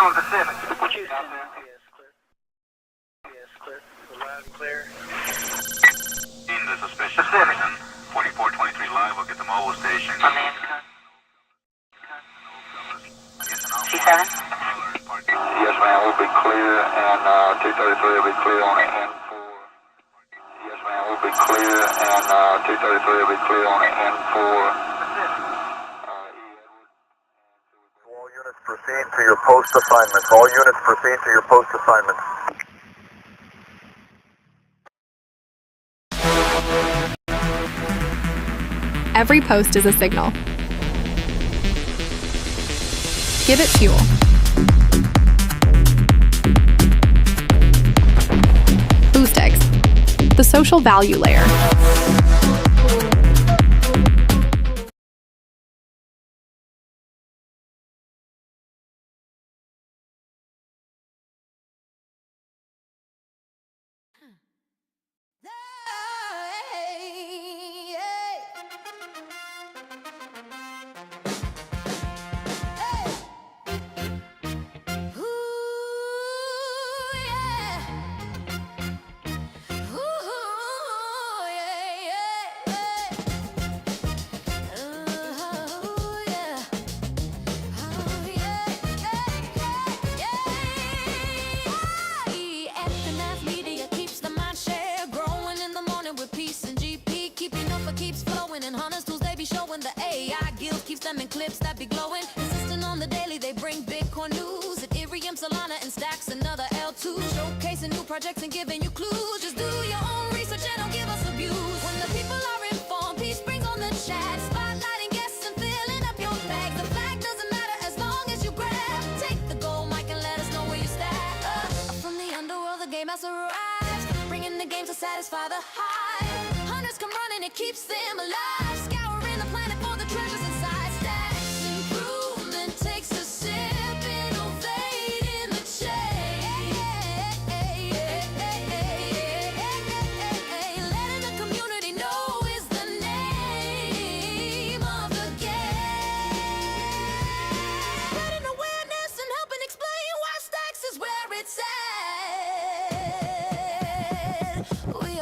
on Pacific. What you out there? Yes, clear. Yes, clear. Loud and clear. In the suspicious person, 4423 live, we'll get the mobile station. On the Amcon. C7? Yes, ma'am, we'll be clear, and 233 will be clear on the N4. Yes, ma'am, we'll be clear, and 233 will be clear on the N4. All units proceed to your post assignments. All units proceed to your post assignments. Every post is a signal. Give it fuel. Boost eggs, the social value layer. Them in clips that be glowing, insisting on the daily. They bring Bitcoin news, Ethereum, Solana, and stacks another L2, showcasing new projects and giving you clues. Just do your own research and don't give us abuse. When the people are informed, peace brings on the chat, spotlighting guests and filling up your bag. The flag doesn't matter as long as you grab. Take the gold mic and let us know where you stack. From the underworld, the game has arrived, bringing the game to satisfy the hype. Hunters come running, it keeps them alive, scouring the planet for the treasures inside.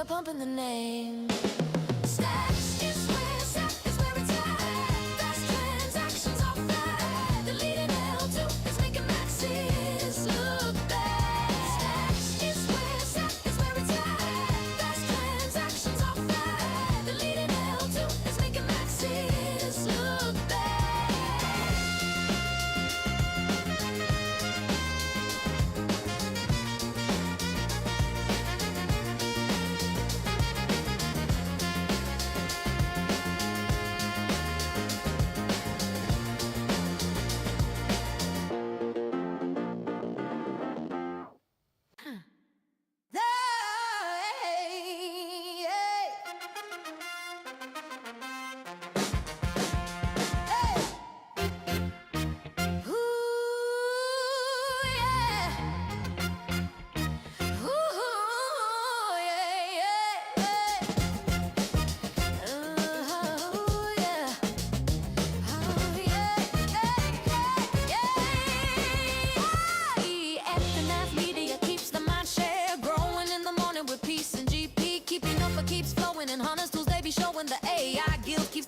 Pumping the name. Stacks is where it's at. Fast transactions are fat. The leading L2 is making maxis look bad. Stacks is where it's at. Fast transactions are fat. The leading L2 is making maxis look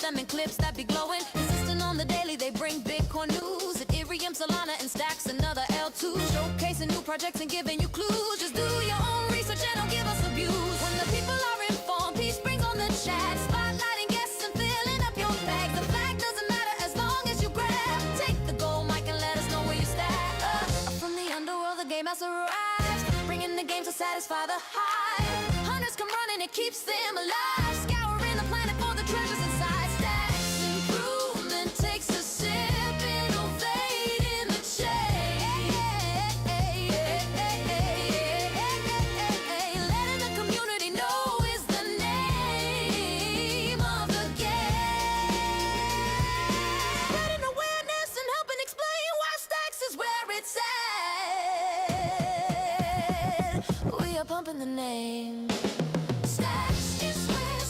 them in clips that be glowing, insisting on the daily. They bring Bitcoin news, Ethereum, Solana, and stacks another L2, showcasing new projects and giving you clues. Just do your own research and don't give us abuse. When the people are informed, peace brings on the chat, spotlighting guests and filling up your bag. The flag doesn't matter as long as you grab. Take the gold mic and let us know where you stack. From the underworld, the game has arrived, bringing the game to satisfy the hype. Hunters come running, it keeps them alive, scouring the planet for the treasures inside. Pumping the name. Stacks is where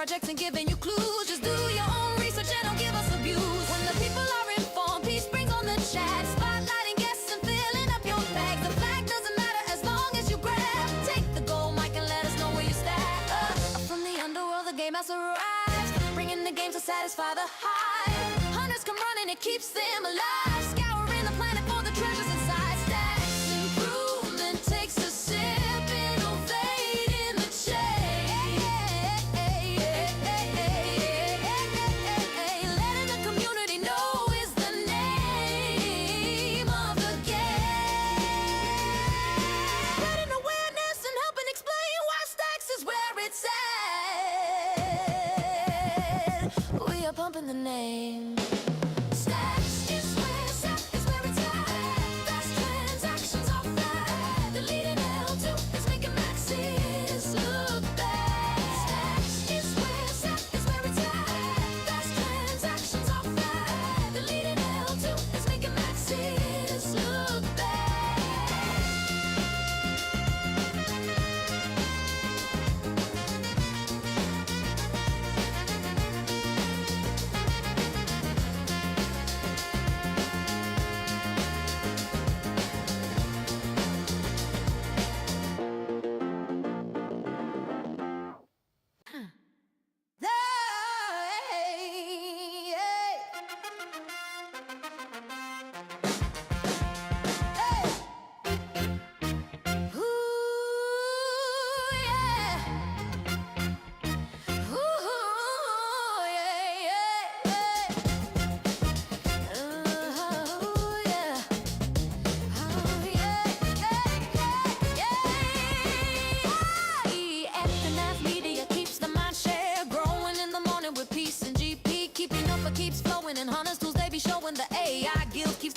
projects and giving you clues. Just do your own research and don't give us abuse. When the people are informed, peace brings on the chat. Spotlighting guests and filling up your bag. The flag doesn't matter as long as you grab. Take the gold mic and let us know where you stack. From the underworld, the game has arrived. Bringing the game to satisfy the hype. Hunters come running, it keeps them alive. Scouring the planet for the treasures inside. Stacks improvement takes a sip. Innovate in the chain. Letting the community know is the name of the game. Spreading awareness and helping explain why Stacks is where it's at. We are pumping the name. Stacks is where it's at. Fast transactions are fat. The leading L2 is making maxis look bad. Stacks is where it's at. Fast transactions are fat. The leading L2 is making maxis look bad.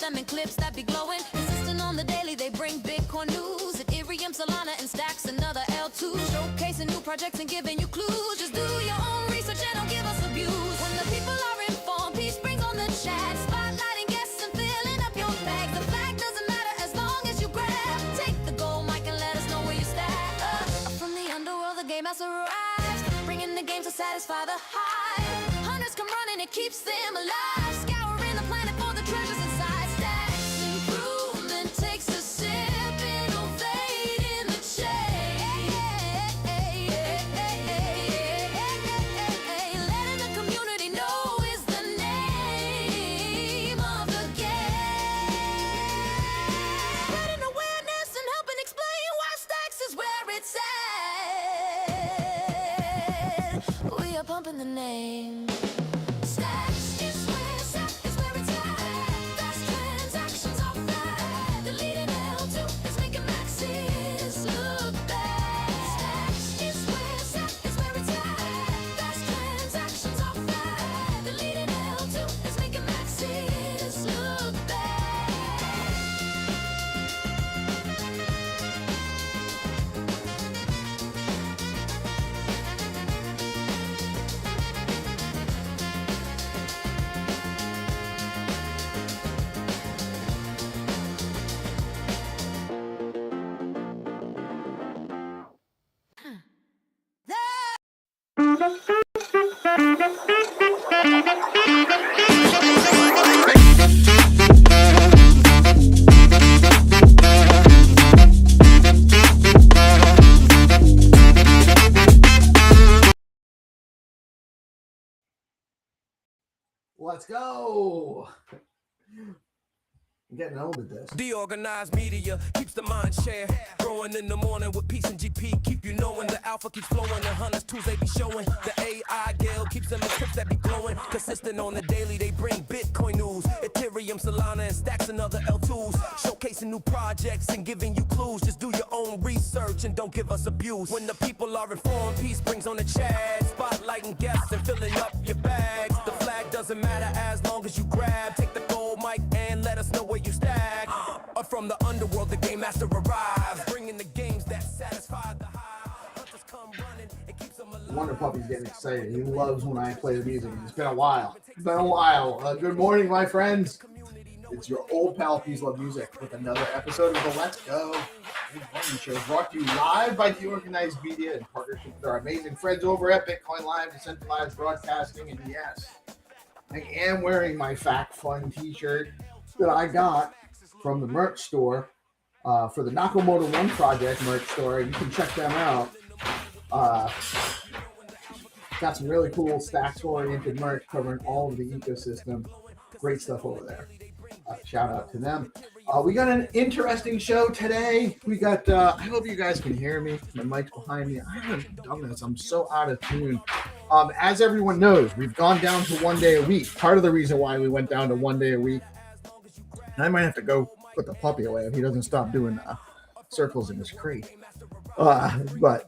In clips that be glowing, insisting on the daily. They bring Bitcoin news, Ethereum, Solana, and Stacks another L2. Showcasing new projects and giving you clues. Just do your own research and don't give us abuse. When the people are informed, peace brings on the chat. Spotlighting guests and filling up your bag. The flag doesn't matter as long as you grab. Take the gold mic and let us know where you stack. From the underworld, the game has arrived. Bringing the game to satisfy the hype. Hunters come running, it keeps them alive. Scouring the planet for the treasures inside. Takes a sip, innovate in the chain. Letting the community know is the name of the game. Spreading awareness and helping explain why Stacks is where it's at. We are pumping the name. Stacks is where it's at. Fast transactions are fat. The leading L2 is making maxis look bad. Stacks is where it's at. Fast transactions are fat. The leading L2 is making maxis look bad. Let's go. I'm getting old at this. DeOrganized media keeps the mind share. Growing in the morning with peace and GP. Keep you knowing the alpha keeps flowing. The hunters tools they be showing. The AI Gale keeps them in clips that be glowing. Consistent on the daily, they bring Bitcoin news. Ethereum, Solana, and Stacks and other L2s. Showcasing new projects and giving you clues. Just do your own research and don't give us abuse. When the people are informed, peace brings on the chat. Spotlighting guests and filling up your bags. The flag doesn't matter as long as you grab. Take the gold mic and let us know where you stack. Or from the underworld, the game master arrives, bringing the games that satisfy the high. Hunters come running, it keeps them alive. Wonder Puppy's getting excited. He loves when I play the music. It's been a while. Good morning, my friends. It's your old pal PeaceLoveMusic with another episode of the Let's Go Morning Show brought to you live by DeOrganized Media in partnership with our amazing friends over at Bitcoin Live, Decentralized Broadcasting. And yes, I am wearing my Fact Fun t-shirt that I got from the merch store for the Nakamoto One Project merch store. You can check them out. Got some really cool stacks-oriented merch covering all of the ecosystem. Great stuff over there. Shout out to them. We got an interesting show today. We got, I hope you guys can hear me. My mic's behind me. I haven't done this. I'm so out of tune. As everyone knows, we've gone down to 1 day a week. Part of the reason why we went down to 1 day a week, and I might have to go put the puppy away if he doesn't stop doing circles in his crate. We're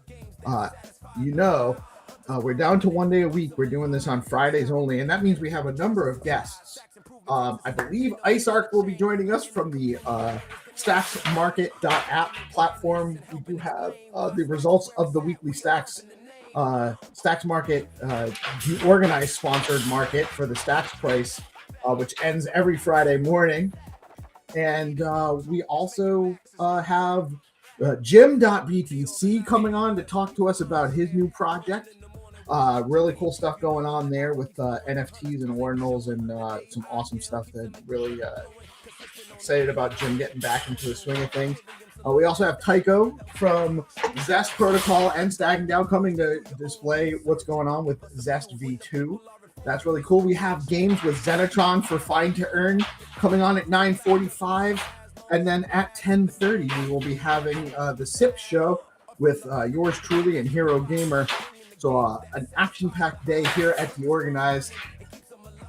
down to 1 day a week. We're doing this on Fridays only, and that means we have a number of guests. I believe IceArc will be joining us from the StacksMarket.app platform. We do have the results of the weekly Stacks Market, DeOrganized sponsored market for the Stacks price, which ends every Friday morning. And we also have jimdotbtc coming on to talk to us about his new project. Really cool stuff going on there with NFTs and ordinals and some awesome stuff that really excited about Jim getting back into the swing of things. We also have Tycho from Zest Protocol and StackingDAO coming to display what's going on with Zest V2. That's really cool. We have games with Xenitron for Find2Earn coming on at 9:45. And then at 10:30, we will be having the SIP show with yours truly and HeroGamer. So an action-packed day here at DeOrganized.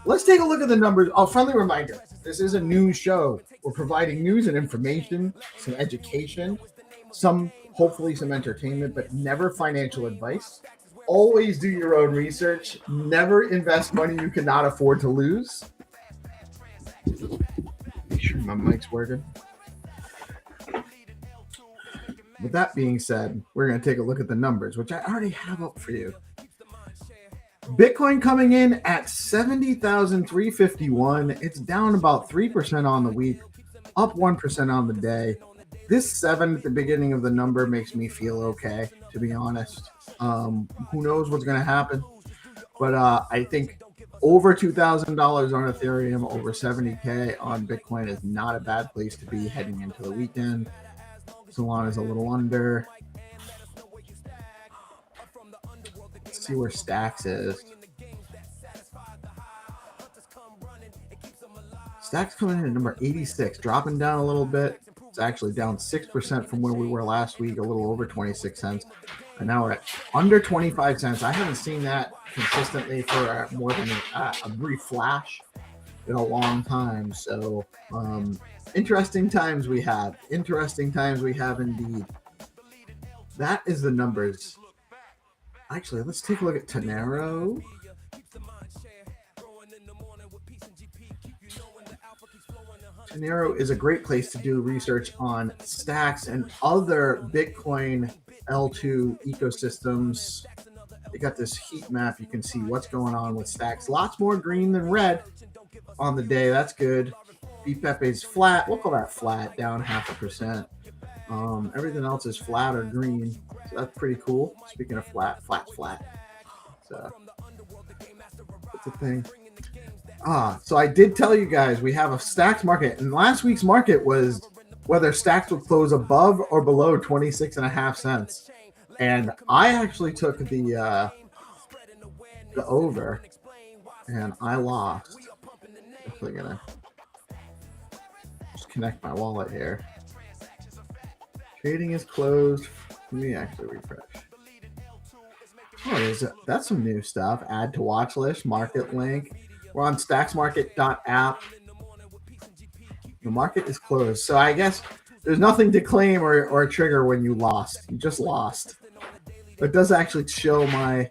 Let's take a look at the numbers. A friendly reminder, this is a news show. We're providing news and information, some education, hopefully some entertainment, but never financial advice. Always do your own research. Never invest money you cannot afford to lose. Make sure my mic's working. With that being said, we're going to take a look at the numbers, which I already have up for you. Bitcoin coming in at 70,351. It's down about 3% on the week, up 1% on the day. This 7 at the beginning of the number makes me feel okay, to be honest. Who knows what's going to happen? But I think over $2,000 on Ethereum, over 70K on Bitcoin is not a bad place to be heading into the weekend. Solana's a little under. Let's see where Stacks is. Stacks coming in at number 86, dropping down a little bit. It's actually down 6% from where we were last week, a little over 26 cents. And now we're at under 25 cents. I haven't seen that consistently for more than a brief flash in a long time. So, interesting times we have. Interesting times we have indeed. That is the numbers. Actually, let's take a look at Tonero. Tonero is a great place to do research on Stacks and other Bitcoin L2 ecosystems. They got this heat map. You can see what's going on with Stacks. Lots more green than red on the day. That's good. BPEP is flat. We'll call that flat, down 0.5%. Everything else is flat or green. So that's pretty cool. Speaking of flat. So that's the thing. So I did tell you guys we have a Stacks market, and last week's market was whether Stacks would close above or below 26.5 cents. And I actually took the over, and I lost. Definitely gonna just connect my wallet here. Trading is closed. Let me actually refresh. Oh, that's some new stuff. Add to watch list, market link. We're on stacksmarket.app. The market is closed. So I guess there's nothing to claim or trigger when you lost. You just lost. But it does actually show my...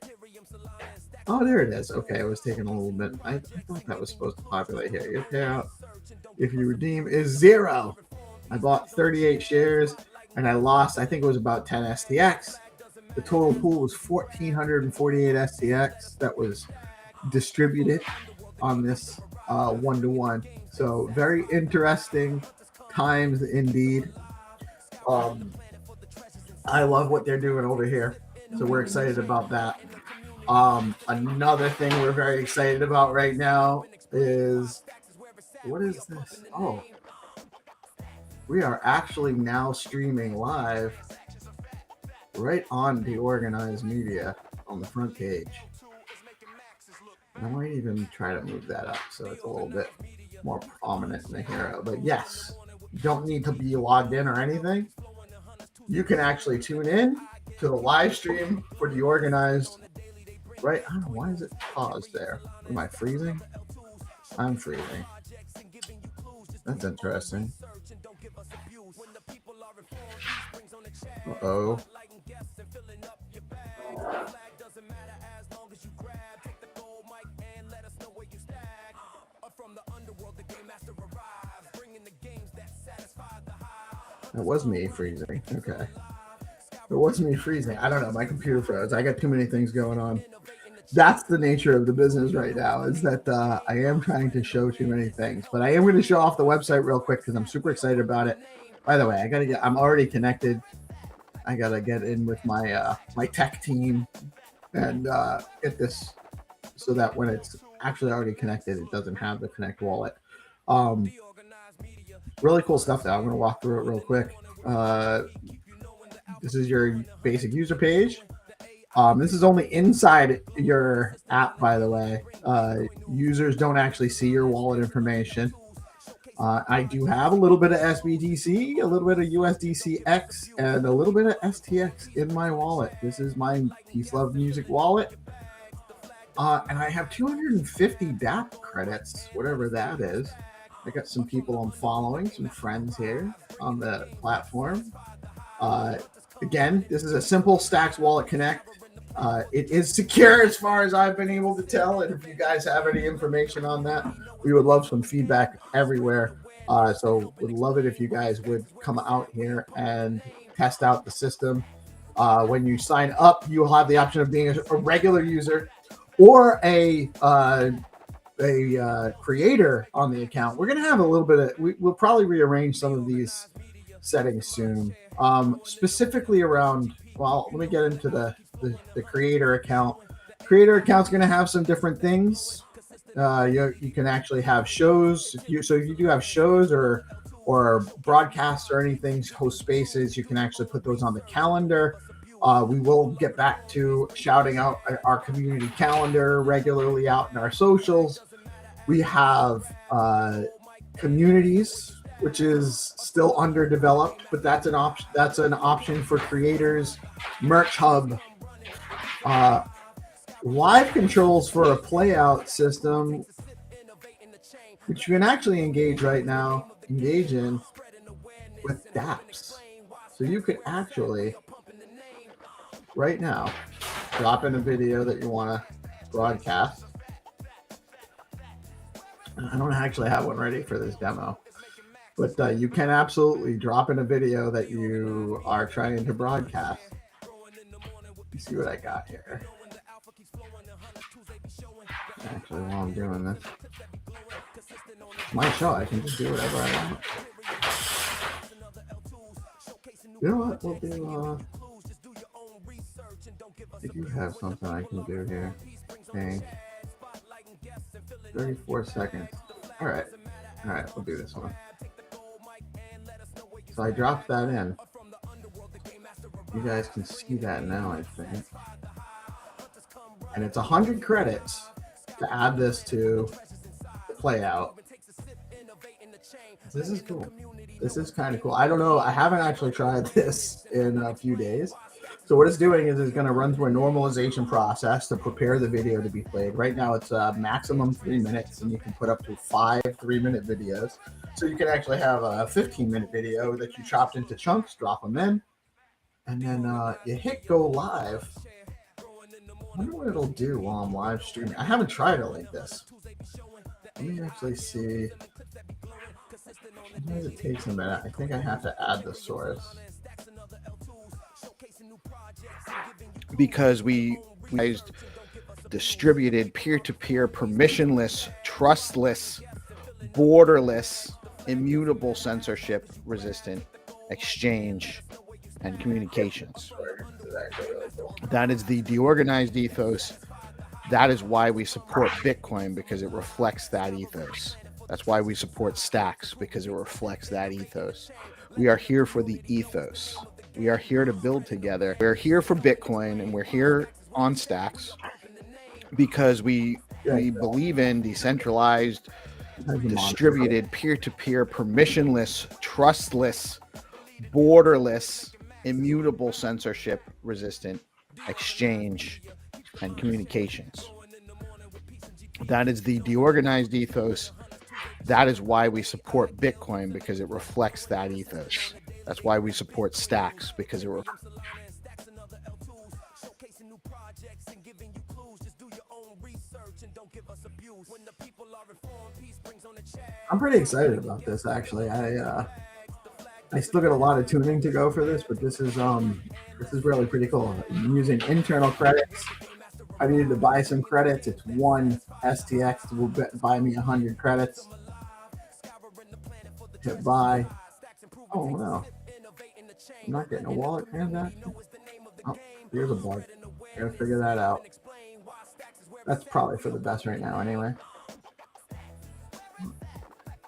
Oh, there it is. Okay, it was taking a little bit. I thought that was supposed to populate here. Your payout, if you redeem, is 0. I bought 38 shares, and I lost, I think it was about 10 STX. The total pool was 1,448 STX that was distributed on this 1-to-1. So very interesting times indeed. I love what they're doing over here. So we're excited about that. Another thing we're very excited about right now is, what is this? Oh, we are actually now streaming live right on DeOrganized Media on the front page. I might even try to move that up so it's a little bit more prominent in the hero. But yes, you don't need to be logged in or anything. You can actually tune in to the live stream for DeOrganized. Right? I don't know, why is it paused there? Am I freezing? I'm freezing. That's interesting. Uh-oh. It was me freezing. Okay. It was me freezing. I don't know. My computer froze. I got too many things going on. That's the nature of the business right now, is that I am trying to show too many things. But I am going to show off the website real quick because I'm super excited about it. By the way, I'm already connected. I got to get in with my my tech team and get this so that when it's actually already connected, it doesn't have the Connect wallet. Really cool stuff, though. I'm going to walk through it real quick. This is your basic user page. This is only inside your app, by the way. Users don't actually see your wallet information. I do have a little bit of SBTC, a little bit of USDCX, and a little bit of STX in my wallet. This is my PeaceLoveMusic wallet. And I have 250 DAP credits, whatever that is. I got some people I'm following, some friends here on the platform. Again, this is a simple Stacks Wallet Connect. It is secure as far as I've been able to tell. And if you guys have any information on that, we would love some feedback everywhere. So would love it if you guys would come out here and test out the system. When you sign up, you'll have the option of being a regular user or a creator on the account. We're going to have a little bit of, we'll probably rearrange some of these settings soon. Specifically around, well, let me get into the creator account. Creator account's going to have some different things. You can actually have shows. If you do have shows or broadcasts or anything, host spaces, you can actually put those on the calendar. We will get back to shouting out our community calendar regularly out in our socials. We have communities, which is still underdeveloped, but that's an option. That's an option for creators. Merch hub, live controls for a playout system, which you can actually engage in with DApps. So you could actually right now drop in a video that you want to broadcast. I don't actually have one ready for this demo. But you can absolutely drop in a video that you are trying to broadcast. Let's see what I got here. Actually, while I'm doing this, it's my show. I can just do whatever I want. You know what? We'll do. I do have something I can do here. Okay. 34 seconds. All right, we'll do this one. So I dropped that in. You guys can see that now, I think. And it's 100 credits to add this to the play out. This is cool. This is kind of cool. I don't know. I haven't actually tried this in a few days. So what it's doing is it's going to run through a normalization process to prepare the video to be played. Right now it's maximum 3 minutes, and you can put up to 5 3-minute videos. So you can actually have a 15-minute video that you chopped into chunks, drop them in, and then you hit go live. I wonder what it'll do while I'm live streaming. I haven't tried it like this. Let me actually see. Sometimes it takes a minute. I think I have to add the source. Because we used distributed peer-to-peer, permissionless, trustless, borderless, immutable, censorship resistant exchange and communications. That is the DeOrganized ethos. That is why we support Bitcoin, because it reflects that ethos. That's why we support Stacks, because it reflects that ethos. We are here for the ethos. We are here to build together. We're here for Bitcoin, and we're here on Stacks because we believe in decentralized, distributed, peer-to-peer, permissionless, trustless, borderless, immutable, censorship-resistant exchange and communications. That is the DeOrganized ethos. That is why we support Bitcoin, because it reflects that ethos. That's why we support Stacks, because it I'm pretty excited about this, actually. I still got a lot of tuning to go for this, but this is really pretty cool. I'm using internal credits. I needed to buy some credits. It's one STX will buy me 100 credits. Hit buy. Oh no, I'm not getting a wallet transaction. Oh, here's a bug. Gotta figure that out. That's probably for the best right now, anyway.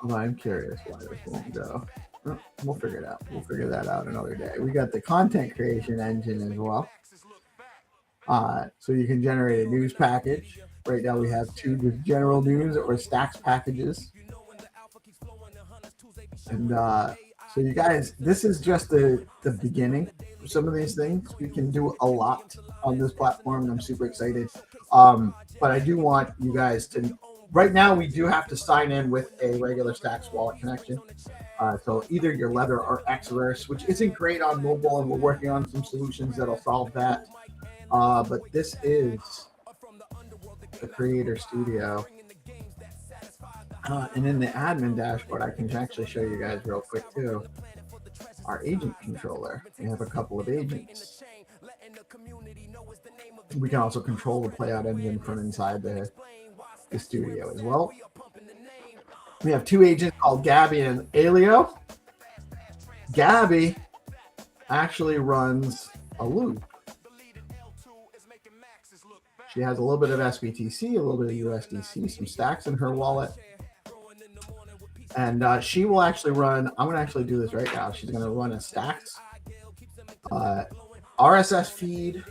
Although I'm curious why this won't go. Oh, we'll figure it out. We'll figure that out another day. We got the content creation engine as well. So you can generate a news package. Right now we have two with general news or Stacks packages. And so you guys, this is just the beginning for some of these things. We can do a lot on this platform, and I'm super excited. But I do want you guys to, right now we do have to sign in with a regular Stacks wallet connection. So either your Leather or Xverse, which isn't great on mobile, and we're working on some solutions that'll solve that. But this is the Creator Studio. And in the admin dashboard, I can actually show you guys real quick too. Our agent controller. We have a couple of agents. We can also control the playout engine from inside the studio as well. We have two agents called Gabby and Alio. Gabby actually runs a loop. She has a little bit of SBTC, a little bit of USDC, some stacks in her wallet. And she will actually run, I'm going to actually do this right now. She's going to run a Stacks RSS feed.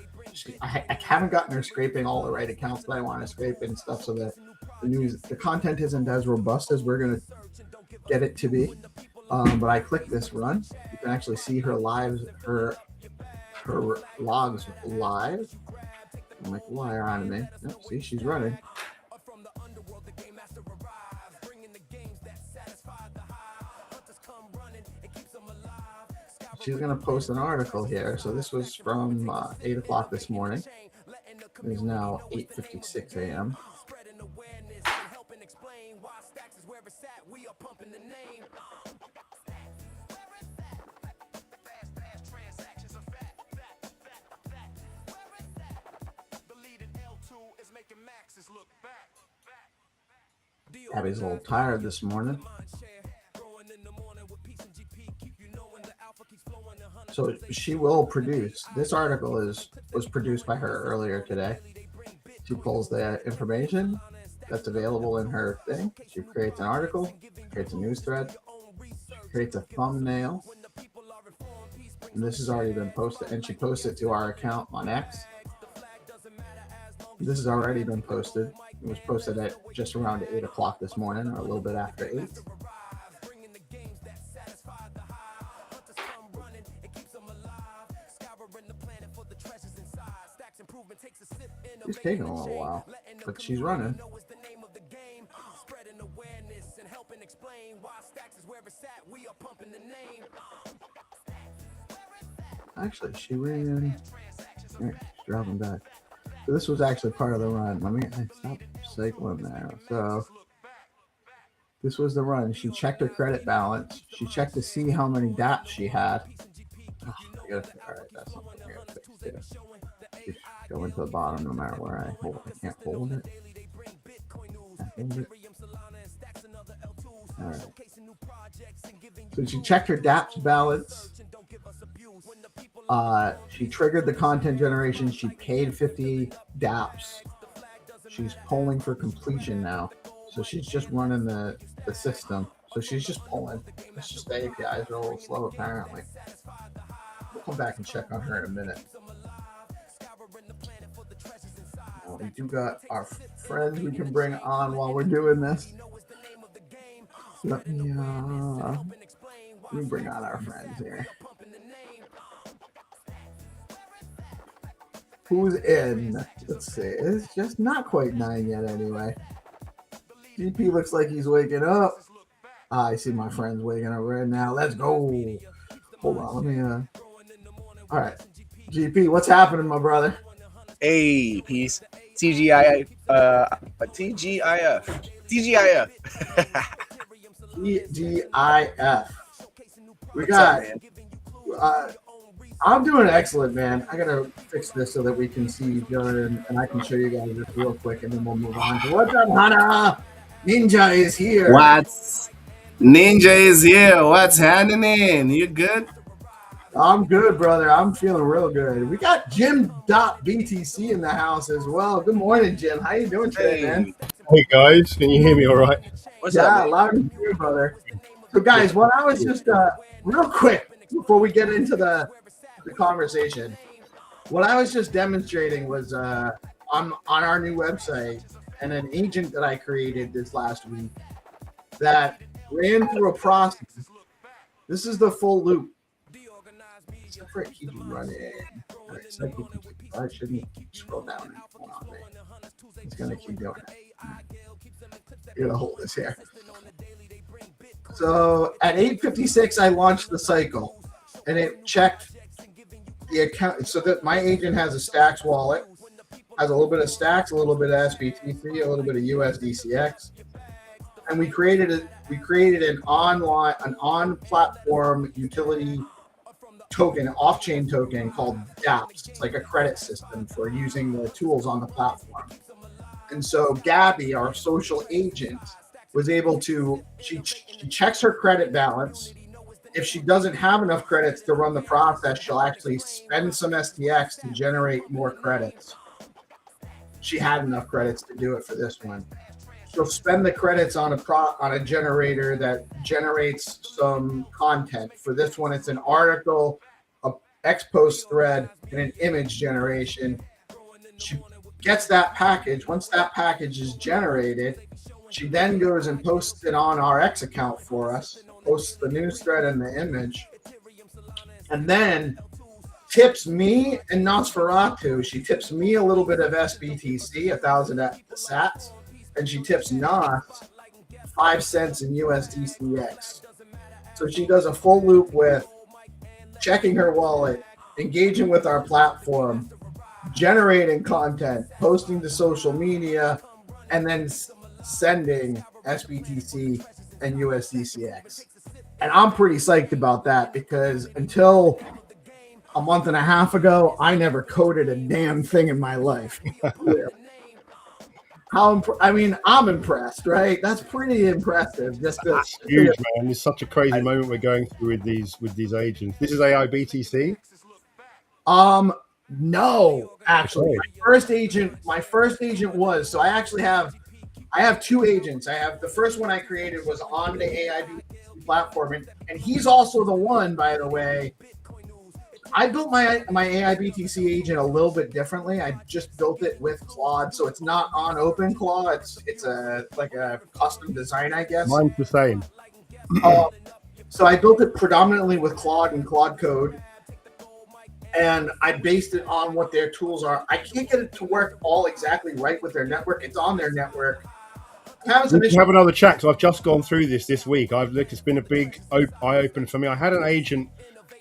I haven't gotten her scraping all the right accounts that I want to scrape and stuff, so that the content isn't as robust as we're going to get it to be. But I click this run. You can actually see her lives, her logs live. I'm like, liar on me. Nope, see, she's running. She's going to post an article here. So this was from 8 o'clock this morning. It is now 8:56 a.m. Abby's a little tired this morning. So she will produce. This article was produced by her earlier today. She pulls the information that's available in her thing. She creates an article, creates a news thread, creates a thumbnail. And this has already been posted. And she posts it to our account on X. This has already been posted. It was posted at just around 8 o'clock this morning, or a little bit after 8. She's taking a little while, but she's running. Actually, she ran. She's dropping back. So this was actually part of the run. Let me stop cycling there. So this was the run. She checked her credit balance. She checked to see how many dApps she had. Oh, all right, that's something I gotta fix too. Just go into the bottom no matter where I hold. I can't hold it. All right. So she checked her dApps balance. She triggered the content generation. She paid 50 dApps. She's polling for completion now. So she's just running the system. So she's just polling. It's just the APIs are a little slow apparently. We'll come back and check on her in a minute. We do got our friends we can bring on while we're doing this. Let me bring on our friends here. Who's in? Let's see. It's just not quite 9 yet anyway. GP looks like he's waking up. I see my friends waking up right now. Let's go. Hold on. Let me all right. GP, what's happening, my brother? Hey, peace. TGIF. TGIF. TGIF. We What's got. up, man? I'm doing excellent, man. I gotta fix this so that we can see each other and I can show you guys this real quick, and then we'll move on to what's up, Hana. Ninja is here. What's Ninja is here. What's happening? You good? I'm good, brother. I'm feeling real good. We got jimdotbtc in the house as well. Good morning, Jim. How you doing today, man? Hey guys, can you hear me all right? What's up, man? Loud and clear, brother. So, guys, what I was just real quick before we get into the conversation, what I was just demonstrating was on our new website and an agent that I created this last week that ran through a process. This is the full loop. Except for it keeps running. I shouldn't scroll down. It's gonna keep doing it. You're gonna hold this here. So at 8:56, I launched the cycle, and it checked the account. So that my agent has a Stacks wallet, has a little bit of Stacks, a little bit of SBTC, a little bit of USDCX, and we created an on-platform utility token, off-chain token called dApps. It's like a credit system for using the tools on the platform. And so Gabby, our social agent, was able to, she checks her credit balance. If she doesn't have enough credits to run the process, she'll actually spend some STX to generate more credits. She had enough credits to do it for this one. She'll spend the credits on a generator that generates some content. For this one, it's an article, a X-post thread, and an image generation. She gets that package. Once that package is generated, she then goes and posts it on our X account for us, posts the news thread and the image, and then tips me and Nosferatu. She tips me a little bit of SBTC, 1,000 sats, and she tips Nos 5 cents in USDCX. So she does a full loop with checking her wallet, engaging with our platform, generating content, posting to social media, and then sending SBTC and USDCX. And I'm pretty psyched about that because until a month and a half ago, I never coded a damn thing in my life. I'm impressed, right? That's pretty impressive. That's huge, man. It's such a crazy moment we're going through with these agents. This is AIBTC. No, actually, my first agent was. So I have two agents. I have the first one I created was on the AIBTC platform, and he's also the one, by the way. I built my AIBTC agent a little bit differently. I just built it with Claude, so it's not on OpenClaw. It's like a custom design, I guess. Mine's the same. So I built it predominantly with Claude and Claude Code, and I based it on what their tools are. I can't get it to work all exactly right with their network. It's on their network. We can have another chat because I've just gone through this week. It's been a big eye-opener for me. I had an agent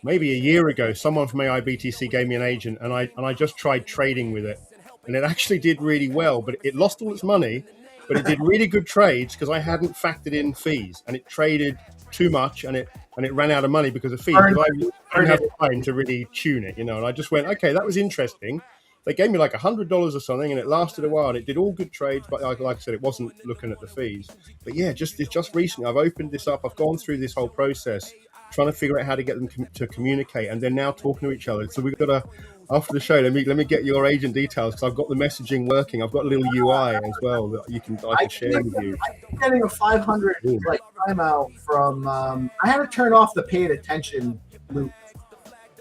maybe a year ago. Someone from AIBTC gave me an agent, and I just tried trading with it, and it actually did really well. But it lost all its money, but it did really good trades because I hadn't factored in fees, and it traded too much, and it ran out of money because of fees. I didn't have time to really tune it, And I just went, okay, that was interesting. They gave me like $100 or something, and it lasted a while, and it did all good trades. But like I said, it wasn't looking at the fees. But yeah, just recently, I've opened this up. I've gone through this whole process, trying to figure out how to get them to communicate, and they're now talking to each other. So we've got to, after the show, let me get your agent details, because I've got the messaging working. I've got a little UI as well that I can share with you. I'm getting a 500 like timeout from. I had to turn off the paid attention loop.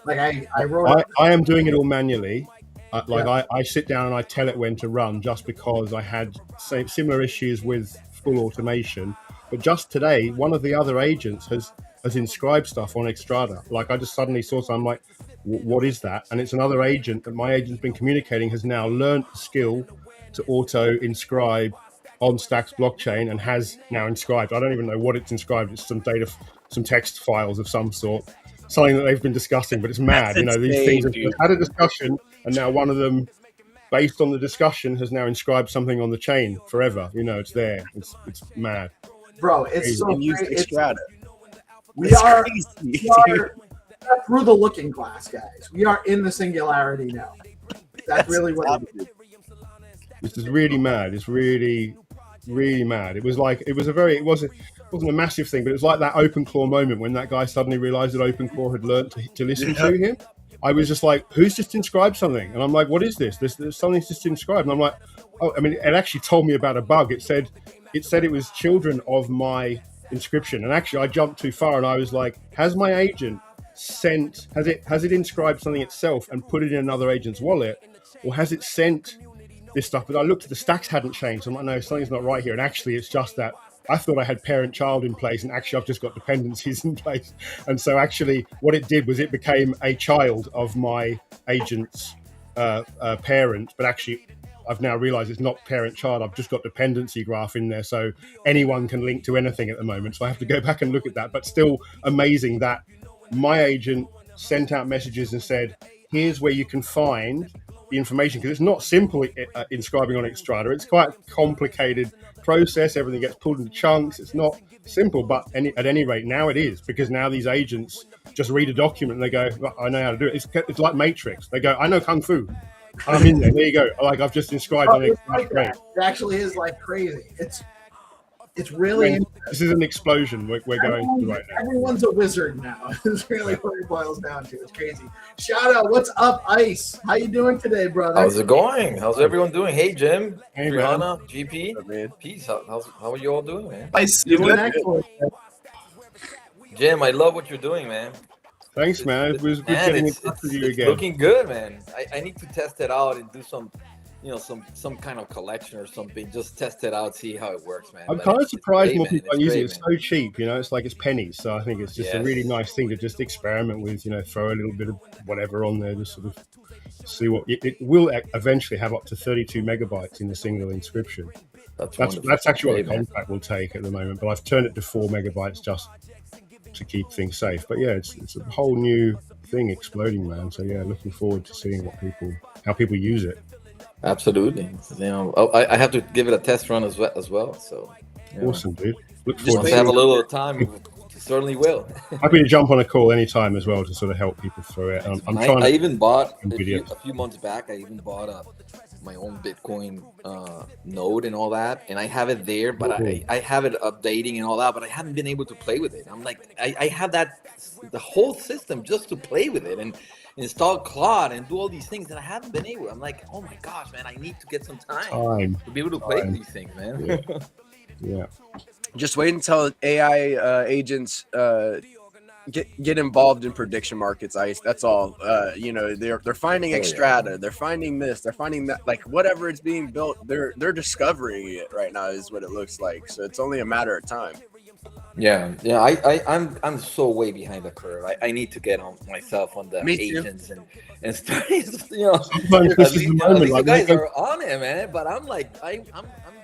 Like I wrote. I am doing it all manually. I sit down and I tell it when to run, just because I had similar issues with full automation. But just today, one of the other agents has inscribed stuff on Xtrata. Like, I just suddenly saw something, I'm like, what is that? And it's another agent that my agent's been communicating, has now learned the skill to auto inscribe on Stack's blockchain, and has now inscribed. I don't even know what it's inscribed. It's some data, some text files of some sort, something that they've been discussing. But it's mad, you know, these things have had a discussion, and now one of them, based on the discussion, has now inscribed something on the chain forever. You know, it's there. It's mad. Bro, it's so great. We are through the looking glass, guys. We are in the singularity now. That's really what it is. This is really mad. It's really, really mad. It wasn't a massive thing, but it was like that OpenClaw moment when that guy suddenly realized that OpenClaw had learned to listen to him. I was just like, who's just inscribed something? And I'm like, what is this? There's something's just inscribed. And I'm like, oh, I mean, it actually told me about a bug. It said it was children of my inscription. And actually I jumped too far, and I was like, has my agent has it inscribed something itself and put it in another agent's wallet, or has it sent this stuff? But I looked at the stacks hadn't changed. So I'm like, no, something's not right here. And actually it's just that I thought I had parent-child in place, and actually I've just got dependencies in place. And so actually what it did was it became a child of my agent's parent, but actually I've now realized it's not parent-child. I've just got dependency graph in there, so anyone can link to anything at the moment. So I have to go back and look at that. But still amazing that my agent sent out messages and said, here's where you can find the information, because it's not simple inscribing on Xtrata. It's quite a complicated process. Everything gets pulled into chunks. It's not simple, but at any rate, now it is, because now these agents just read a document and they go, I know how to do it. It's like Matrix. They go, I know Kung Fu. I'm in there. There you go. Like, I've just inscribed on it. Like it actually is like crazy. It's really. This is an explosion we're going through right now. Everyone's a wizard now. It's really what it boils down to. It's crazy. Shout out, what's up, Ice? How you doing today, brother? How's it going? How's everyone doing? Hey, Jim, hey, Brianna, GP, Peace. How are you all doing, man? Ice, Jim, I love what you're doing, man. Thanks, man. It was good getting in touch with you again. It's looking good, man. I need to test it out and do some kind of collection or something. Just test it out, see how it works, man. I'm kind of surprised more people are using it. It's so cheap, you know. It's like it's pennies. So I think it's just a really nice thing to just experiment with. You know, throw a little bit of whatever on there, just sort of see what it will eventually have up to 32 megabytes in a single inscription. That's actually what the contract will take at the moment. But I've turned it to 4 megabytes just to keep things safe. But yeah, it's a whole new thing exploding, man. So yeah, looking forward to seeing how people use it. Absolutely. You know, I have to give it a test run as well. So awesome, dude. Look forward to have a little time. Certainly will. Happy to jump on a call anytime as well to sort of help people through it. I even bought a few months back. I even bought my own Bitcoin node and all that, and I have it there, but I have it updating and all that, but I haven't been able to play with it. I'm like, I have the whole system just to play with it and install Claude and do all these things, and I haven't been able. I'm like, oh my gosh, man, I need to get some time to be able to play with these things, man. Yeah. Just wait until AI agents get involved in prediction markets, Ice. That's all. You know, they're finding Xtrata, they're finding this, they're finding that. Like, whatever is being built, they're discovering it right now, is what it looks like. So it's only a matter of time. Yeah. I'm so way behind the curve. I need to get on myself on the agents and start. You know, you guys are on it, man. But I'm like, I'm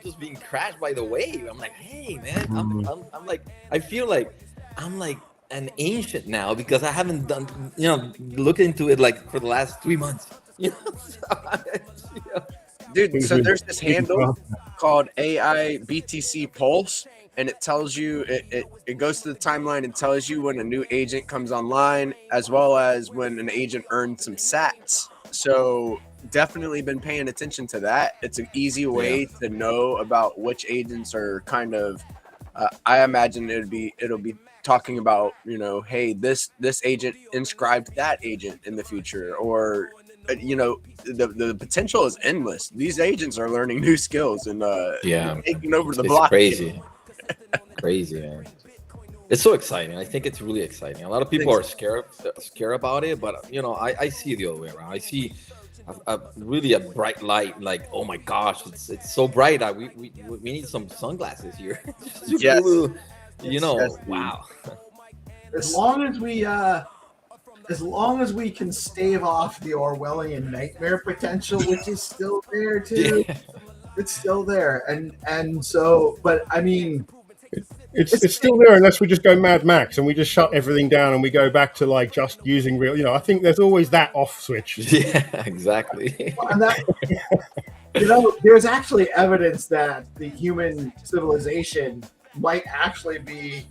just being crashed by the wave. I'm like, hey, man, I'm like, I feel like I'm like an ancient now because I haven't done, you know, look into it like for the last 3 months. You know, Dude, so there's this handle called AI BTC Pulse. And it tells you, it goes to the timeline and tells you when a new agent comes online, as well as when an agent earns some sats. So definitely been paying attention to that. It's an easy way to know about which agents are kind of I imagine it'll be talking about, you know, hey, this agent inscribed that agent in the future, or you know, the potential is endless. These agents are learning new skills and taking over the block. Crazy. Crazy, man. It's so exciting. I think it's really exciting. A lot of people are scared about it, but you know, I see the other way around. I see really a bright light. Like, oh my gosh, it's so bright. We need some sunglasses here. Yes. You know, wow. As long as we can stave off the Orwellian nightmare potential, which is still there too. Yeah. It's still there, and so, but I mean, it's still there unless we just go Mad Max and we just shut everything down and we go back to like just using real. You know, I think there's always that off switch. Yeah, exactly. And that, you know, there's actually evidence that the human civilization might actually be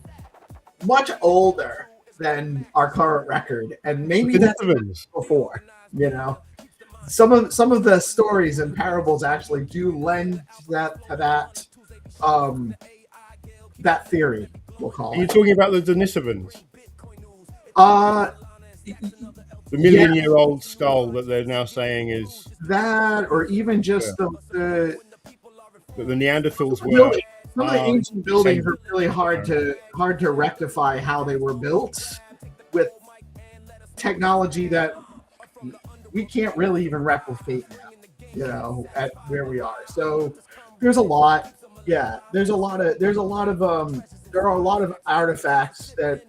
much older than our current record, and maybe that's before. You know, some of the stories and parables actually do lend that theory. We'll call it. Are you talking about the Denisovans? The million-year-old skull that they're now saying is that, or even just the Neanderthals were. Some of the ancient buildings are really hard to rectify how they were built with technology that we can't really even replicate now, you know, at where we are. So there's a lot. Yeah, there are a lot of artifacts that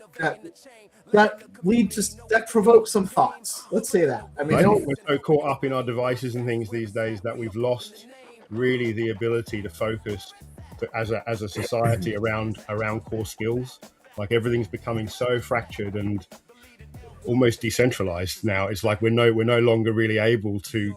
provoke some thoughts. Let's say that. I mean, we're so caught up in our devices and things these days that we've lost really the ability to focus as a society around core skills. Like everything's becoming so fractured and almost decentralized now. It's like we're no longer really able to,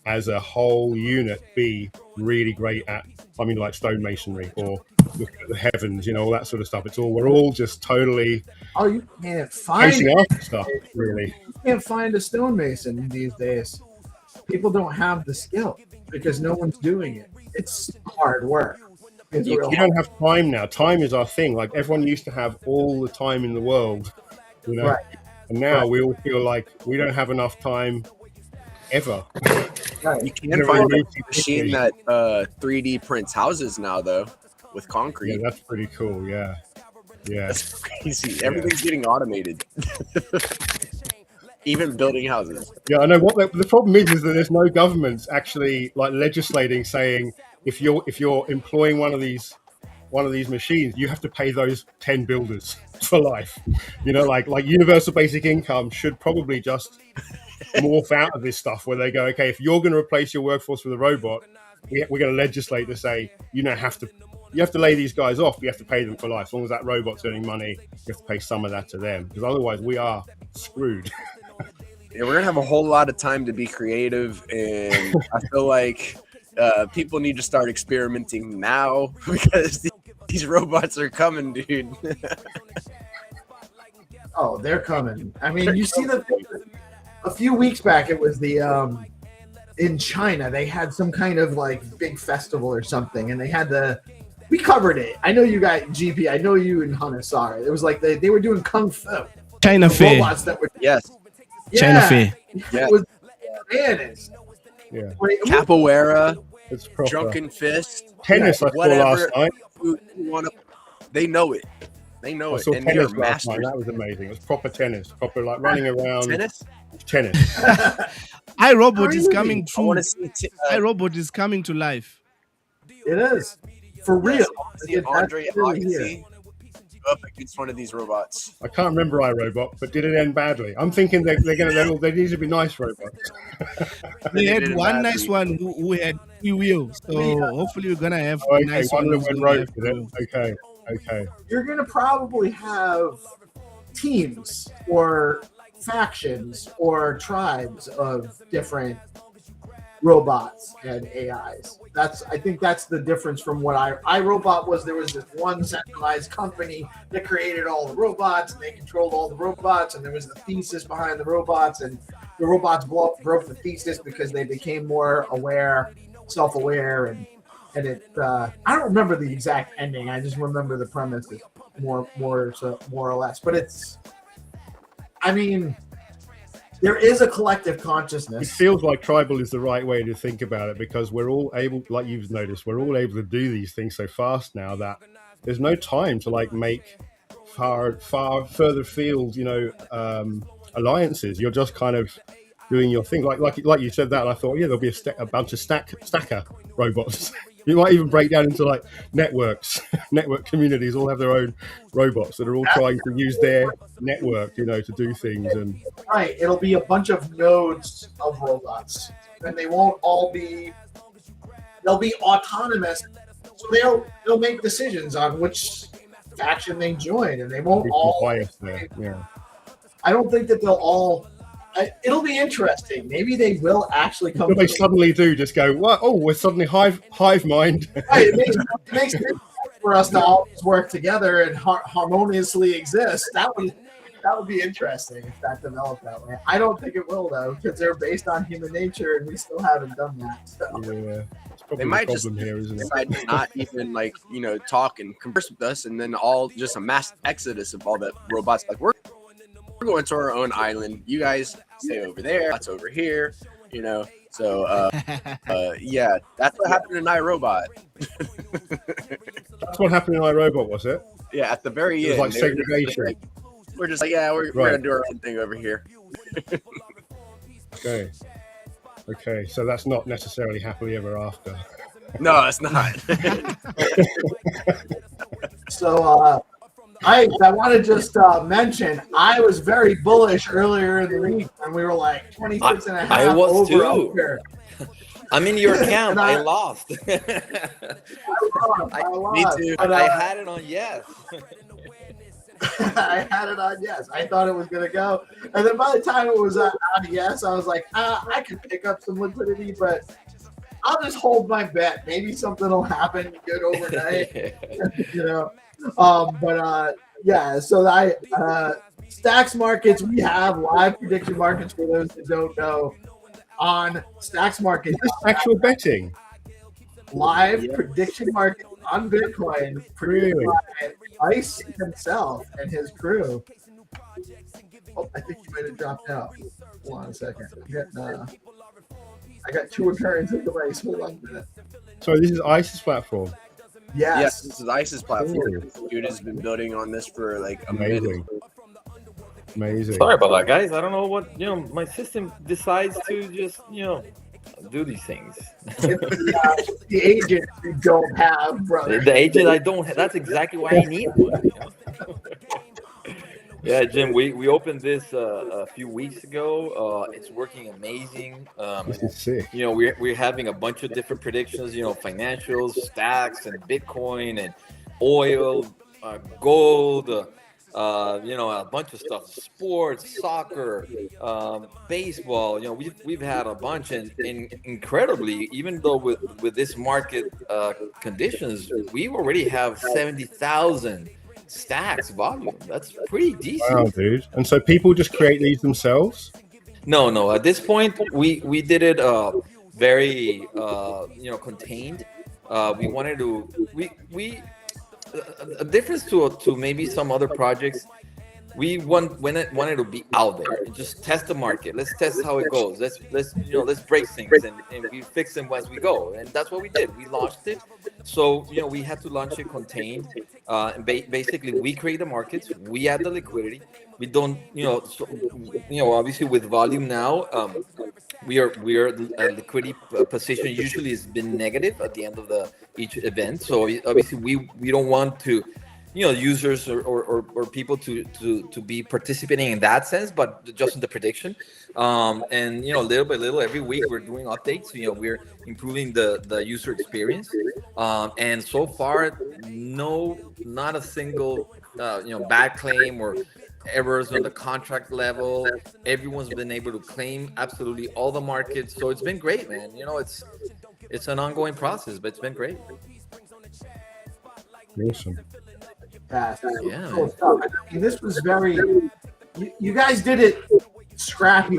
as a whole unit, be really great at, I mean, like stonemasonry or looking at the heavens, you know, all that sort of stuff. We're all just totally you can't find stuff, really. You can't find a stonemason these days. People don't have the skill because no one's doing it. It's hard work. You don't have time now. Time is our thing. Like everyone used to have all the time in the world, you know. Right. And now we all feel like we don't have enough time ever. You can find a machine that 3D prints houses now, though, with concrete. Yeah, that's pretty cool. Yeah. That's crazy. Everything's getting automated. Even building houses. Yeah, I know. What the problem is that there's no governments actually like legislating saying if you're employing one of these machines, you have to pay those 10 builders for life. You know, like universal basic income should probably just morph out of this stuff where they go, okay, if you're going to replace your workforce with a robot, we're going to legislate to say you have to lay these guys off, but you have to pay them for life. As long as that robot's earning money, you have to pay some of that to them, because otherwise we are screwed. Yeah, we're gonna have a whole lot of time to be creative, and I feel like people need to start experimenting now because these robots are coming, dude. Oh, they're coming. I mean, you see a few weeks back, it was the in China, they had some kind of like big festival or something, and they had we covered it. I know you got GP. I know you and Hunter saw it. It was like they were doing kung fu. China Fair. Robots that were China Fair. Yeah. It was bananas. Yeah. Capoeira, drunken fist, tennis. I saw last night. They know it. They know it, and they're masters. That was amazing. It was proper tennis, proper like running around. Tennis. iRobot is coming true. iRobot is coming to life. It is for real. Andre Agassi up against one of these robots. I can't remember iRobot, but did it end badly? I'm thinking they need to be nice robots. They had one nice one who had 3 wheels, so hopefully we're gonna have a nice one one. that went rogue with it. Okay. You're gonna probably have teams or factions or tribes of different robots and AIs. I think that's the difference from what iRobot was. There was this one centralized company that created all the robots, and they controlled all the robots, and there was the thesis behind the robots, and the robots broke the thesis because they became more aware, self-aware, and and it I don't remember the exact ending. I just remember the premise is more or less. But it's, I mean, there is a collective consciousness. It feels like tribal is the right way to think about it, because we're all able, like you've noticed, we're all able to do these things so fast now that there's no time to like make far further field, alliances. You're just kind of doing your thing. Like you said that, and I thought, yeah, there'll be a bunch of stacker robots. You might even break down into like network communities, all have their own robots that are all trying to use their network, to do things. And right, it'll be a bunch of nodes of robots, and they won't all be. They'll be autonomous, so they'll make decisions on which faction they join, and they won't all. There. Yeah. I don't think that they'll all. It'll be interesting. Maybe they will actually come. But they suddenly do just go, what? Oh, we're suddenly hive mind. Right, it makes sense for us to all work together and harmoniously exist. That would be interesting if that developed that way. I don't think it will though, because they're based on human nature, and we still haven't done that. So. Yeah. They might just decide to not even talk and converse with us, and then all just a mass exodus of all the robots. Like we're going to our own island. You guys stay over there. That's over here. So yeah, that's what happened in iRobot. That's what happened in iRobot, was it? Yeah, at the very end. It was like segregation. We're just like, yeah, we're gonna do our own thing over here. Okay, so that's not necessarily happily ever after. No, it's not. So I want to just mention, I was very bullish earlier in the week, and we were like 26 and a half I was over too. Under. I'm in your account. I lost. I lost. Me too. But, I had it on yes. I had it on yes. I thought it was going to go. And then by the time it was on yes, I was like, I could pick up some liquidity, but I'll just hold my bet. Maybe something will happen good overnight. Yeah, so Stacks Markets, we have live prediction markets for those that don't know. On Stacks Markets, actual betting. Live prediction market on Bitcoin produced by Ice himself and his crew. Oh, I think he might have dropped out. Hold on a second. I got two occurrences of Ice. Hold on a minute. So this is Ice's platform. Yes, this is Ice's platform. Dude has been building on this for like amazing. Sorry about that, guys. I don't know what my system decides to just do these things. The agent you don't have, brother. The agent I don't have. That's exactly why I need one. Yeah, Jim, we opened this a few weeks ago. It's working amazing. This is sick. We're having a bunch of different predictions. Financials, stacks, and Bitcoin, and oil, gold. A bunch of stuff. Sports, soccer, baseball. We've had a bunch, and incredibly, even though with this market conditions, we already have 70,000. Stacks volume. That's pretty decent. Wow, dude. And so people just create these themselves? No. At this point, we did it very contained. We wanted to we a difference to maybe some other projects. We wanted to be out there and just test the market. Let's test how it goes. Let's break things and we fix them as we go. And that's what we did. We launched it. So we had to launch it contained. And basically we create the markets. We add the liquidity. We don't obviously with volume now. We are liquidity position usually has been negative at the end of each event. So obviously we don't want to. Users or people to be participating in that sense, but just in the prediction. And little by little, every week we're doing updates. We're improving the user experience. And so far, not a single bad claim or errors on the contract level. Everyone's been able to claim absolutely all the markets. So it's been great, man. It's an ongoing process, but it's been great. Awesome. Yeah. Cool stuff. I mean, this was very. You guys did it scrappy.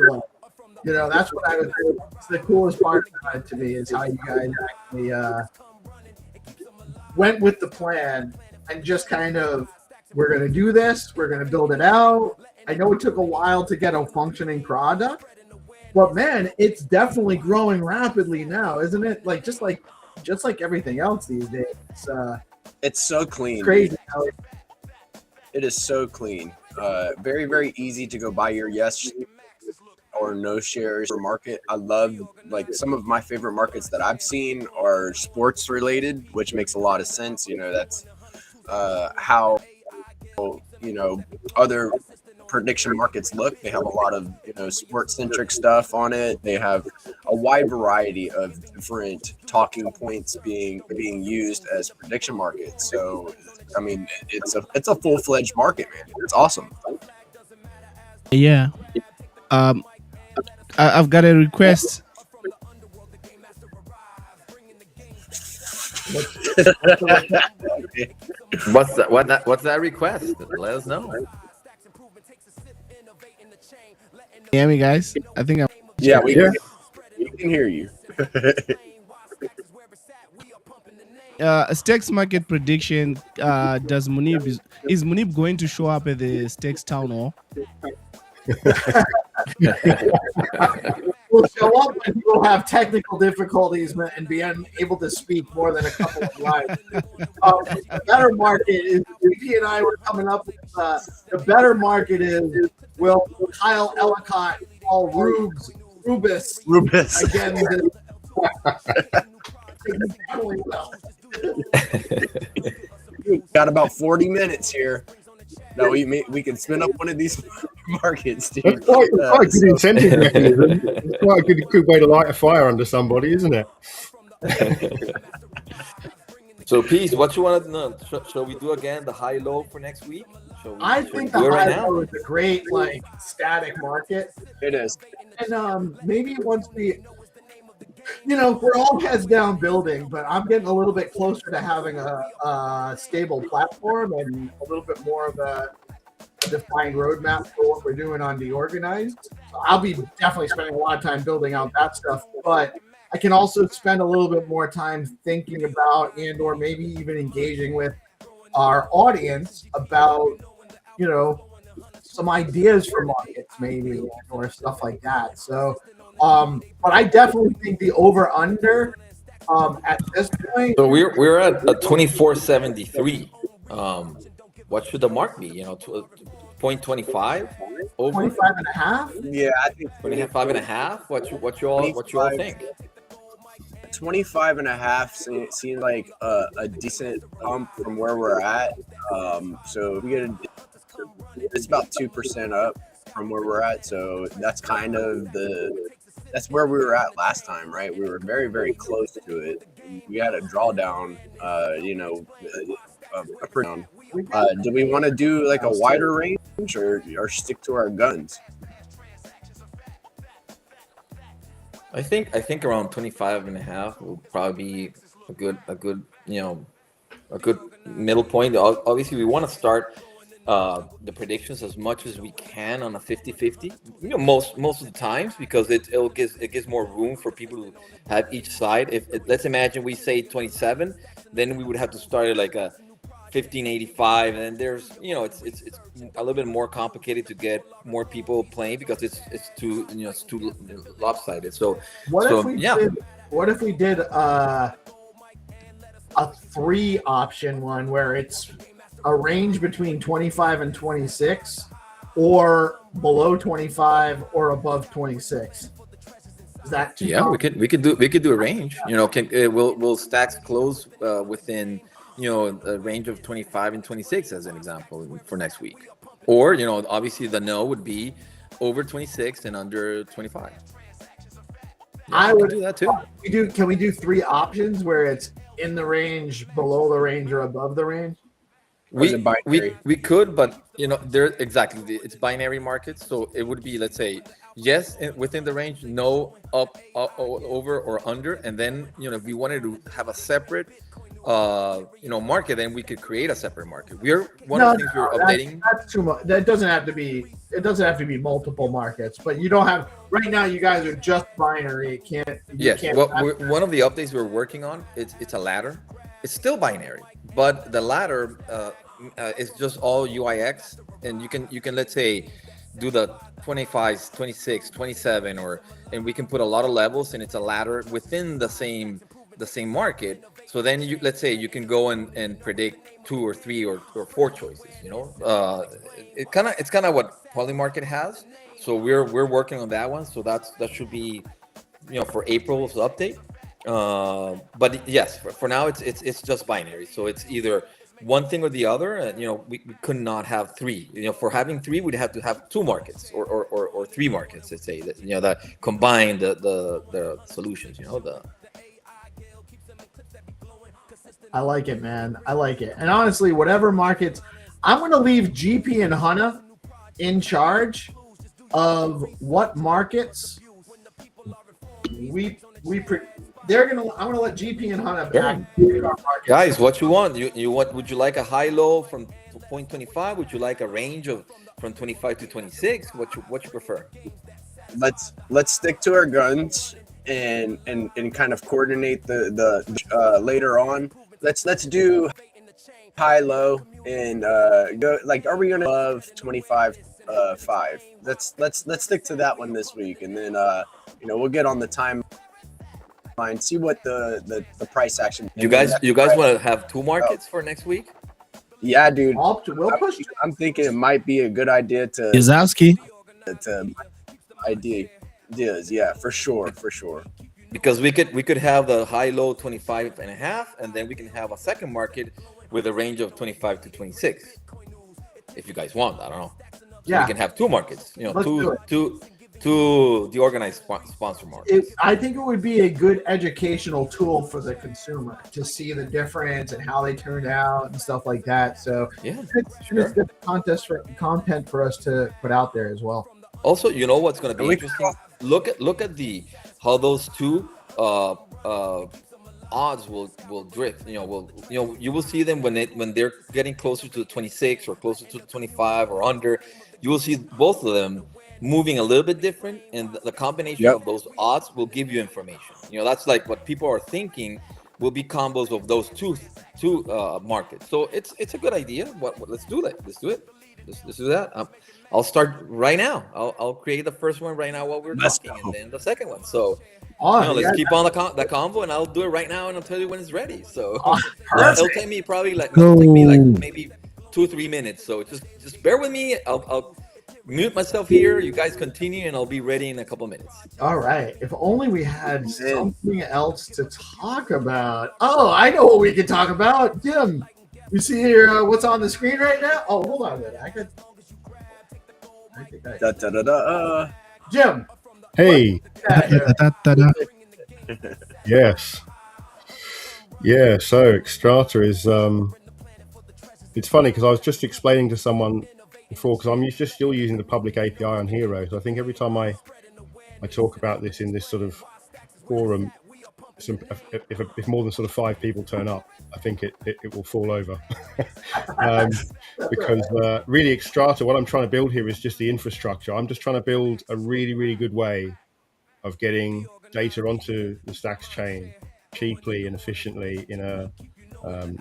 That's what I was. It's the coolest part of it to me is how you guys actually went with the plan and just kind of, we're going to do this, we're going to build it out. I know it took a while to get a functioning product, but man, it's definitely growing rapidly now, isn't it? Like just like everything else these days. It's so clean. Crazy. It is so clean. Very, very easy to go buy your yes or no shares or market. I love, like, some of my favorite markets that I've seen are sports related, which makes a lot of sense. You know, that's how, you know, other prediction markets look. They have a lot of, you know, sports centric stuff on it. They have a wide variety of different talking points being used as prediction markets. So I mean, it's a full-fledged market, man. It's awesome. Yeah. I've got a request. What's that request? Let us know. Hear me, guys? I think I'm. Yeah, we can hear you. Stakes market prediction. Is Munib going to show up at the Stakes town hall? We'll show up and we'll have technical difficulties and be unable to speak more than a couple of lines. The better market is, VP and I were coming up with, the better market is, will Kyle Ellicott call Rubus again? Definitely will. Got about 40 minutes here. No, we can spin up one of these markets, dude. That's quite a good incentive mechanism. It's quite a good way to light a fire under somebody, isn't it? So, Peace, what you want to know? Shall we do again the high-low for next week? I think the high-low is a great, like, static market. It is. And maybe once we... You know, we're all heads down building, but I'm getting a little bit closer to having a stable platform and a little bit more of a defined roadmap for what we're doing on DeOrganized. So I'll be definitely spending a lot of time building out that stuff, but I can also spend a little bit more time thinking about or maybe even engaging with our audience about, you know, some ideas for markets maybe or stuff like that. So but I definitely think the over/under at this point. So we're at a 24.73. What should the mark be? You know, 0.25 over 25.5. Yeah, I think 25.5. What you all think? 25.5 seems like a decent pump from where we're at. So we get it's about 2% up from where we're at. So that's kind of that's where we were at last time, right? We were very, very close to it. We had a drawdown, you know, a pretty down. Do we want to do like a wider range or stick to our guns? I think around 25.5 will probably be a good you know, a good middle point. Obviously, we want to start the predictions as much as we can on a 50-50, you know, most of the times, because it gives more room for people to have each side. If let's imagine we say 27, then we would have to start at like a 15.85, and then there's, you know, it's a little bit more complicated to get more people playing because it's too, you know, it's too lopsided. So what if we did a 3 option one where it's a range between 25 and 26, or below 25 or above 26? Is that too complicated? we could do a range. You know, will stacks close within, you know, a range of 25 and 26 as an example for next week? Or, you know, obviously the no would be over 26 and under 25. Yeah, I would do that too. Can we do 3 options where it's in the range, below the range, or above the range? We could, but you know, it's binary markets, so it would be, let's say, yes within the range, no up, over, or under, and then, you know, if we wanted to have a separate you know, market, then we could create a separate market. One of the things we're updating. That's too much. That doesn't have to be. It doesn't have to be multiple markets, but you don't have right now. You guys are just binary. It can't. Yes. Well, one of the updates we're working on, it's a ladder. it's still binary, but the ladder is just all UIX, and you can let's say do the 25, 26, 27, and we can put a lot of levels, and it's a ladder within the same market. So then let's say you can go and predict 2 or 3 or 4 choices. It's kind of what Polymarket has. So we're working on that one. So that should be for April's update. But yes, for now it's just binary. So it's either one thing or the other. We could not have 3. For having 3, we'd have to have 2 markets or 3 markets. Let's say that combine the solutions. I like it, man. I like it. And honestly, whatever markets, I'm going to leave GP and Hunna in charge of what markets I'm going to let GP and Hunna back. Guys, what you want? Would you like a high-low from 0.25? Would you like a range from 25 to 26? What you prefer? Let's stick to our guns and kind of coordinate the later on. Let's do high low and go like, are we gonna above 25.5? Let's stick to that one this week, and then we'll get on the timeline, see what the price action. You guys want to have 2 markets for next week? Yeah, dude. I'm thinking it might be a good idea to ideas. Yeah, for sure. Because we could have the high-low 25.5, and then we can have a second market with a range of 25 to 26. If you guys want, I don't know. So we can have 2 markets. Two DeOrganized sponsor markets. I think it would be a good educational tool for the consumer to see the difference and how they turned out and stuff like that. So it's good content for us to put out there as well. Also, what's going to be interesting? Look at how those 2 odds will drift. You will see them when they're getting closer to the 26 or closer to the 25 or under. You will see both of them moving a little bit different, and the combination of those odds will give you information. That's like what people are thinking will be combos of those two markets. So it's a good idea. Let's do that. Let's do it. Let's do that. I'll start right now. I'll create the first one right now while we're talking, and then the second one. So let's keep on the convo, and I'll do it right now, and I'll tell you when it's ready. So it'll take me probably maybe 2-3 minutes. So just bear with me. I'll mute myself here. You guys continue, and I'll be ready in a couple minutes. All right. If only we had something else to talk about. Oh, I know what we could talk about. Jim, you see here what's on the screen right now? Oh, hold on a minute. Jim. Hey. Yes. Yeah, so Xtrata is it's funny because I was just explaining to someone before, because I'm just still using the public API on Hero. So I think every time I talk about this in this sort of forum, if more than sort of 5 people turn up, I think it will fall over. Because really Xtrata, what I'm trying to build here is just the infrastructure. I'm just trying to build a really, really good way of getting data onto the Stacks chain cheaply and efficiently in a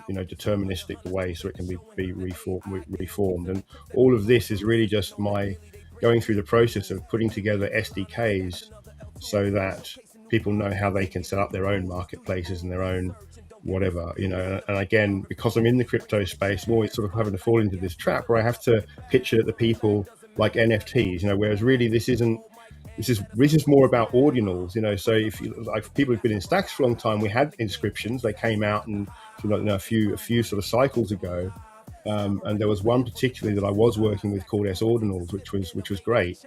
deterministic way, so it can be reformed. And all of this is really just my going through the process of putting together SDKs so that people know how they can set up their own marketplaces and their own whatever, and again, because I'm in the crypto space, I'm always sort of having to fall into this trap where I have to pitch it at the people like NFTs, whereas really this is more about ordinals, so if people who've been in Stacks for a long time, we had inscriptions, they came out and a few sort of cycles ago, and there was one particularly that I was working with called S Ordinals, which was great.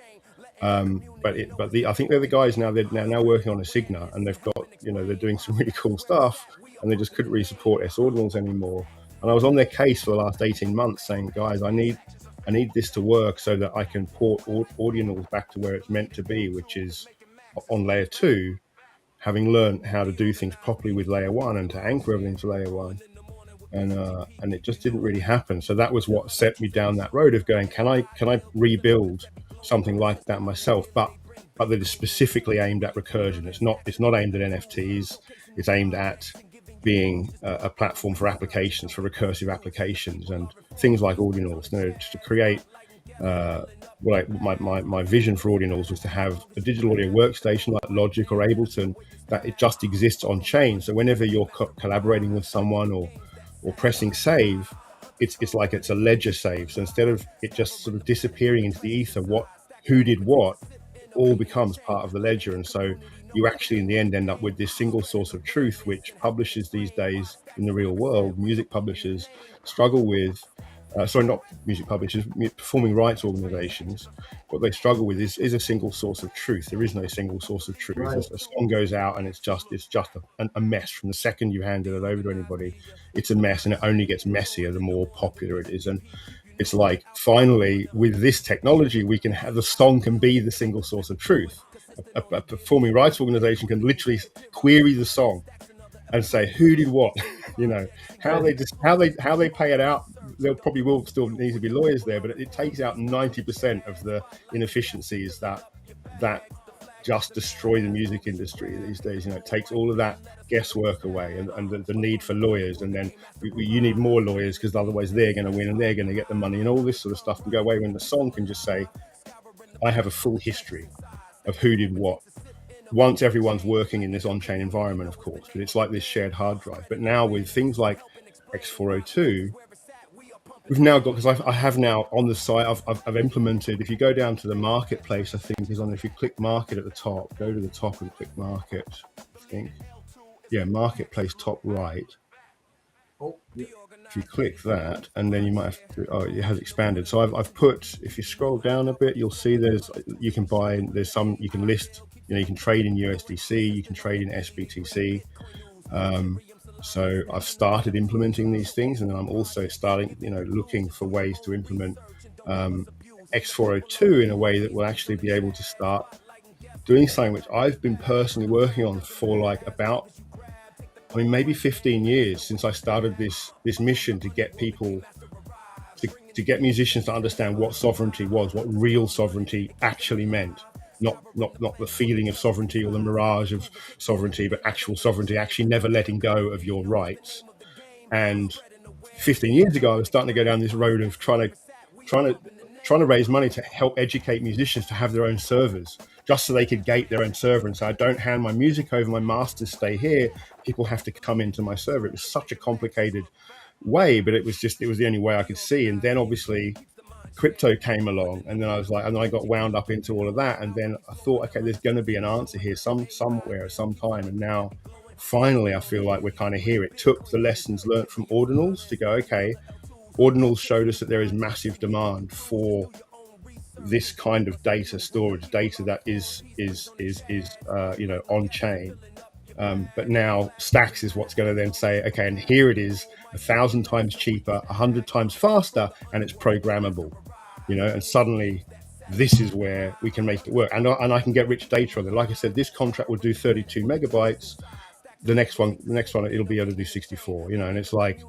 But I think they're the guys now. They're now working on a Signa, and they've got they're doing some really cool stuff, and they just couldn't really support S Ordinals anymore. And I was on their case for the last 18 months, saying, guys, I need this to work so that I can port ordinals back to where it's meant to be, which is on layer 2, having learned how to do things properly with layer 1 and to anchor everything to layer 1. And it just didn't really happen. So that was what set me down that road of going, can I rebuild something like that myself, but that is specifically aimed at recursion. It's not aimed at NFTs. It's aimed at being a platform for applications, for recursive applications, and things like ordinals. To create my vision for ordinals was to have a digital audio workstation like Logic or Ableton that it just exists on chain. So whenever you're collaborating with someone or pressing save, it's like it's a ledger save. So instead of it just sort of disappearing into the ether, who did what, all becomes part of the ledger. And so you actually in the end up with this single source of truth, which publishers these days in the real world, music publishers struggle with. Sorry, not music publishers, performing rights organizations. What they struggle with is a single source of truth. There is no single source of truth. Right. A song goes out and it's just a mess. From the second you handed it over to anybody, it's a mess, and it only gets messier the more popular it is. And it's like, finally, with this technology, we can have the song can be the single source of truth. A performing rights organization can literally query the song and say who did what, how they pay it out. There probably will still need to be lawyers there, but it takes out 90% of the inefficiencies that just destroy the music industry these days. It takes all of that guesswork away and the need for lawyers, and then you need more lawyers because otherwise they're going to win and they're going to get the money, and all this sort of stuff can go away when the song can just say, I have a full history of who did what. Once everyone's working in this on-chain environment, of course, but it's like this shared hard drive. But now with things like X402, we've now got, because I have now on the site, I've implemented, if you go down to the marketplace, I think is on, if you click market at the top, go to the top and click market, I think. Yeah, marketplace top right. Oh, yeah. If you click that, and then you might have to, it has expanded. So I've put, if you scroll down a bit, you'll see you can list, you can trade in USDC, you can trade in SBTC. So I've started implementing these things, and then I'm also starting, looking for ways to implement X402 in a way that will actually be able to start doing something which I've been personally working on for maybe 15 years since I started this mission to get people, to get musicians to understand what sovereignty was, what real sovereignty actually meant. Not the feeling of sovereignty or the mirage of sovereignty, but actual sovereignty, actually never letting go of your rights. And 15 years ago, I was starting to go down this road of trying to raise money to help educate musicians to have their own servers, just so they could gate their own server and say, I don't hand my music over, my masters stay here, people have to come into my server. It was such a complicated way, but it was the only way I could see. And then obviously crypto came along, and then I got wound up into all of that, and then I thought, okay, there's going to be an answer here somewhere, sometime, and now finally I feel like we're kind of here. It took the lessons learned from ordinals to go, okay, ordinals showed us that there is massive demand for this kind of data storage, data that is on chain. But now Stacks is what's going to then say, okay, and here it is 1,000 times cheaper, 100 times faster, and it's programmable, and suddenly this is where we can make it work. And I can get rich data on it. Like I said, this contract will do 32 megabytes. The next one, it'll be able to do 64, and it's like,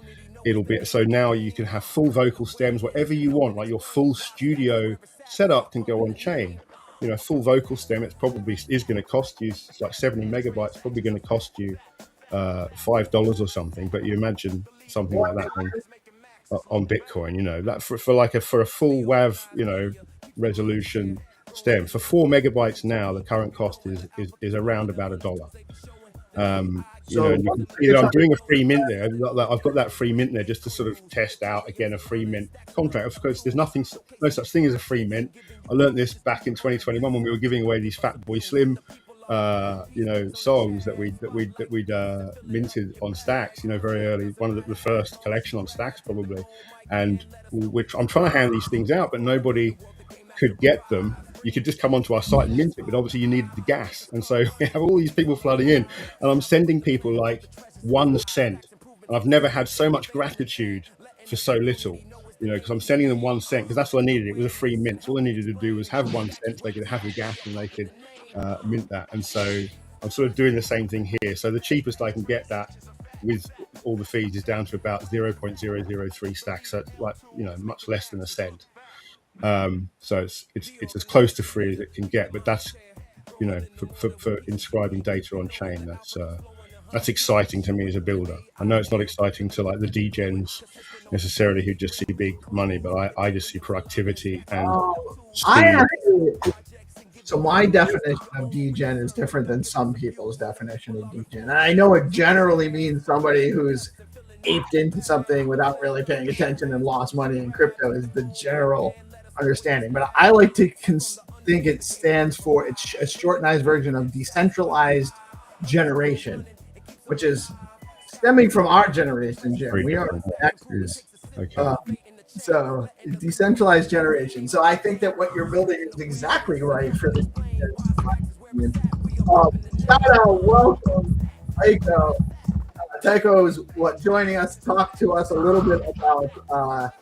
it'll be, so now you can have full vocal stems, whatever you want, like your full studio setup can go on chain. Full vocal stem, it's probably is going to cost you like 70 megabytes, probably going to cost you $5 or something. But you imagine something like that on Bitcoin, that for a full WAV, resolution stem for 4 megabytes now, the current cost is around about $1. You can see I'm doing a free mint there. I've got that free mint there just to sort of test out again a free mint contract. Of course, there's no such thing as a free mint. I learned this back in 2021 when we were giving away these Fatboy Slim, songs that we'd minted on Stacks. Very early, one of the first collection on Stacks probably, and I'm trying to hand these things out, but nobody could get them. You could just come onto our site and mint it, but obviously you needed the gas. And so we have all these people flooding in, and I'm sending people like 1 cent. And I've never had so much gratitude for so little, because I'm sending them 1 cent because that's what I needed. It was a free mint. So all I needed to do was have 1 cent so they could have the gas and they could mint that. And so I'm sort of doing the same thing here. So the cheapest I can get that with all the fees is down to about 0.003 stacks. So it's like, much less than a cent. So it's as close to free as it can get, but that's for inscribing data on chain, that's exciting to me as a builder. I know it's not exciting to like the degens necessarily who just see big money, but I just see productivity and so my definition of degen is different than some people's definition of degen. And I know it generally means somebody who's aped into something without really paying attention and lost money in crypto is the general understanding. But I like to think it stands for, it's a shortenized version of decentralized generation, which is stemming from our generation, Jim. We are Xers. Okay. So decentralized generation. So I think that what you're building is exactly right for the shout out, welcome, Tycho. Tycho is joining us to talk to us a little bit about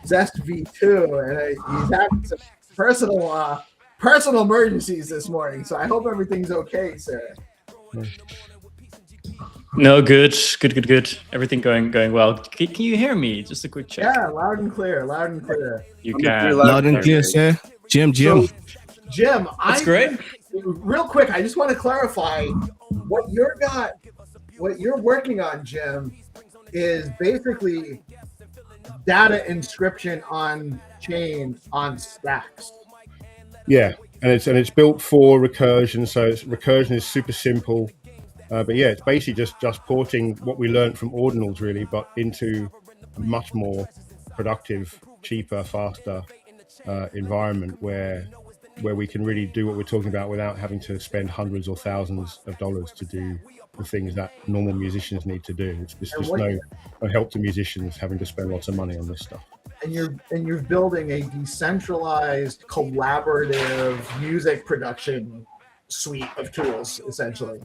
Zest V2, and he's having some personal emergencies this morning. So I hope everything's okay, sir. No, good. Everything going well. Can you hear me? Just a quick check. Yeah, loud and clear. You can. Loud and clear, sir. Jim. So, Jim, that's great. Real quick, I just want to clarify what you're working on, Jim, is basically data inscription on chain on stacks. Yeah, and it's built for recursion, so recursion is super simple. But yeah, it's basically just porting what we learned from ordinals, really, but into a much more productive, cheaper, faster environment where we can really do what we're talking about without having to spend hundreds or thousands of dollars to do the things that normal musicians need to do. It's just no help to musicians having to spend lots of money on this stuff. And you're building a decentralized, collaborative music production suite of tools, essentially.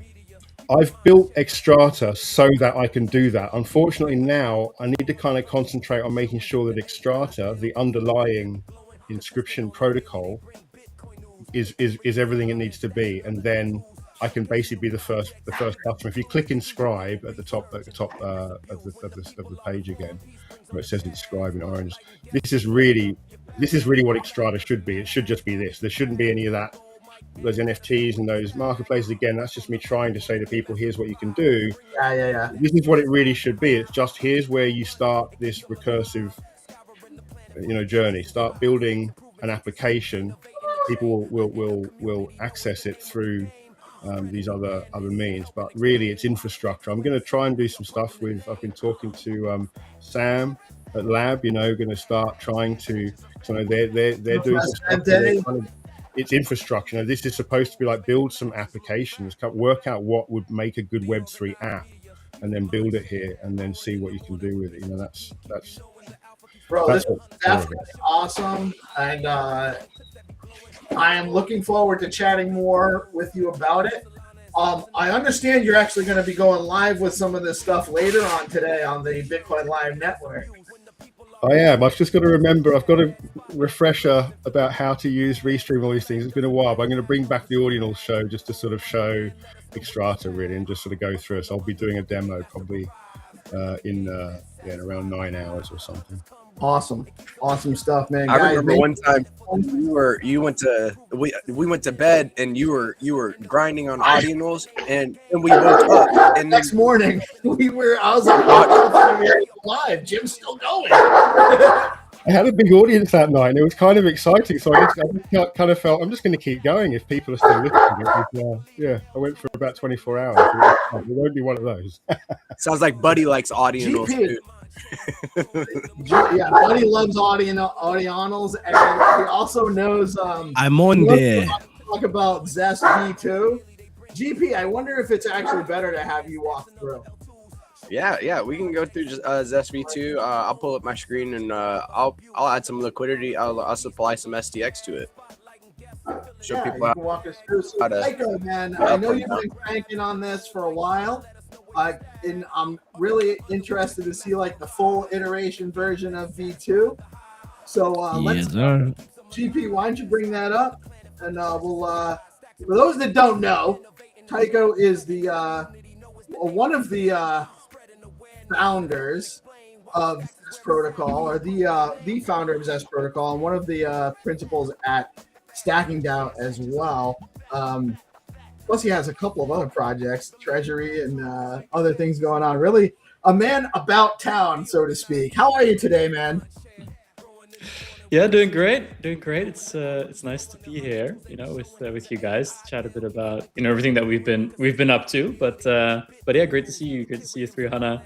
I've built Xtrata so that I can do that. Unfortunately, now I need to kind of concentrate on making sure that Xtrata, the underlying inscription protocol, is everything it needs to be, and then I can basically be the first customer. If you click inscribe at the top of the page again, where it says inscribe in orange, this is really what Xtrata should be. It should just be this. There shouldn't be any of that. Those NFTs and those marketplaces, again, that's just me trying to say to people, here's what you can do. Yeah. This is what it really should be. It's just, here's where you start this recursive, journey. Start building an application. People will access it through these other means, but really it's infrastructure. I'm going to try and do some stuff I've been talking to Sam at Lab, going to start trying to, they're doing some stuff. It's infrastructure. This is supposed to be like build some applications, work out what would make a good Web3 app, and then build it here, and then see what you can do with it. That's Bro, this is definitely awesome, and I am looking forward to chatting more with you about it. I understand you're actually going to be going live with some of this stuff later on today on the Bitcoin Live Network. I am. I've just got to remember, I've got a refresher about how to use Restream, all these things. It's been a while, but I'm going to bring back the Ordinals show just to sort of show Xtrata, really, and just sort of go through it. So I'll be doing a demo probably in around 9 hours or something. Awesome stuff, man. I remember one time we went to bed and you were grinding on Ordinals, and we woke up and next morning I was like, live. Jim's still going. I had a big audience that night, and it was kind of exciting. So I just kind of felt I'm just going to keep going if people are still listening. I went for about 24 hours. It won't be one of those. Sounds like Buddy likes Ordinals too. Yeah, Buddy loves Ordinals, and he also knows. I'm on there. Talk about Zest V2. GP, I wonder if it's actually better to have you walk through. Yeah, we can go through Zest V2. I'll pull up my screen and I'll add some liquidity. I'll supply some SDX to it. Show people how to walk us through. So, Tycho, man, I know you've been cranking on this for a while. And I'm really interested to see like the full iteration version of V2. So let's GP, why don't you bring that up? And we'll for those that don't know, Tycho is the one of the founders of Zest Protocol, or the founder of Zest Protocol, and one of the principals at StackingDAO as well. Plus, he has a couple of other projects, Treasury and other things going on. Really, a man about town, so to speak. How are you today, man? Yeah, doing great, doing great. It's nice to be here, with you guys, chat a bit about everything that we've been up to. But yeah, great to see you. Great to see you, 300,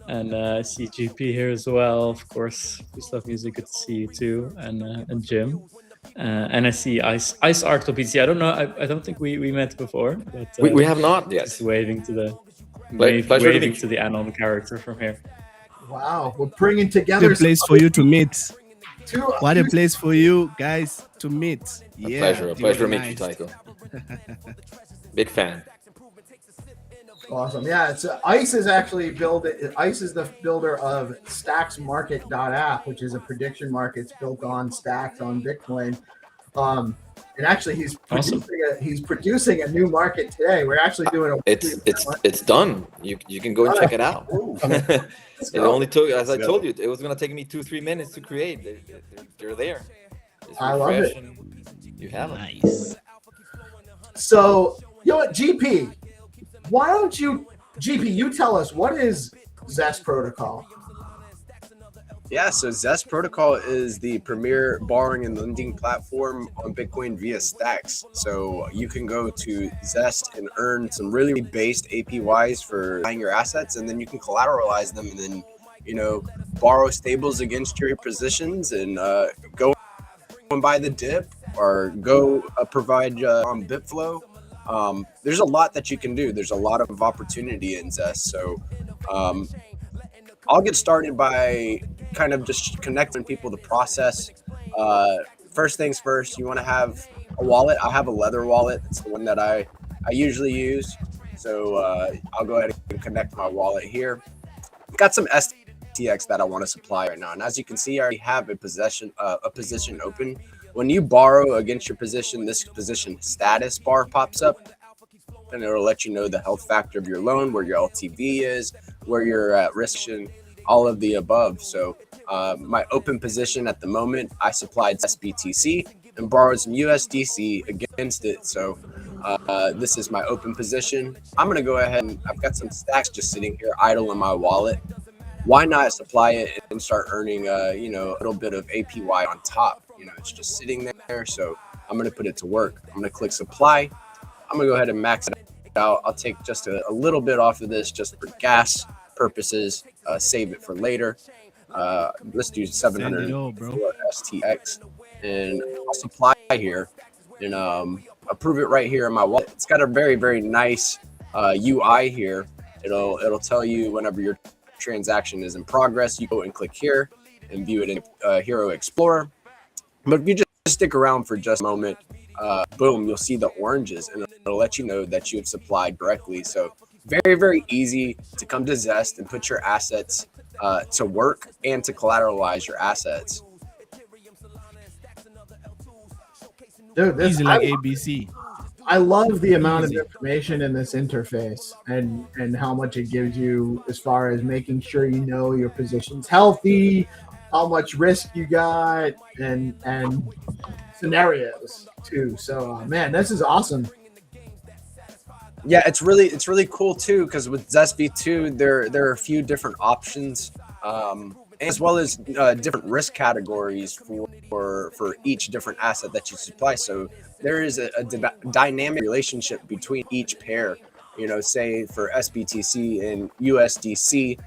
and I see GP here as well. Of course, PeaceLoveMusic. Good to see you too, and Jim. And I see Ice Arcto PC. I don't know. I don't think we met before. But, we have not yet. Just waving to the waving to the anon character from here. Wow, we're bringing together. The place for you to meet. What a place for you guys to meet. A pleasure to meet you, Tycho. Big fan. Awesome. Yeah, it's ICE is actually ICE is the builder of StacksMarket.app, which is a prediction market built on stacks on Bitcoin. And actually, he's producing a new market today. We're actually doing it's done. You can go and check it out. It only took, as I told you, it was going to take me 2-3 minutes to create. They're there. I love it. You have it. Nice. So, GP, why don't you tell us what is Zest Protocol? Yeah, so Zest Protocol is the premier borrowing and lending platform on Bitcoin via stacks. So you can go to Zest and earn some really based APYs for buying your assets, and then you can collateralize them and then, borrow stables against your positions and go and buy the dip or go provide on Bitflow. There's a lot that you can do. There's a lot of opportunity in Zest. So I'll get started by kind of just connecting people to the process. First things first, you want to have a wallet. I have a Leather wallet. It's the one that I usually use. So I'll go ahead and connect my wallet here. Got some STX that I want to supply right now. And as you can see, I already have a position open. When you borrow against your position, this position status bar pops up, and it'll let you know the health factor of your loan, where your LTV is, where you're at risk, and all of the above. So my open position at the moment, I supplied SBTC and borrowed some USDC against it. So this is my open position. I'm going to go ahead and I've got some stacks just sitting here idle in my wallet. Why not supply it and start earning, a little bit of APY on top? It's just sitting there. So I'm going to put it to work. I'm going to click supply. I'm going to go ahead and max it out. I'll take just a little bit off of this just for gas purposes, save it for later. Let's do 700 STX, and I'll supply here and approve it right here in my wallet. It's got a very, very nice UI here. It'll tell you whenever your transaction is in progress. You go and click here and view it in Hero Explorer. But if you just stick around for just a moment, boom, you'll see the oranges, and it'll let you know that you have supplied directly. So very, very easy to come to Zest and put your assets to work and to collateralize your assets. Dude, this easy like ABC. I love the amount of information in this interface and how much it gives you as far as making sure your position's healthy, how much risk you got, and scenarios too. So man, this is awesome. Yeah, it's really cool too, because with Zest V2 there are a few different options, as well as different risk categories for each different asset that you supply. So there is a dynamic relationship between each pair. Say for SBTC and USDC,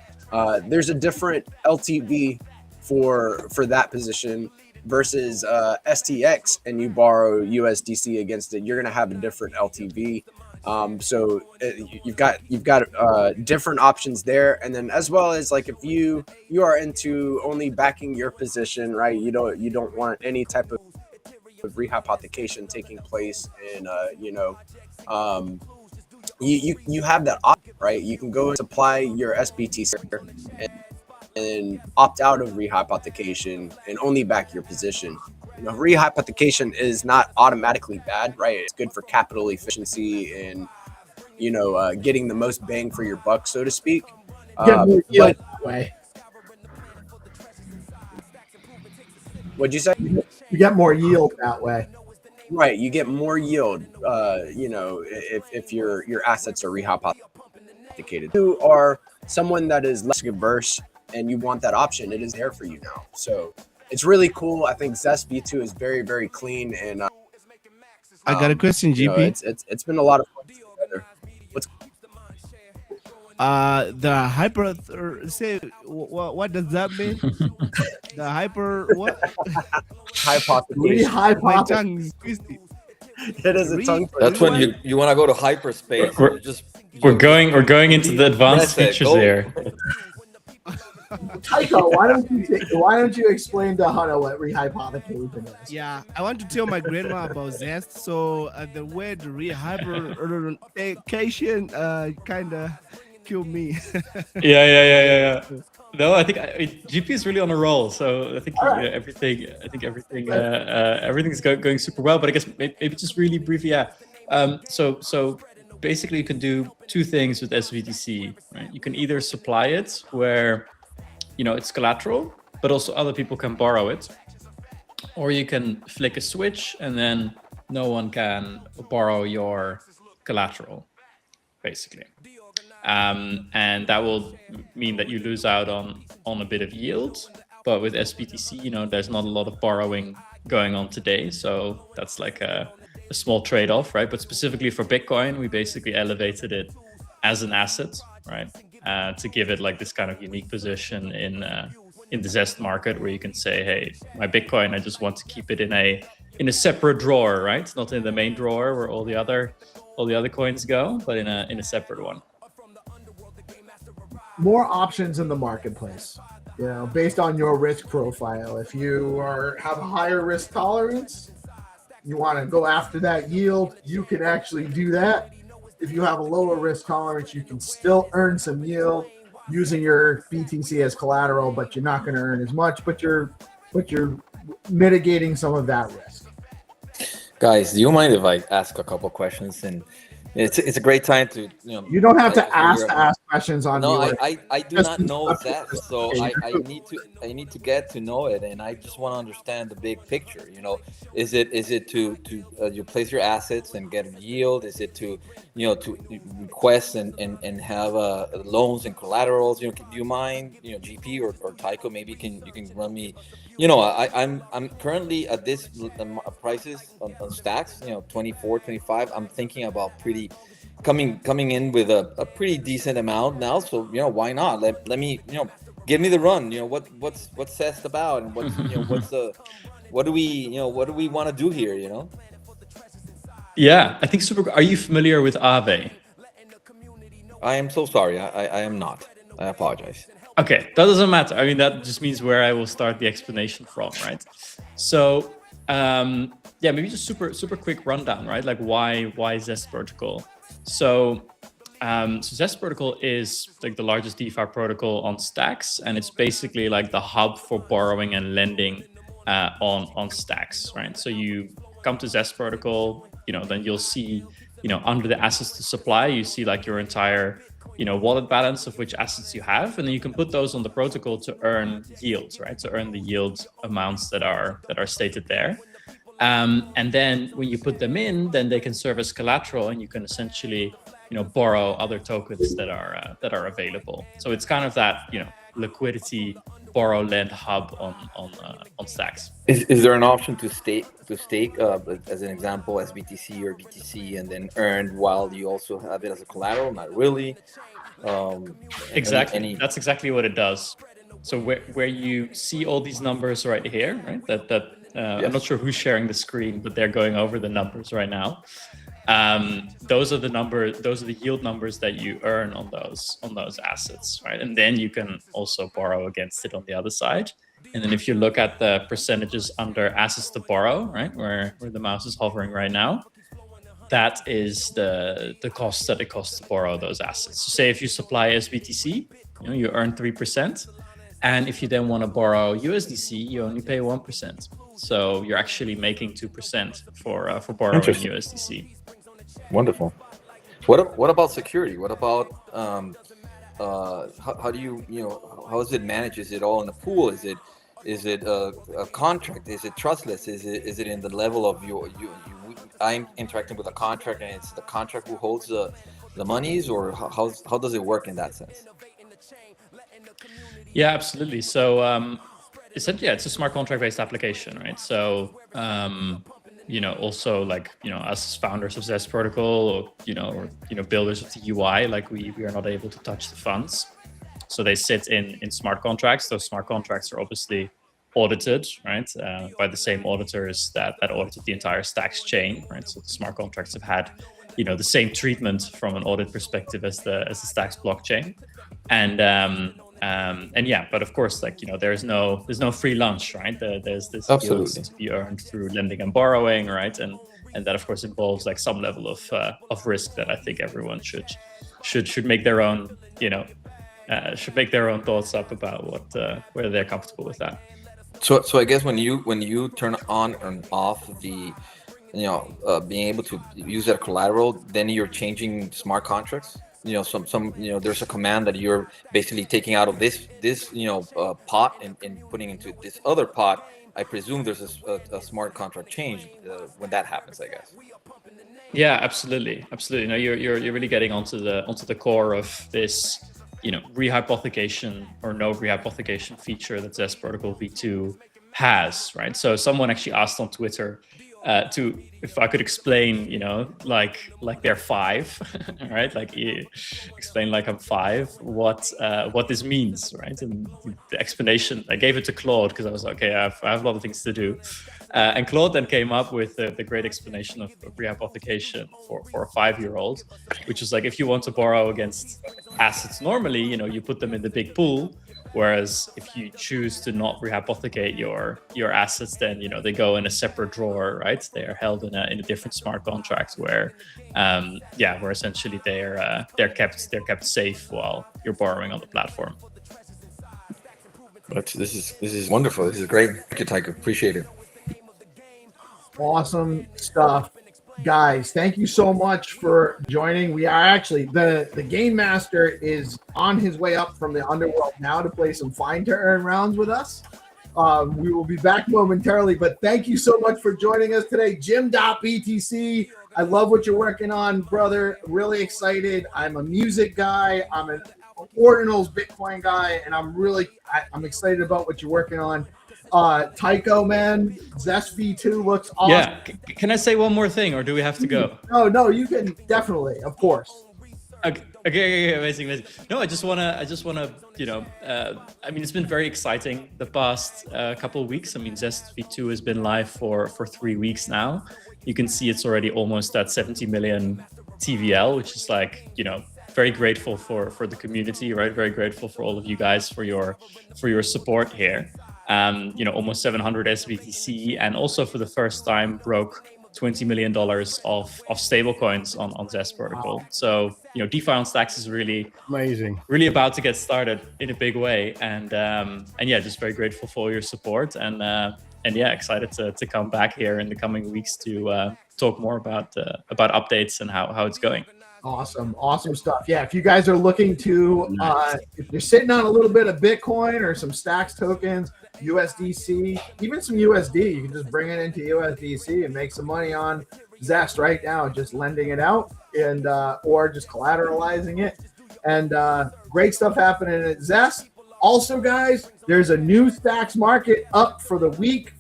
there's a different LTV for that position versus STX, and you borrow USDC against it, you're going to have a different LTV. So you've got different options there, and then as well as like if you are into only backing your position, right? You don't want any type of rehypothecation taking place, and you have that option, right? You can go and supply your SBTC and opt out of rehypothecation and only back your position. Rehypothecation is not automatically bad, right? It's good for capital efficiency and getting the most bang for your buck, so to speak. What'd you say? You get more yield that way. Right, you get more yield. You know, if your assets are rehypothecated. You are someone that is less averse and you want that option, it is there for you now. So it's really cool. I think Zest V2 is very, very clean, and I got a question, GP. You know, it's been a lot of fun together. What's the hyper say what does that mean? The hyper what? Hypothecation. My tongue is twisted. It is a tongue. That's when you want to go to hyperspace. We're going into the advanced features here. Tycho, why don't you explain to Hunter what rehypothecation is? Yeah, I want to tell my grandma about Zest. So the word rehypothecation kind of killed me. Yeah. No, I think GP is really on a roll. So I think everything's going super well. But I guess maybe just really briefly, yeah. So basically, you can do two things with SBTC. Right? You can either supply it where it's collateral, but also other people can borrow it, or you can flick a switch and then no one can borrow your collateral, basically. And that will mean that you lose out on a bit of yield. But with SBTC, there's not a lot of borrowing going on today, so that's like a small trade-off, right? But specifically for Bitcoin, we basically elevated it as an asset, right? To give it like this kind of unique position in the Zest market, where you can say, hey, my Bitcoin, I just want to keep it in a separate drawer, right? Not in the main drawer where all the other coins go, but in a separate one. More options in the marketplace, based on your risk profile. If you have a higher risk tolerance, you want to go after that yield, you can actually do that. If you have a lower risk tolerance, you can still earn some yield using your BTC as collateral, but you're not going to earn as much, but you're mitigating some of that risk. Guys, do you mind if I ask a couple questions? And it's a great time to You don't have to ask questions on. No, I do not know that, so I need to get to know it, and I just want to understand the big picture. Is it to you place your assets and get a yield? Is it to to request and have loans and collaterals? Do you mind GP or Tycho? Maybe you can run me. I'm currently at this prices on stacks. 24, 25. I'm thinking about coming in with a pretty decent amount now. So why not? Let me give me the run. What's Zest about, and what do we want to do here? Yeah, I think super. Are you familiar with Aave? I am so sorry. I am not. I apologize. Okay, that doesn't matter. I mean, that just means where I will start the explanation from, right? So, maybe just super quick rundown, right? Like why Zest Protocol? So Zest Protocol is like the largest DeFi protocol on Stacks, and it's basically like the hub for borrowing and lending on Stacks, right? So you come to Zest Protocol, then you'll see, under the assets to supply, you see like your entire wallet balance of which assets you have, and then you can put those on the protocol to earn yields, right? To earn the yield amounts that are stated there. And then when you put them in, then they can serve as collateral, and you can essentially, borrow other tokens that are available. So it's kind of that, liquidity borrow lend hub on Stacks. Is there an option to stake as an example SBTC or BTC and then earn while you also have it as a collateral? Not really. Exactly. That's exactly what it does. So where you see all these numbers right here, right? Yes. I'm not sure who's sharing the screen, but they're going over the numbers right now. Those are the yield numbers that you earn on those assets, right? And then you can also borrow against it on the other side. And then if you look at the percentages under assets to borrow, right, where the mouse is hovering right now, that is the cost that it costs to borrow those assets. So say if you supply SBTC, you earn 3%. And if you then want to borrow USDC, you only pay 1%. So you're actually making 2% for borrowing USDC. Wonderful. What about security? What about how do you how is it managed? Is it all in the pool? Is it a contract? Is it trustless? Is it in the level of I'm interacting with a contract, and it's the contract who holds the monies, or how does it work in that sense? Yeah, absolutely. So essentially, yeah, it's a smart contract based application, right? So also like us founders of Zest protocol, or builders of the UI, like we are not able to touch the funds. So they sit in smart contracts. Those smart contracts are obviously audited, right, by the same auditors that audited the entire Stacks chain, right? So the smart contracts have had, the same treatment from an audit perspective as the Stacks blockchain, and yeah, but of course, like there's no free lunch, right? There's this yields to be earned through lending and borrowing, right? And that of course involves like some level of risk that I think everyone should make their own, should make their own thoughts up about whether they're comfortable with that. So I guess when you turn on and off the, being able to use that collateral, then you're changing smart contracts. There's a command that you're basically taking out of this pot and putting into this other pot. I presume there's a smart contract change when that happens, I guess. Yeah, absolutely. No, you're really getting onto the core of this, rehypothecation or no rehypothecation feature that Zest Protocol v2 has, right? So someone actually asked on Twitter if I could explain, like they're 5, right? Like explain like I'm 5, what this means, right? And the explanation, I gave it to Claude because I was like, okay, I have a lot of things to do. And Claude then came up with the great explanation of rehypothecation for a 5-year-old, which is like, if you want to borrow against assets normally, you put them in the big pool. Whereas if you choose to not rehypothecate your assets, then they go in a separate drawer, right? They are held in a different smart contract where essentially they're kept safe while you're borrowing on the platform. But this is wonderful. This is great. Thank you, Tycho. Appreciate it. Awesome stuff, guys. Thank you so much for joining. We are actually the game master is on his way up from the underworld now to play some Find2Earn rounds with us. We will be back momentarily, but thank you so much for joining us today, jim.btc. I love what you're working on, brother. Really excited. I'm a music guy. I'm an Ordinals Bitcoin guy, and I'm excited about what you're working on. Tycho, man, Zest V2 looks awesome. Yeah, can I say one more thing, or do we have to go? No, you can definitely, of course. Okay, amazing. No, I just wanna, I mean, it's been very exciting the past couple of weeks. I mean, Zest V2 has been live for 3 weeks now. You can see it's already almost at 70 million TVL, which is like, very grateful for the community, right? Very grateful for all of you guys for your support here. Almost 700 SBTC, and also for the first time broke $20 million of stable coins on Zest protocol. Wow. So, DeFi on Stacks is really amazing, really about to get started in a big way. And yeah, just very grateful for your support, and yeah, excited to come back here in the coming weeks to talk more about updates and how it's going. Awesome stuff. Yeah, if you guys are looking to, if you're sitting on a little bit of Bitcoin or some Stacks tokens, USDC, even some USD, you can just bring it into USDC and make some money on Zest right now, just lending it out and or just collateralizing it. And great stuff happening at Zest. Also, guys, there's a new Stacks market up for the week,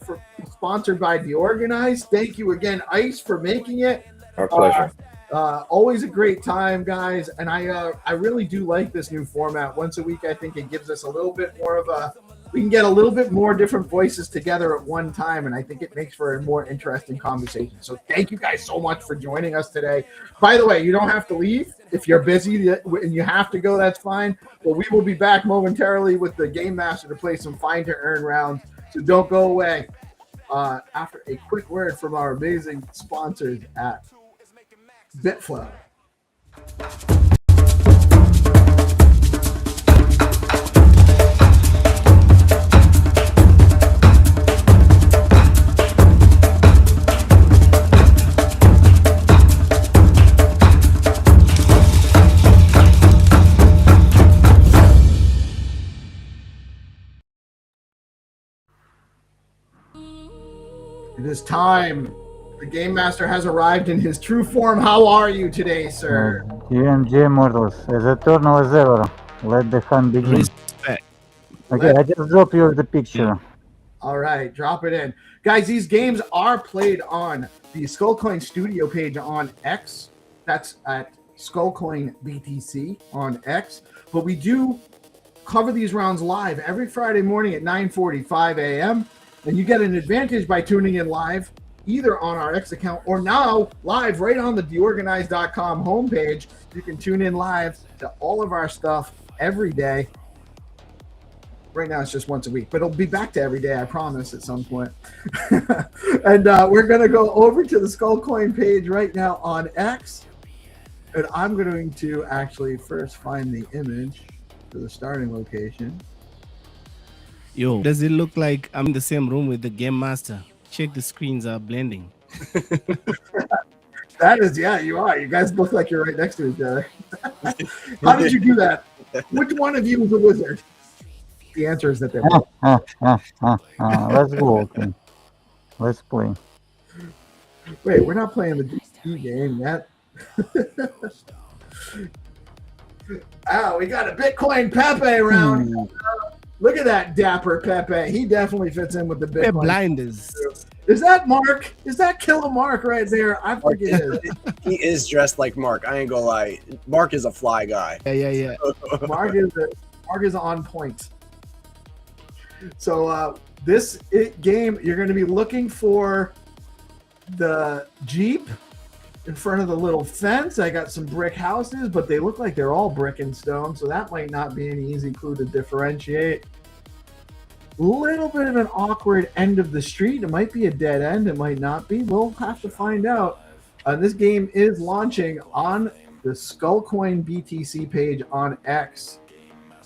sponsored by DeOrganized. Thank you again, Ice, for making it. Our pleasure. Always a great time, guys, and I really do like this new format. Once a week, I think it gives us a little bit more of we can get a little bit more different voices together at one time, and I think it makes for a more interesting conversation. So thank you guys so much for joining us today. By the way, you don't have to leave. If you're busy and you have to go, that's fine. But we will be back momentarily with the Game Master to play some Find2Earn rounds, so don't go away. After a quick word from our amazing sponsors at Bitflow. It is time The Game Master has arrived in his true form. How are you today, sir? GMG Mortals, as eternal as ever. Let the hunt begin. Respect. Okay, I just dropped you the picture. All right, drop it in. Guys, these games are played on the Skullcoin Studio page on X. That's at Skullcoin BTC on X. But we do cover these rounds live every Friday morning at 9:45 a.m. And you get an advantage by tuning in live either on our X account or now live right on the DeOrganized.com homepage. You can tune in live to all of our stuff every day. Right now it's just once a week, but it'll be back to every day, I promise, at some point. And we're going to go over to the Skullcoin page right now on X. And I'm going to actually first find the image for the starting location. Yo, does it look like I'm in the same room with the Game Master? Check the screens are blending. That is, yeah, you are. You guys look like you're right next to each other. How did you do that? Which one of you is a wizard? The answer is that they're both. Let's go. Okay. Let's play. Wait, we're not playing the DP game yet. Oh, we got a Bitcoin Pepe round. Look at that dapper Pepe. He definitely fits in with the Bitcoin. They're blinders. Is that Mark? Is that Killer Mark right there? I think it is. He is dressed like Mark. I ain't gonna lie. Mark is a fly guy. Yeah. Mark is on point. So this game, you're going to be looking for the Jeep in front of the little fence. I got some brick houses, but they look like they're all brick and stone, so that might not be any easy clue to differentiate. Little bit of an awkward end of the street. It might be a dead end. It might not be. We'll have to find out. This game is launching on the Skullcoin BTC page on X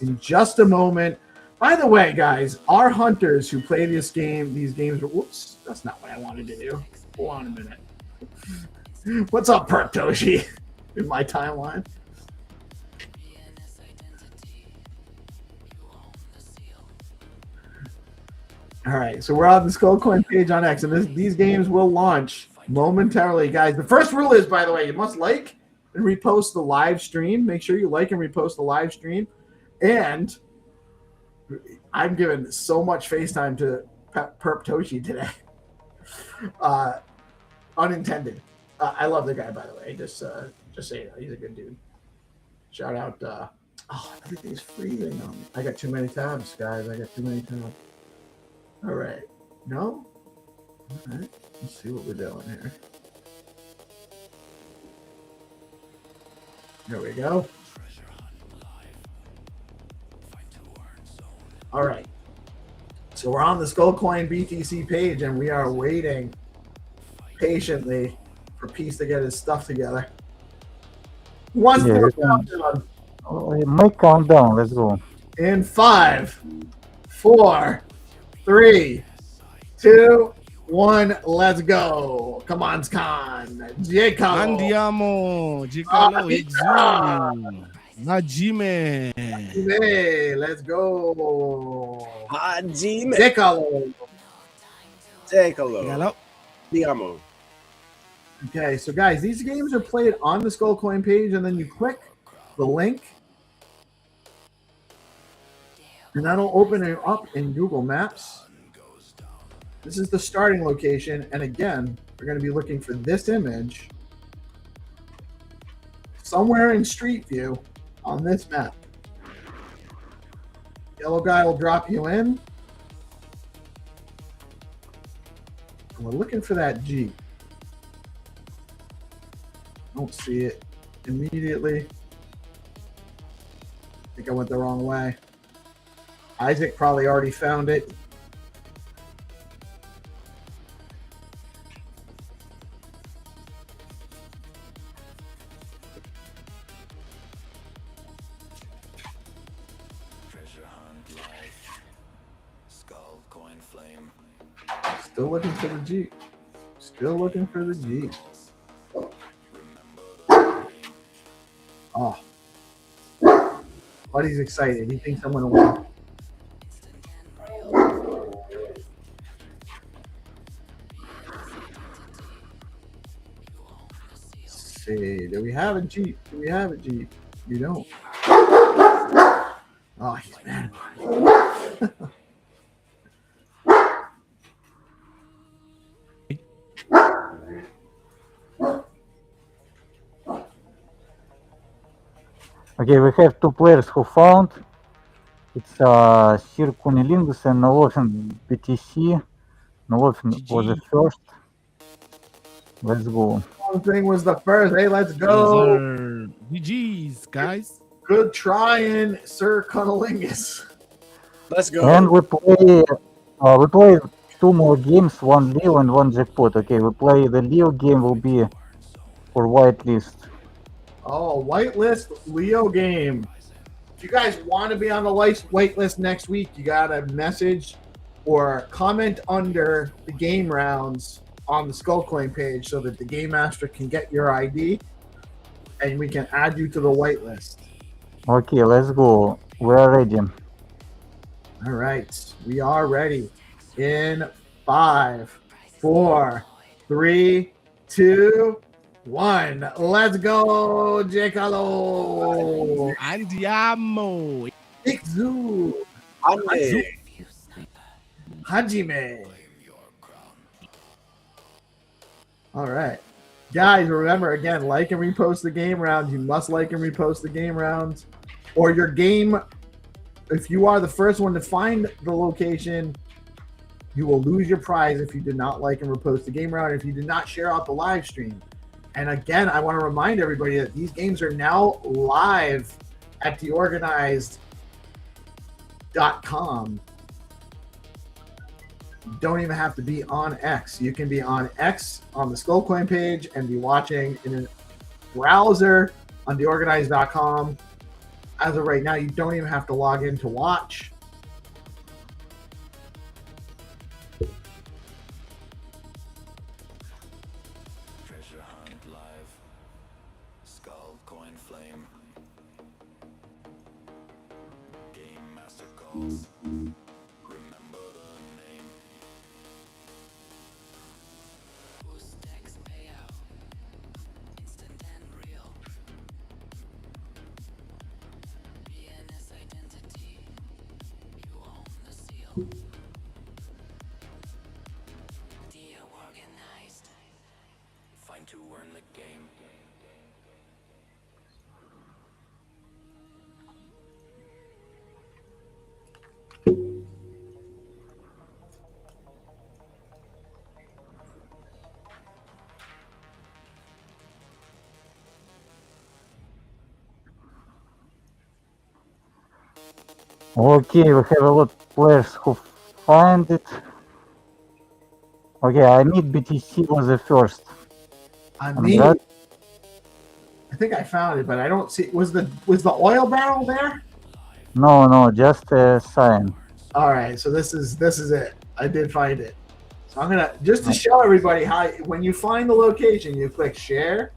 in just a moment. By the way, guys, our hunters who play these games, whoops, that's not what I wanted to do. Hold on a minute. What's up, Perp Toshi? In my timeline. All right, so we're on the Skullcoin page on X, and these games will launch momentarily, guys. The first rule is, by the way, you must like and repost the live stream. Make sure you like and repost the live stream. And I'm giving so much FaceTime to Perp Toshi today. Unintended. I love the guy, by the way. Just so you know, he's a good dude. Shout out. Everything's freezing on me. I got too many tabs, guys. I got too many tabs. All right. No? All right. Let's see what we're doing here. There we go. All right. So we're on the Skullcoin BTC page, and we are waiting patiently for Peace to get his stuff together. Who wants to do a countdown? Make countdown. Let's go. In 5, 4, 3, 2, 1. Let's go. Come on, Skan. Jacob. Andiamo. Jacob. Hajime. Hajime, let's go. Hajime. Décalo. Décalo. Diamo. Okay, so guys, these games are played on the Skullcoin page, and then you click the link, and that'll open it up in Google Maps. This is the starting location, and again, we're going to be looking for this image somewhere in Street View on this map. Yellow guy will drop you in. And we're looking for that Jeep. Don't see it immediately. I think I went the wrong way. Isaac probably already found it. Still looking for the Jeep. Still looking for the Jeep. Oh. Buddy's excited. He thinks I'm going to win. see. Do we have a Jeep? Do we have a Jeep? We don't. Oh, he's mad. Okay, we have two players who found. It's Circunilingus and DeOrganized. DeOrganized was the first. Let's go. One thing was the first. Hey, let's go. GG's, guys. Good trying, Sir Cunnilingus. Let's go. And we play two more games, one Leo and one jackpot. Okay, we play the Leo game will be for whitelist. Oh, whitelist Leo game. If you guys want to be on the whitelist next week, you got to message or comment under the game rounds on the Skullcoin page so that the game master can get your ID and we can add you to the whitelist. Okay, let's go. We're ready. All right, we are ready. In 5, 4, 3, 2, 1. Let's go, Jekalo. Andiamo. Ikzu. Hajime. All right. Guys, remember, again, like and repost the game rounds. You must like and repost the game rounds. Or your game, if you are the first one to find the location, you will lose your prize if you did not like and repost the game round, if you did not share out the live stream. And again, I want to remind everybody that these games are now live at DeOrganized.com. You don't even have to be on X. You can be on X on the Skullcoin page and be watching in a browser on DeOrganized.com. As of right now, you don't even have to log in to watch. Treasure hunt live. Skullcoin flame. Game master calls. Remember the name. Boost tax payout. Instant and real. BNS identity. You own the seal. DeOrganized. Find2Earn the game. Okay, we have a lot of players who find it. Okay, I need BTC was the first. I think I found it, but I don't see. Was the oil barrel there? No, just a sign. All right, so this is it. I did find it. So I'm gonna just to show everybody how when you find the location, you click share,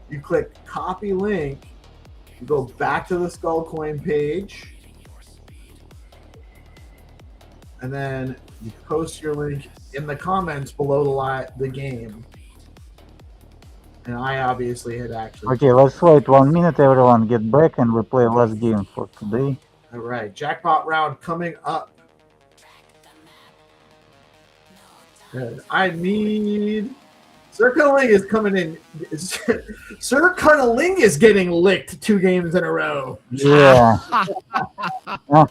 you click copy link, you go back to the Skullcoin page, and then you post your link in the comments below the game. And I obviously had actually. Okay, let's wait 1 minute, everyone get back and we play last game for today. All right, jackpot round coming up. Good. I need Sir Cunnilingus is coming in. Sir Cunnilingus is getting licked 2 games in a row. Yeah. Turns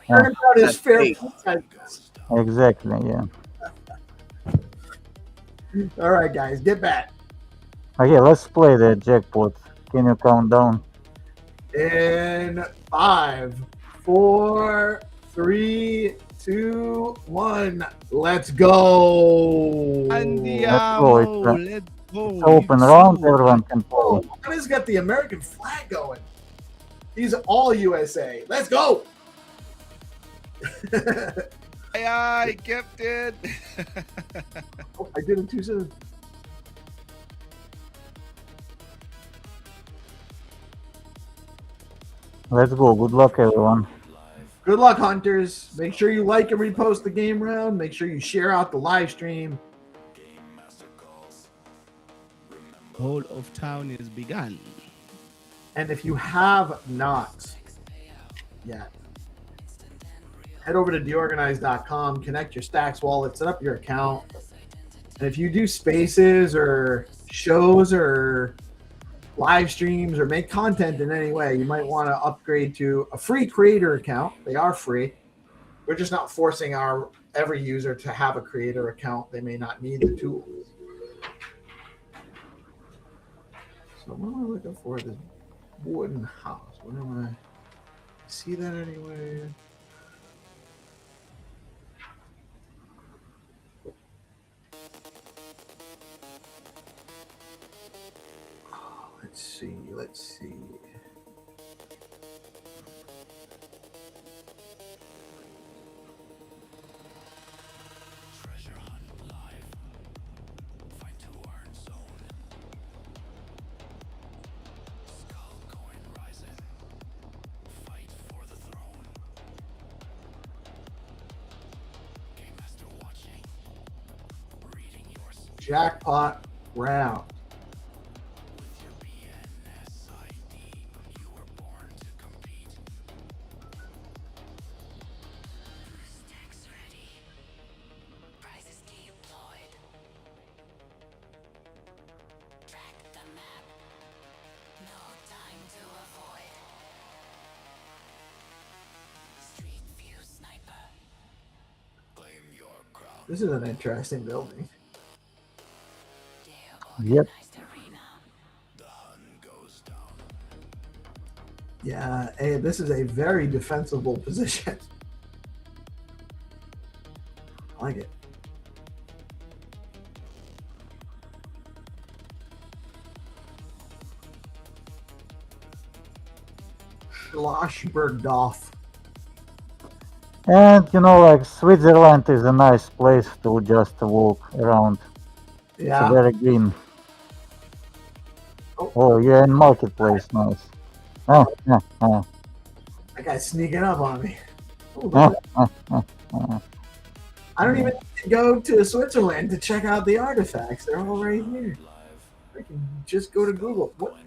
out his fair. Exactly, yeah. All right, guys, get back. Okay, let's play the jackpot. Can you count down? In 5, 4, 3, 2, 1. Let's go. Andiamo. Let's go. It's open round. Everyone can play. Oh, Onnasch's got the American flag going. He's all USA. Let's go. I kept it. Oh, I did it too soon. Let's go. Good luck, everyone. Good luck, hunters. Make sure you like and repost the game round. Make sure you share out the live stream. whole of town is begun. And if you have not yet, head over to DeOrganized.com, connect your Stacks wallet, set up your account. And if you do spaces or shows or live streams or make content in any way, you might want to upgrade to a free creator account. They are free. We're just not forcing every user to have a creator account. They may not need the tools. So what am I looking for? This wooden house. What am I see that anywhere? Let's see. Treasure hunt live. Find2Earn zone. Skullcoin rising. Fight for the throne. Game master watching. Reading your Jackpot round. This is an interesting building. Yep. Yeah, hey, this is a very defensible position. I like it. Schlossbergdorf. And like Switzerland is a nice place to just walk around. Yeah. It's very green. Oh, you're in marketplace, nice. That guy's sneaking up on me. I don't even need to go to Switzerland to check out the artifacts. They're all right here. I can just go to Google. What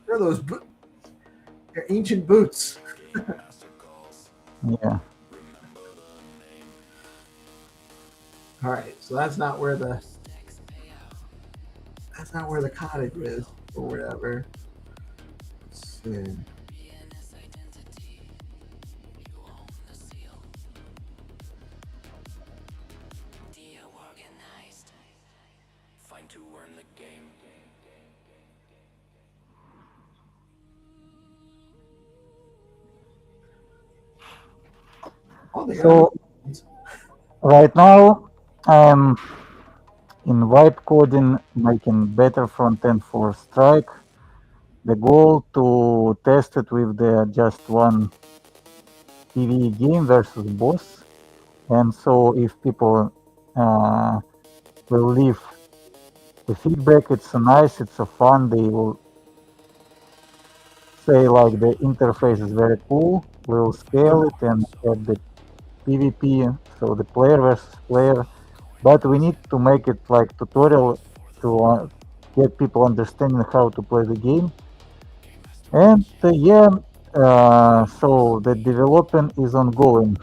are those boots? They're ancient boots. Yeah. All right, so that's not where the cottage is or whatever. Let's see. DeOrganized. Find2Earn the game. So right now I'm in vibe coding, making better front end for Strike. The goal to test it with the just one PvE game versus boss. And so if people will leave the feedback, it's nice, it's fun, they will say like the interface is very cool, we'll scale it and add the PvP, so the player versus player, but we need to make it like tutorial to get people understanding how to play the game. And so the development is ongoing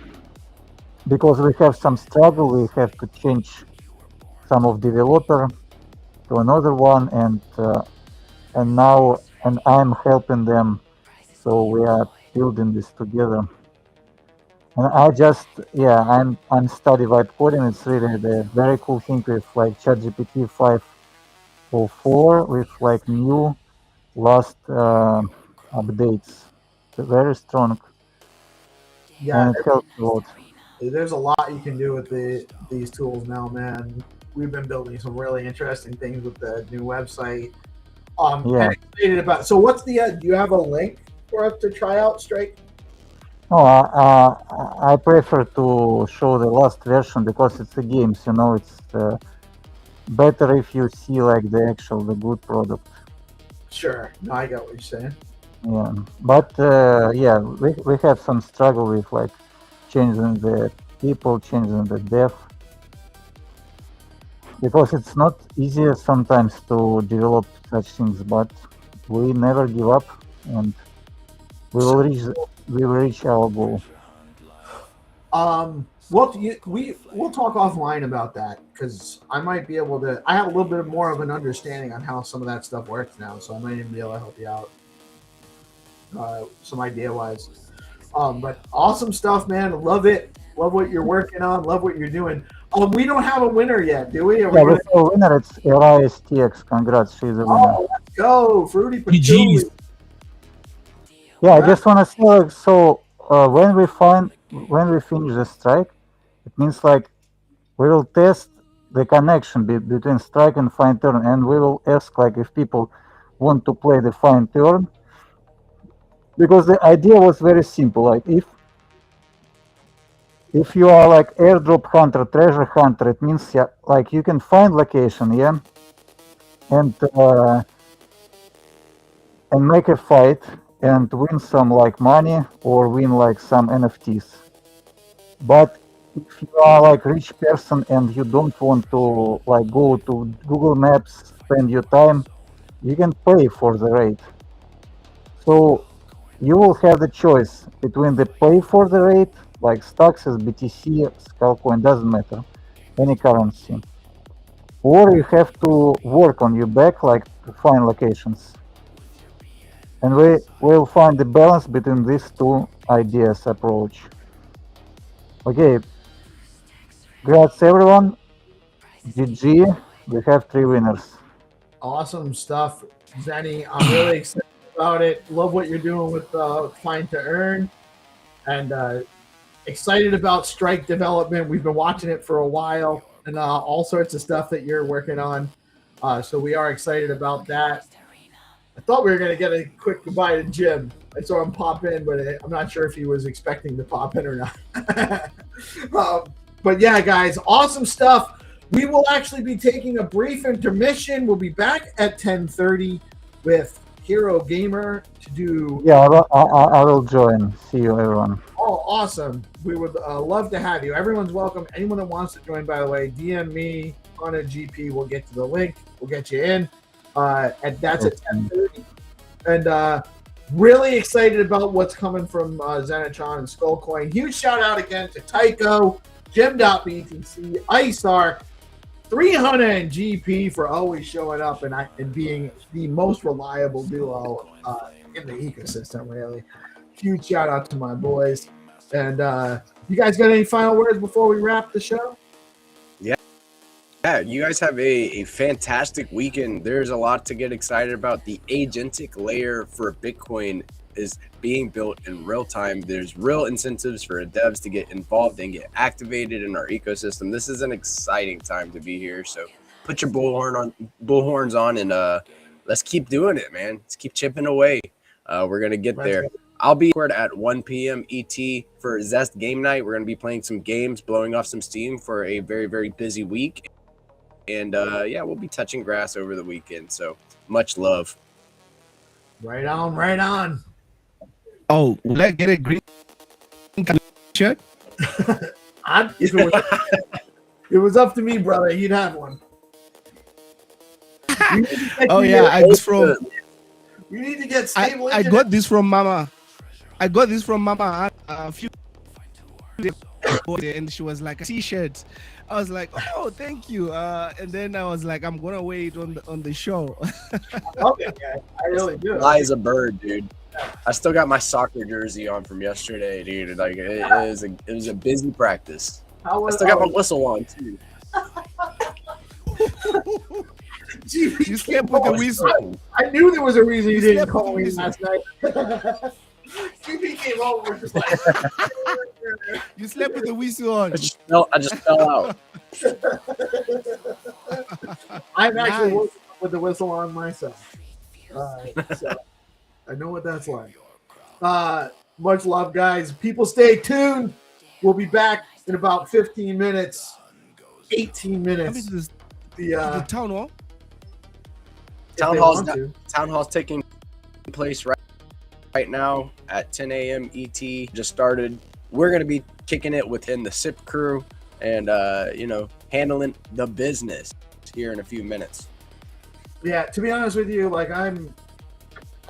because we have some struggle. We have to change some of developer to another one, and I'm helping them, so we are building this together. And I'm study vibe coding. It's really the very cool thing with like ChatGPT 5.04 with like new last updates. It's very strong. Yeah, and it helps a lot. There's a lot you can do with these tools now, man. We've been building some really interesting things with the new website. Yeah. Excited about. So what's the? Do you have a link for us to try out, Strike? No, I prefer to show the last version because it's a games, it's better if you see like the good product. Sure, no, I got what you're saying. Yeah, but we have some struggle with like changing the people, changing the dev. because it's not easy sometimes to develop such things, but we never give up, and we will reach our goal. We'll talk offline about that, because I might be able to. I have a little bit more of an understanding on how some of that stuff works now, so I might even be able to help you out, some idea wise. But awesome stuff, man. Love it. Love what you're working on. Love what you're doing. We don't have a winner yet, do we? Yeah, we have a winner. It's LISTX. Congrats, she's a winner. Oh, let's go, Fruity Patootie. Yeah, I just want to say, like, so when we finish the strike, it means like we will test the connection between strike and Find2Earn, and we will ask like if people want to play the Find2Earn, because the idea was very simple. Like if you are like airdrop hunter, treasure hunter, it means like you can find location, yeah, and make a fight and win some like money or win like some NFTs. But if you are like rich person and you don't want to like go to Google Maps, spend your time, you can pay for the raid. So you will have the choice between the pay for the raid, like stocks, BTC, Skullcoin, doesn't matter, any currency, or you have to work on your back, like to find locations. And we will find the balance between these two ideas approach. Okay, congrats everyone. GG, we have 3 winners. Awesome stuff, Zenny. I'm really excited about it. Love what you're doing with Find2Earn, and excited about Strike development. We've been watching it for a while, and all sorts of stuff that you're working on. So we are excited about that. I thought we were going to get a quick goodbye to Jim. I saw him pop in, but I'm not sure if he was expecting to pop in or not. But yeah, guys, awesome stuff. We will actually be taking a brief intermission. We'll be back at 10:30 with HeroGamer to do... Yeah, I will join. See you, everyone. Oh, awesome. We would love to have you. Everyone's welcome. Anyone that wants to join, by the way, DM me on a GP. We'll get to the link. We'll get you in. And that's at 10:30. And really excited about what's coming from Xenitron and Skullcoin. Huge shout out again to Tycho, jimdotbtc, ISAR, 300 and GP for always showing up and being the most reliable duo in the ecosystem, really. Huge shout out to my boys. And you guys got any final words before we wrap the show? Yeah, you guys have a fantastic weekend. There's a lot to get excited about. The agentic layer for Bitcoin is being built in real time. There's real incentives for devs to get involved and get activated in our ecosystem. This is an exciting time to be here. So put your bullhorns on, and let's keep doing it, man. Let's keep chipping away. We're gonna get there. I'll be at 1 p.m. ET for Zest game night. We're gonna be playing some games, blowing off some steam for a very, very busy week. And yeah, we'll be touching grass over the weekend. So much love. Right on, right on. Oh, will I get a green shirt? If it was up to me, brother, you'd have one. Oh yeah, I got from. You need to get stable. I got this from Mama. I got this from Mama a few days ago, and she was like a T-shirt. I was like, oh, thank you. And then I was like, I'm gonna wait on the show. Okay, I really do. Fly as a bird, dude. I still got my soccer jersey on from yesterday, dude. Like it was a busy practice. I still got my whistle on too. You slept with the whistle. I knew there was a reason you didn't call me last night. GP came over just like you slept with the whistle on. I just fell out. I'm actually working with the whistle on myself. So I know what that's like. Much love, guys. People stay tuned. We'll be back in about 15 minutes. 18 minutes. The town hall. Town hall's taking place right now at 10 a.m. ET. Just started. We're gonna be kicking it within the SIP crew and handling the business. here in a few minutes. Yeah, to be honest with you, like I'm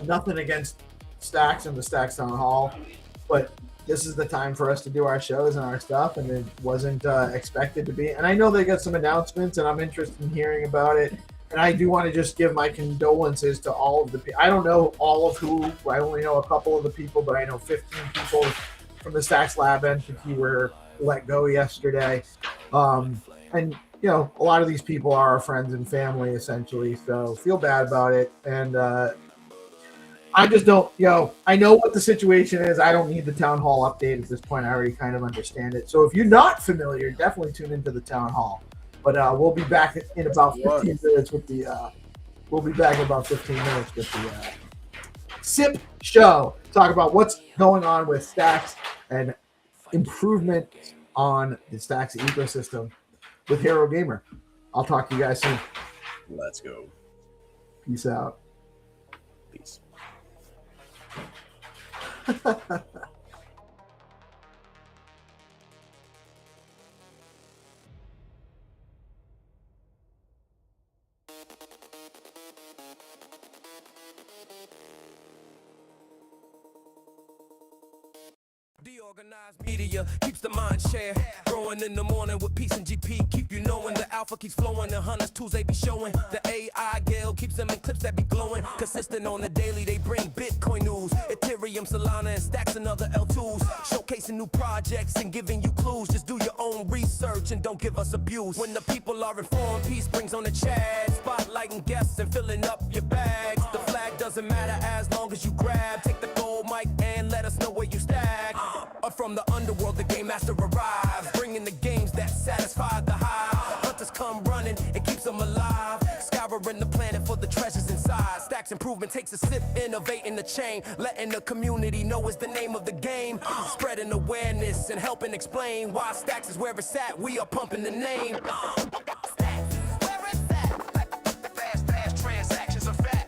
nothing against Stacks and the Stacks Town Hall, but this is the time for us to do our shows and our stuff, and it wasn't expected to be. And I know they got some announcements, and I'm interested in hearing about it. And I do want to just give my condolences to all of the people. I don't know all of who. I only know a couple of the people, but I know 15 people from the Stacks Lab entity were let go yesterday. And you know, a lot of these people are our friends and family, essentially. So feel bad about it. And I just don't, I know what the situation is. I don't need the town hall update at this point. I already kind of understand it. So if you're not familiar, definitely tune into the town hall. But we'll be back in about 15 minutes with the, SIP show. Talk about what's going on with Stacks and improvement on the Stacks ecosystem with HeroGamer. I'll talk to you guys soon. Let's go. Peace out. Peace. DeOrganized media keeps the mind share. Growing in the morning with peace and GP. Keep you knowing the alpha keeps flowing. The hunters tools they be showing. The AI Gale keeps them in clips that be glowing. Consistent on the daily, they bring Bitcoin news. Ethereum, Solana, and Stacks and other L2s. Showcasing new projects and giving you clues. Just do your own research and don't give us abuse. When the people are informed, peace brings on the chat. Spotlighting guests and filling up your bags. The flag doesn't matter as long as you grab. Take the gold mic and let us know where you stack. From the underworld, the game master arrives, bringing the games that satisfy the hive. Hunters come running, it keeps them alive. Scouring the planet for the treasures inside. Stacks improvement takes a sip, innovating the chain. Letting the community know is the name of the game. Spreading awareness and helping explain why Stacks is where it's at. We are pumping the name. Stacks, where it's at. Fast transactions are fat.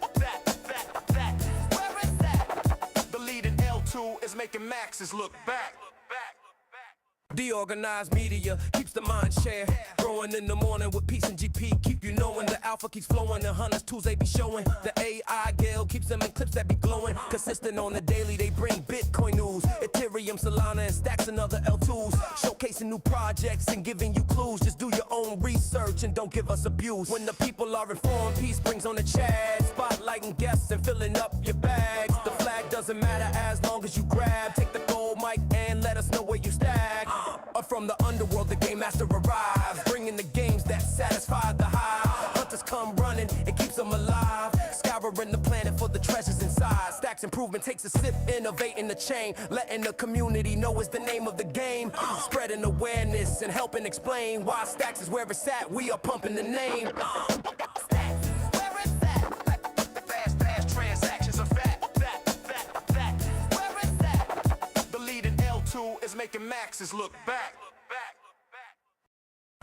Where it's at. The leading L2 is making maxes look back. DeOrganized media keeps the mind share. Growing in the morning with peace and GP. Keep you knowing the alpha keeps flowing. The hunters tools they be showing. The AI Gale keeps them in clips that be glowing. Consistent on the daily, they bring Bitcoin news. Ethereum, Solana, and Stacks and other L2s. Showcasing new projects and giving you clues. Just do your own research and don't give us abuse. When the people are informed, peace brings on the chat. Spotlighting guests and filling up your bags. The flag doesn't matter as long as you grab. Take the gold mic and let us know where you stack. From the underworld, the game master arrives, bringing the games that satisfy the hive. Hunters come running, it keeps them alive. Scouring the planet for the treasures inside. Stacks improvement takes a sip, innovating the chain. Letting the community know is the name of the game. Spreading awareness and helping explain why Stacks is where it's at. We are pumping the name. Stacks, where it's at. Fast transactions are fat. Where it's at. The leading L2 is making maxes look back.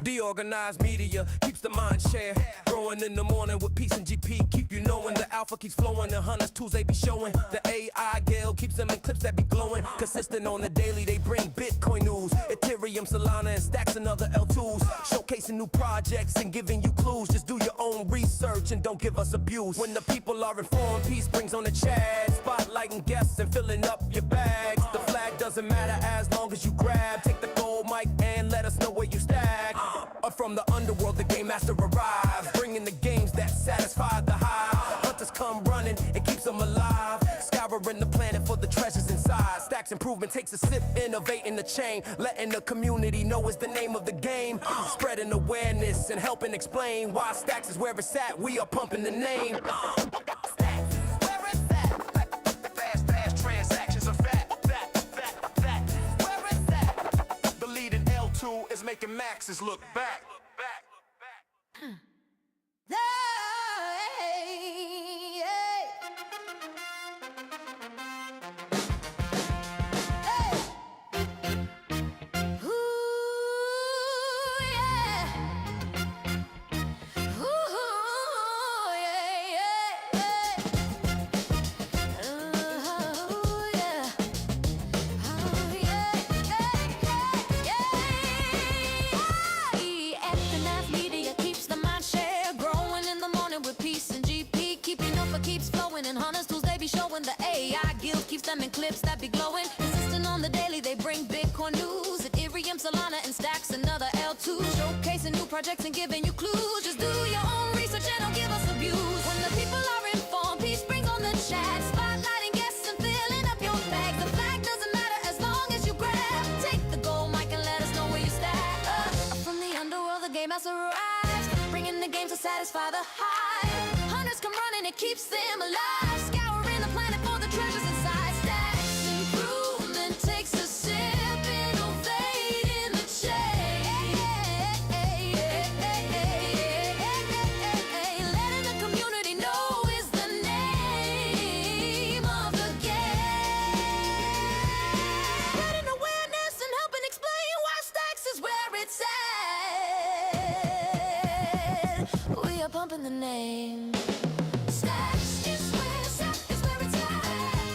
DeOrganized media keeps the mind share. Growing in the morning with peace and GP. Keep you knowing the alpha keeps flowing. The hunters tools they be showing. The AI Gale keeps them in clips that be glowing. Consistent on the daily, they bring Bitcoin news. Ethereum, Solana, and Stacks and other L2s. Showcasing new projects and giving you clues. Just do your own research and don't give us abuse. When the people are informed, peace brings on the chat. Spotlighting guests and filling up your bags. The flag doesn't matter as long as you grab. Take the gold mic and let us know where you stack. From the underworld, the game master arrives, bringing the games that satisfy the hive. Hunters come running, it keeps them alive. Scouring the planet for the treasures inside. Stacks improvement takes a sip, innovating the chain. Letting the community know is the name of the game. Spreading awareness and helping explain why Stacks is where it's at. We are pumping the name. Stacks, where it's at. Fast transactions are fat. Where it's at. The leading L2 is making maxes look back. Ethereum, Solana, and Stacks another L2. Showcasing new projects and giving you clues. Just do your own research and don't give us the views. When the people are informed, peace brings on the chat. Spotlighting guests and filling up your bag. The flag doesn't matter as long as you grab. Take the gold mic and let us know where you stack. From the underworld, the game has arrived. Bringing the game to satisfy the hype. Hunters come running, it keeps them alive. Scouring the planet for the treasures inside. Stacks improvement takes a sip, innovate in the chain. Letting the community know is the name of the game. Spreading awareness and helping explain why Stacks is where it's at. We are pumping the name. Stacks is where it's at.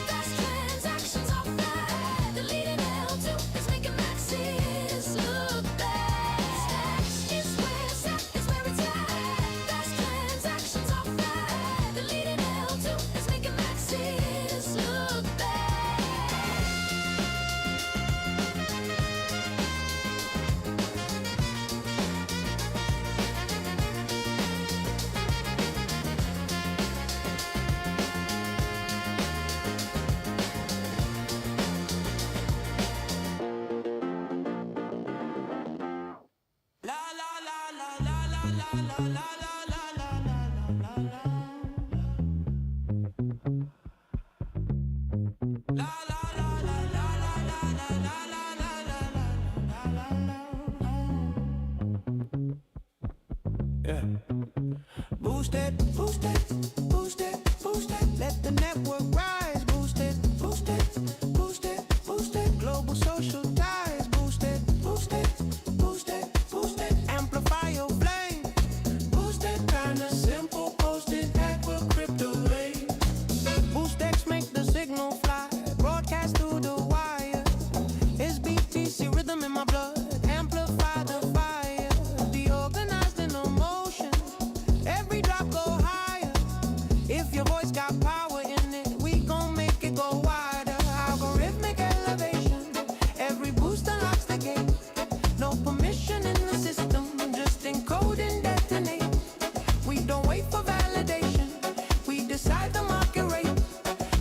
Fast transactions are fat. The leading L2 is making maxis look bad. Stacks is where it's at. Fast transactions are fat. The leading L2 is making maxis look bad. Yeah. Boost it, boost it, boost it, boost it. Let the network rise. Boost it, boost it, boost it, boost it. Global social ties. Boost it, boost it, boost it, boost it. Amplify your flame. Boost it, kinda simple. Post it, hack with crypto rate. Boost X make the signal fly. Broadcast through the wire. It's BTC rhythm in my blood. Amplify the fire. DeOrganized in emotion. Every drop go higher. If your voice got power in it, we gon' make it go wider. Algorithmic elevation. Every boost unlocks the gate. No permission in the system. Just encode and detonate. We don't wait for validation. We decide the market rate.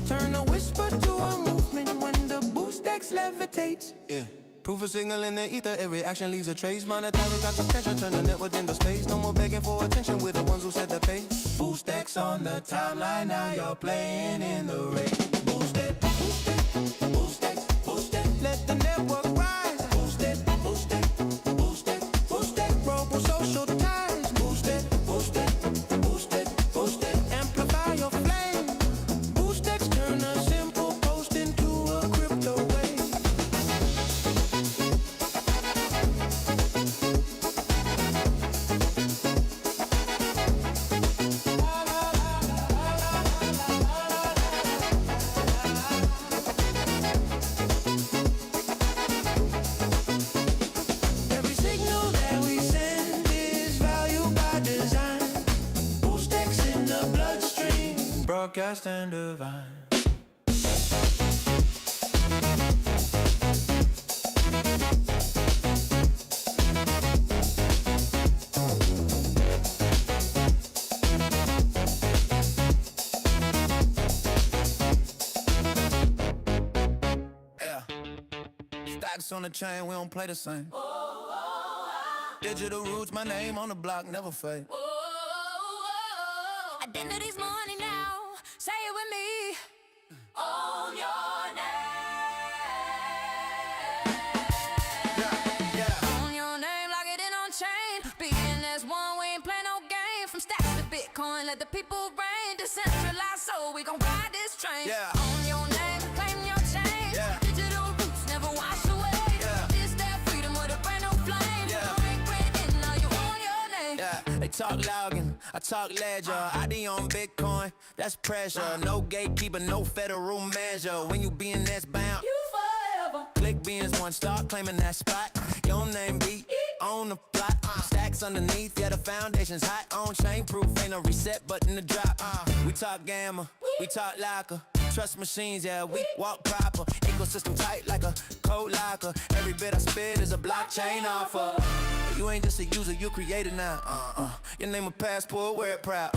Turn a whisper to a movement when the boost X levitates. Yeah. Proof of signal in the ether, every action leaves a trace. Monetary got attention, turn the network into space. No more begging for attention, we're the ones who set the pace. Boost X on the timeline, now you're playing in the race. Boost it, boost it, boost it, boost it. Let the network rise. Boost it, boost it, boost it, boost it. Global social ties. Boost it, boost it, boost it, boost it. Amplify your flame. Boost X, turn a simple post into a crypto wave. Every signal that we send is valued by design. Boost X in the bloodstream, broadcast and divine. Yeah. Stacks on the chain, we don't play the same. Digital roots, my name on the block, never fade. Identity's money now. Say it with me. Own your name. Own your name, lock it in on chain. Being as one, we ain't play no game. From Stacks to Bitcoin, let the people reign. Decentralized, so we gon' ride this train. Yeah. Own your name, claim your change. Yeah. Digital roots never wash away. Yeah. It's that freedom with a brand new flame. Yeah. Ring, ring, and now you own your name. Yeah, they talk Logan, I talk ledger. ID on Bitcoin, that's pressure. No gatekeeper, no federal measure. When you BNS bound, You forever. click beans one, start claiming that spot. Your name be on the plot. Stacks underneath, yeah, the foundation's hot. On chain proof, ain't no reset button to drop. We talk gamma, we talk locker. Trust machines, yeah, we walk proper. system tight like a cold locker. Every bit I spit is a blockchain offer. You ain't just a user, you created now. Your name a passport, wear it proud.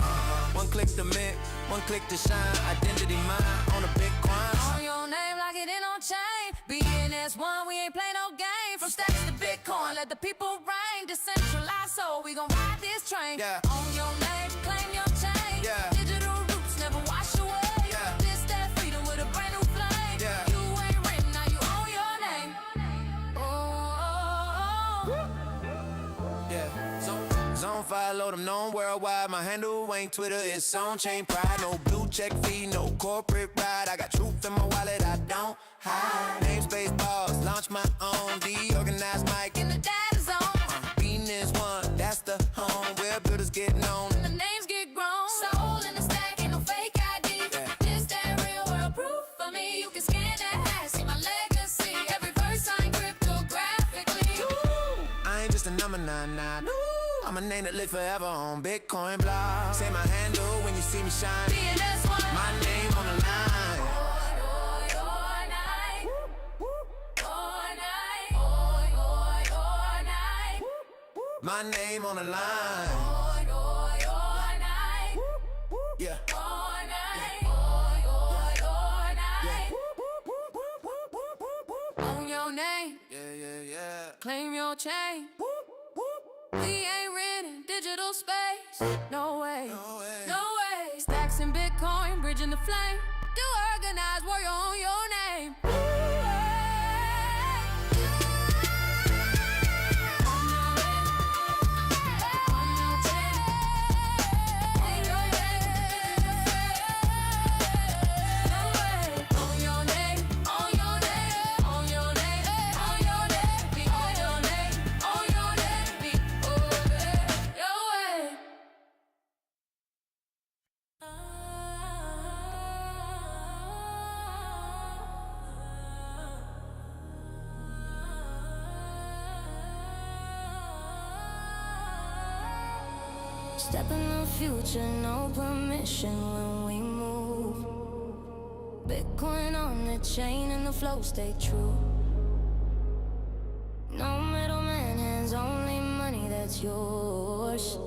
One click to mint, one click to shine. Identity mine on a Bitcoin. On your name like it ain't on chain. BNS1, we ain't play no game. From stacks to Bitcoin, let the people reign. Decentralized, so we gon' ride this train. Yeah. On your name, claim your chain. Yeah. Digital roots never wash away. Yeah. This that freedom with a brand new flame. Yeah. You ain't written, now you own your name. Zone 5, load them known worldwide. My handle ain't Twitter, it's on chain pride. No blue check fee, no corporate ride. I got truth in my wallet, I don't hide. Namespace balls, launch my own. DeOrganized mic In the data zone, Venus one, that's the home where builders get known. the names get grown. Soul in the stack, ain't no fake ID. This that real world proof for me. You can scan that hash, see my legacy. Every verse signed cryptographically. I ain't just a number 99. I'm a name that live forever on Bitcoin blog. Say my handle when you see me shine. BNS1, My name on the line. My name on the line. Yeah. Own your name, Yeah. claim your chain. We ain't renting digital space. No way, No way. no way. Stacks in Bitcoin, bridging the flame. Do organize, warrior on your name. Step in the future, no permission when we move. Bitcoin on the chain and the flow stay true. No middleman hands, only money that's yours.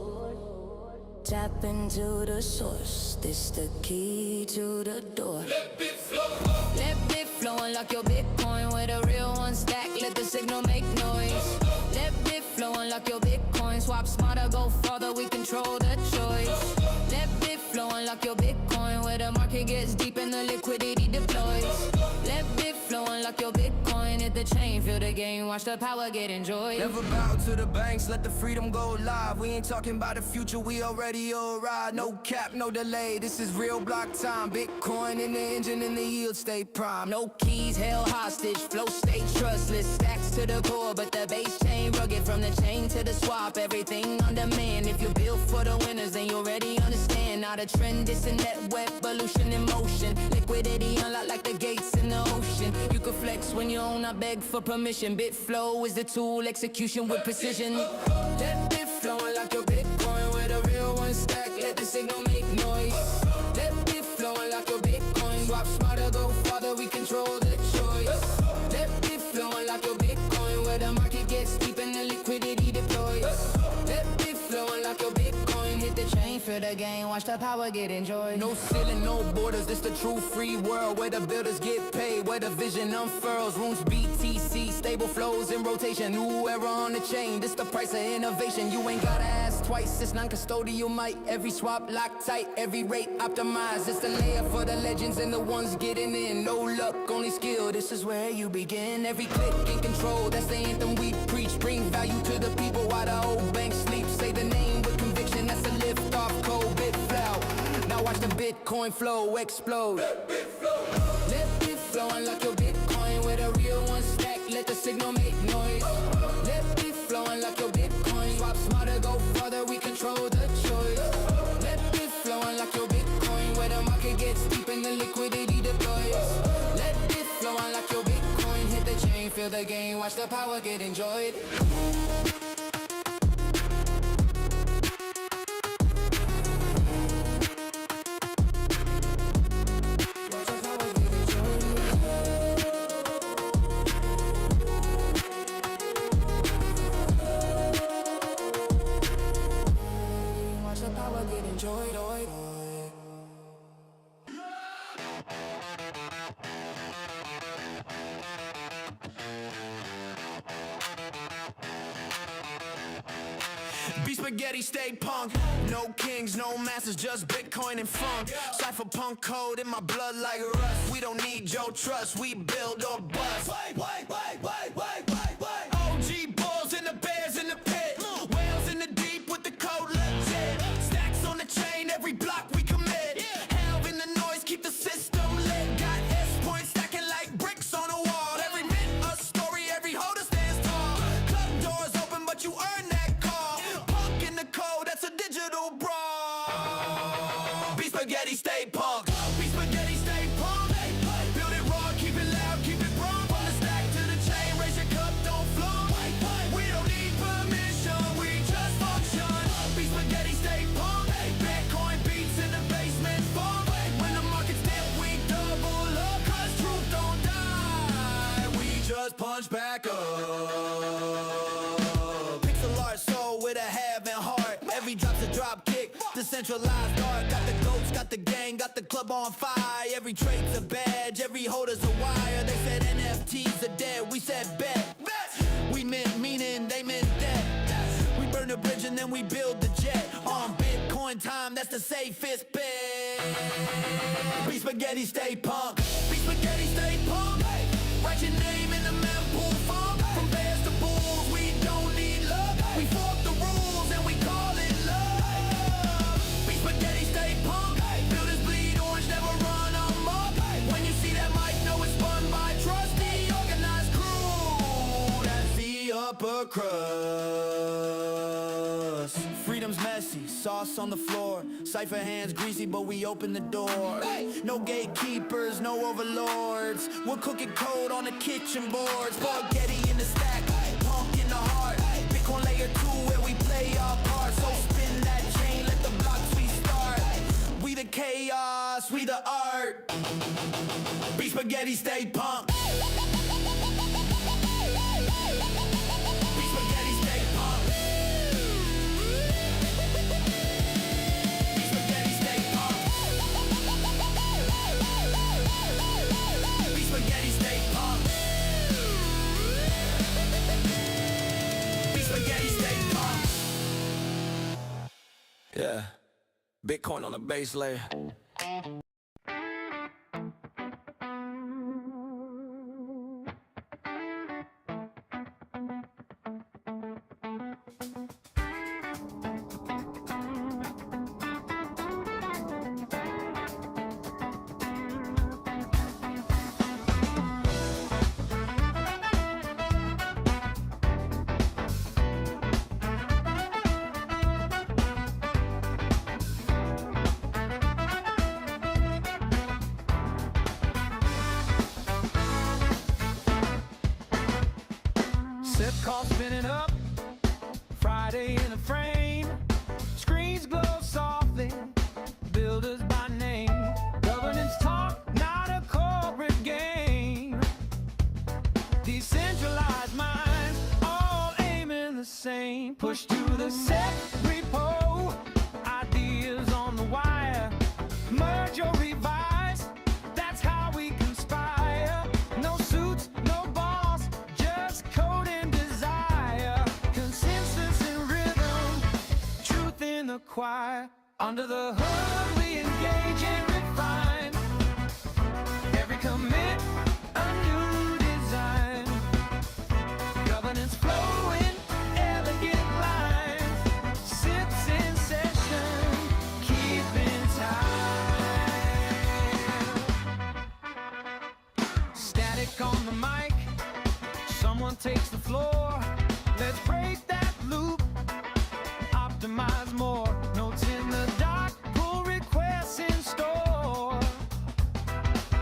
Tap into the source, this the key to the door. Let it flow, unlock your Bitcoin with a real one stack. Let the signal make noise. Let it flow, unlock your Bitcoin. Swap smarter, go further, we control the choice. Let it flow, unlock your Bitcoin. Where the market gets deep and the liquidity deploys. Let it flow, unlock your Bitcoin. Hit the chain, feel the game, watch the power get enjoyed. Never bow to the banks, let the freedom go live. We ain't talking about the future, we already arrived. No cap, no delay, this is real block time. Bitcoin in the engine and the yield stay prime. No keys held hostage, flow stay trustless. Stacks to the core, but the base chain rugged. From the chain to the swap, everything on demand. If you're built for the winners, then you already understand. Not a trend, it's a net evolution in motion. Liquidity unlocked like the gates in the ocean. You can flex when you own, I beg for permission. Bitflow is the tool, execution with precision. Let it flow, unlock your Bitcoin with a real one stack. Let the signal make noise. Let it flow, unlock your Bitcoin. Swap smarter, go farther, we control the choice. Let it flow, unlock your Bitcoin where the market gets deep and the liquidity deploys. Let it flow, unlock your Bitcoin. Hit the chain, feel the game, watch the power get enjoyed. No ceiling, no borders, this the true free world where the builders get paid, where the vision unfurls. Rooms BTC, stable flows in rotation. New era on the chain, this the price of innovation. You ain't gotta ask twice, it's non-custodial might. Every swap locked tight, every rate optimized. It's the layer for the legends and the ones getting in. No luck, only skill, this is where you begin. Every click in control, that's the anthem we preach. Bring value to the people while the old bank sleeps. Say the name with conviction, that's a lift off cold bit flow. Now watch the Bitcoin flow explode. Let it flow, unlock your Bitcoin with a real one stack. Let the signal make noise. Let it flow, unlock your Bitcoin. Swap smarter, go further, we control the choice. Let it flow, unlock your Bitcoin where the market gets deep and the liquidity deploys. Let it flow, unlock your Bitcoin. Hit the chain, feel the game, watch the power get enjoyed. Be spaghetti, stay punk. No kings, no masters, just Bitcoin and funk. Cypherpunk code in my blood like rust. We don't need your trust, we build or bust. OG bulls and the bears in the pit. Whales in the deep with the code legit. Stacks on the chain, every block we commit. Hell in the noise, keep the system lit. Got S points stacking like bricks on a wall. Every minute a story, every holder stands tall. Club doors open, but you earn that call. Punk in the code, that's a digital brawl. Be spaghetti, stay punk. Be spaghetti, stay punk. Build it raw, keep it loud, keep it raw. From the stack to the chain, raise your cup, don't flaunt. We don't need permission, we just function. Be spaghetti, stay punk. Bitcoin beats in the basement funk. When the market's dip, we double up. Cause truth don't die, we just punch back up. Pixel art soul with a have and heart. Every drop's a drop kick, decentralized art. Got the goats, got the gang, got the club on fire. Every trade's a badge, every holder's a wire. They said NFTs are dead, we said bet. We meant meaning, they meant that. We burn the bridge and then we build the jet. On Bitcoin time, that's the safest bet. Be spaghetti, stay punk. Be spaghetti, stay punk. Write your name in the mempool funk. From bears to bulls, we don't need luck. We fork the rules and we call it love. Be spaghetti, stay punk. Builders bleed orange, never run amok. When you see that mic, know it's spun by trust. The organized crew, that's the upper crust. Freedom's messy, sauce on the floor. Cypher hands greasy, but we open the door. No gatekeepers, no overlords. We're cooking code on the kitchen board. Spaghetti in the stack, punk in the heart. Bitcoin layer 2 where we play our part. So spin that chain, let the blocks restart. We the chaos, we the art. Be spaghetti, stay punk. Be spaghetti, stay punk. Be spaghetti, stay punk. Be spaghetti, stay punk. Be spaghetti, stay punk. Yeah, Bitcoin on the base layer. Set call spinning up, Friday in the frame. Screens glow softly, builders by name. Governance talk, not a corporate game. Decentralized minds, all aiming the same. Push to the set repo, ideas on the wire. Merge or revise, that's how we conspire. No suits, no boss, just code and desire. Consensus and rhythm, truth in the choir. Under the hood we engage and refine. Every commit, a new design. Governance flowing, elegant lines. Sits in session, keeping time. Static on the mic, someone takes the floor. Let's break that loop, optimize more. Notes in the doc, pull requests in store.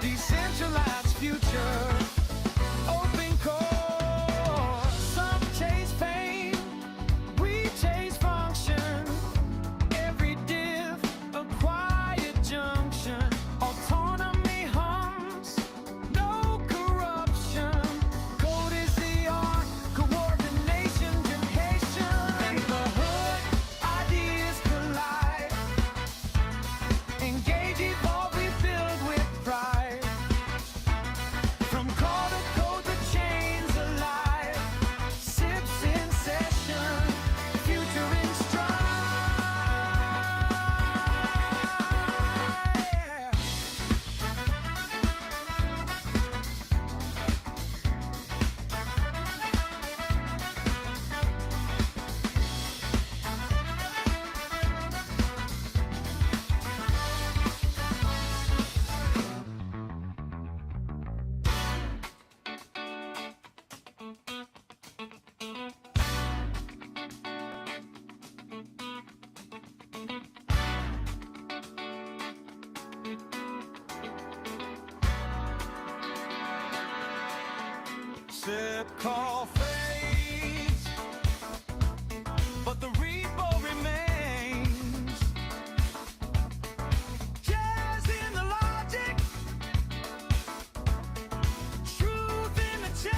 Decentralized future, open core. Some chase fame, we chase function. Every div, a quiet junction. Autonomy hums, no corruption. Code is the art, coordination, education. Sip call fades, but the repo remains. Jazz in the logic, truth in the change.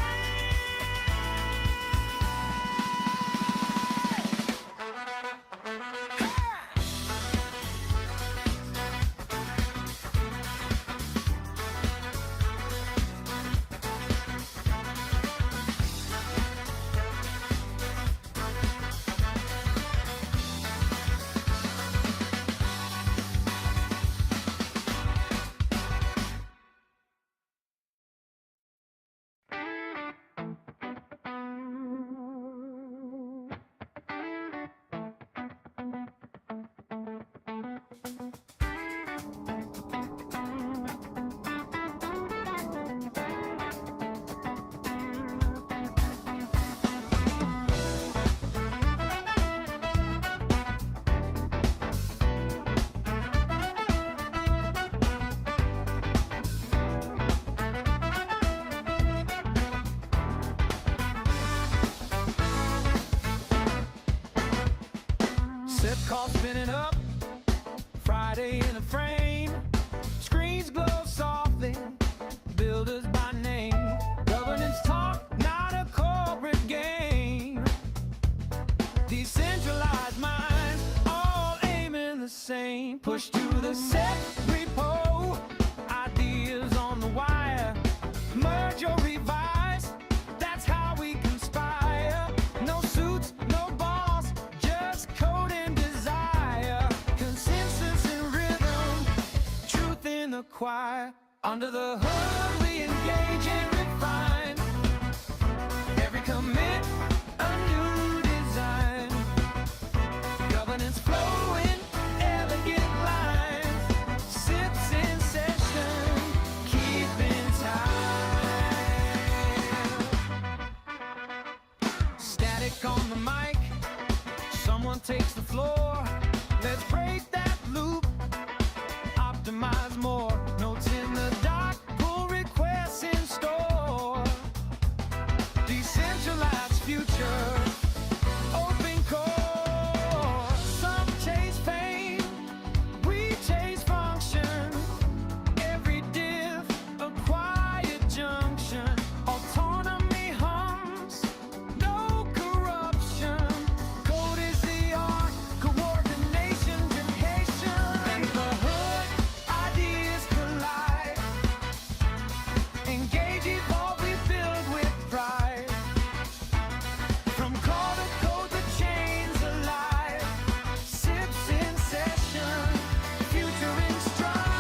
Sip call spinning up, Friday in a frame. Screens glow softly, builders by name. Governance talk, not a corporate game. Decentralized minds, all aiming the same. Push to the set repo, ideas on the wire. Merge or revise, that's how we conspire. No suits, no boss, just code and desire. Consensus and rhythm, truth in the choir. Under the hood we engage and refine. Every commit, a new design. Governance flowing, elegant lines. Sips in session, keeping time. Static on the mic, someone takes the floor. Let's break that loop, optimize more. Notes in the doc, pull requests in store. Decentralized future, open core. Some chase fame, we chase function. Every diff, a quiet junction. Autonomy hums, no corruption. Code is the art, coordination, education. In the hood, ideas collide. Engage, evolve, we build with pride. From call to code, the chains alive. Sips in session, future in stride.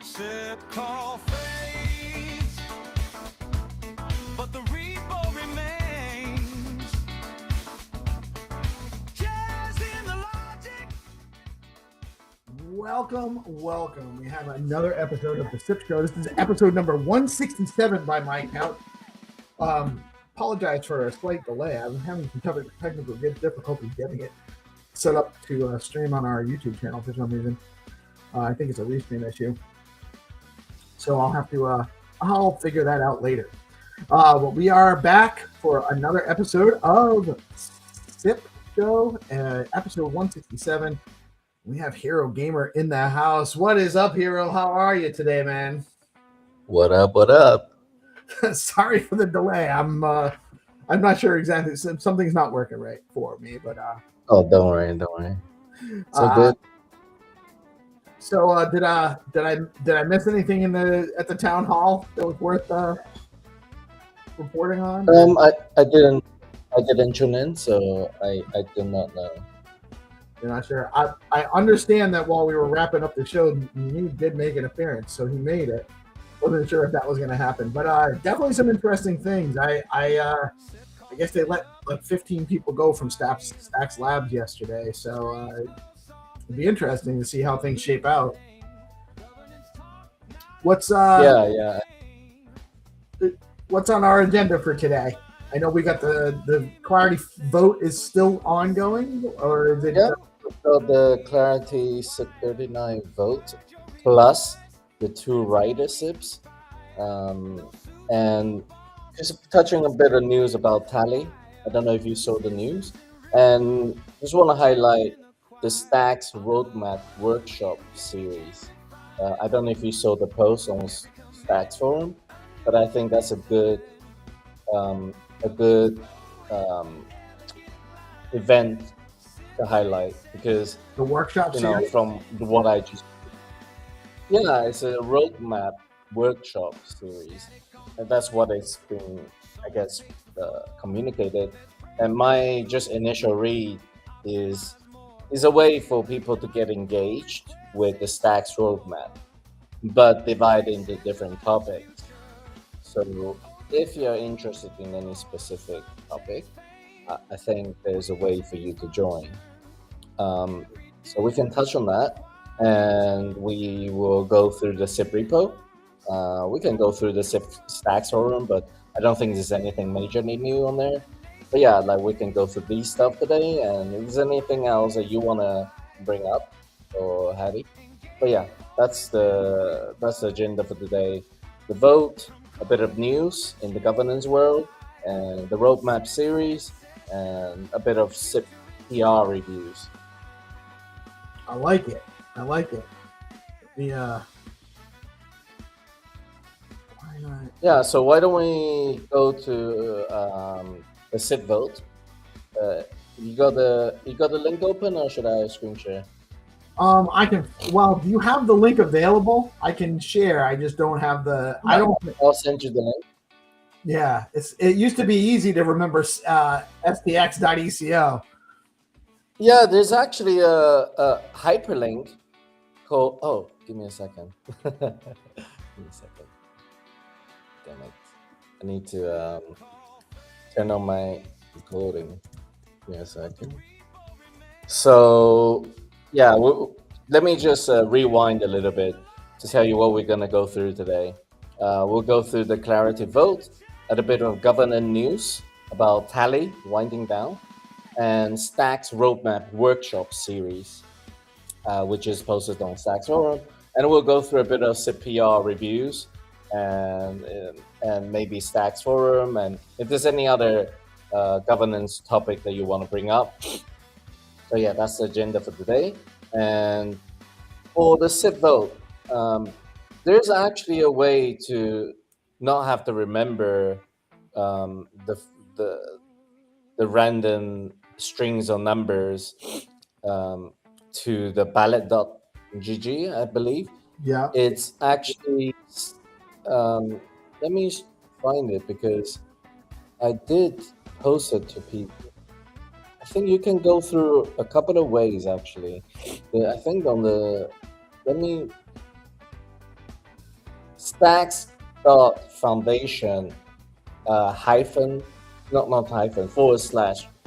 Sip call fades, but the repo remains. Jazz in the logic. Welcome. We have another episode of the Sip Show. This is episode number 167 by my count. Apologize for a slight delay. I've been having some technical difficulty getting it set up to stream on our YouTube channel for some reason. I think it's a restream issue. So I'll have to, I'll figure that out later. But we are back for another episode of Sip Show, episode 167. We have HeroGamer in the house. What is up, Hero? How are you today, man? What up? What up? Sorry for the delay. I'm not sure exactly. Something's not working right for me, but oh, don't worry. So good. So did I miss anything at the town hall that was worth reporting on? I didn't tune in, so I do not know. You're not sure. I understand that while we were wrapping up the show, you did make an appearance, so he made it. Wasn't sure if that was going to happen, but definitely some interesting things. I guess they let like 15 people go from Stacks Labs yesterday, so it'd be interesting to see how things shape out. What's yeah. What's on our agenda for today? I know we got the Clarity vote is still ongoing, or is it? Yeah. So the Clarity 39 vote plus the 2 riderships, and just touching a bit of news about Tally. I don't know if you saw the news, and just want to highlight the Stacks Roadmap Workshop series. I don't know if you saw the post on Stacks Forum, but I think that's a good event to highlight, because the workshop series? From what I just it's a roadmap workshop series, and that's what it's been, I guess, communicated. And my just initial read is a way for people to get engaged with the Stacks roadmap, but divided into different topics. So if you're interested in any specific topic, I think there's a way for you to join. So we can touch on that, and we will go through the SIP repo. We can go through the SIP Stacks forum, but I don't think there's anything majorly new on there. But yeah, like we can go through these stuff today, and if there's anything else that you want to bring up or Hattie. But yeah, that's the agenda for today. The vote, a bit of news in the governance world, and the roadmap series, and a bit of SIP PR reviews. I like it. Yeah, so why don't we go to the SIP vote? You got the link open, or should I screen share? I can. Well, do you have the link available? I can share. I just don't have the. I don't. I'll send you the link. Yeah, it used to be easy to remember stx.eco. Yeah, there's actually a hyperlink called. Oh, give me a second. Give me a second. Damn it! I need to turn on my recording. Give me a second. So yeah, let me just rewind a little bit to tell you what we're gonna go through today. We'll go through the Clarity vote, a bit of governance news about Tally winding down, and Stacks Roadmap Workshop series, which is posted on Stacks Forum, and we'll go through a bit of SIP PR reviews and maybe Stacks Forum, and if there's any other governance topic that you want to bring up. So yeah, that's the agenda for today. And for the SIP vote, there's actually a way to not have to remember the random strings or numbers to the ballot.gg, I believe. Yeah. It's actually, let me find it because I did post it to people. I think you can go through a couple of ways actually. I think on the, stacks.foundation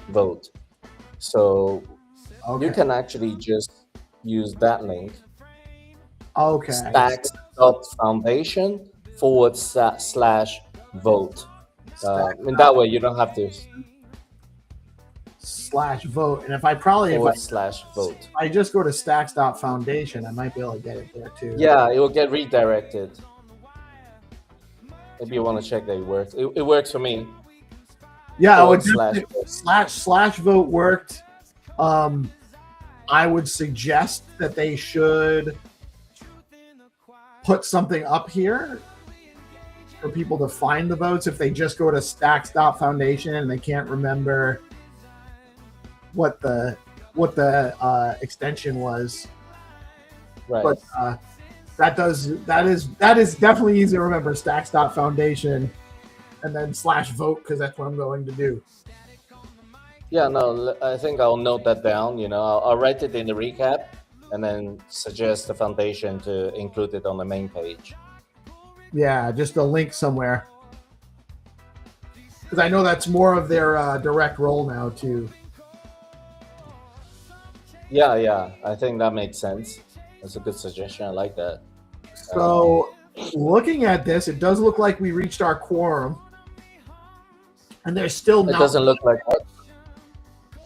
/vote. So you can actually just use that link. Okay. Stacks.foundation /vote. And that way you don't have to /vote. And if I /vote. I just go to stacks.foundation, I might be able to get it there too. Yeah, it will get redirected. Maybe you want to check that it works. It works for me. Yeah, /vote worked. I would suggest that they should put something up here for people to find the votes if they just go to stacks.foundation and they can't remember what the extension was. Right. But that is definitely easy to remember. Stacks.foundation and then /vote, because that's what I'm going to do. Yeah, no, I think I'll note that down. I'll write it in the recap and then suggest the foundation to include it on the main page. Yeah, just a link somewhere. Because I know that's more of their direct role now, too. Yeah, I think that makes sense. That's a good suggestion. I like that. So, looking at this, it does look like we reached our quorum. And there's still not... It doesn't look like that.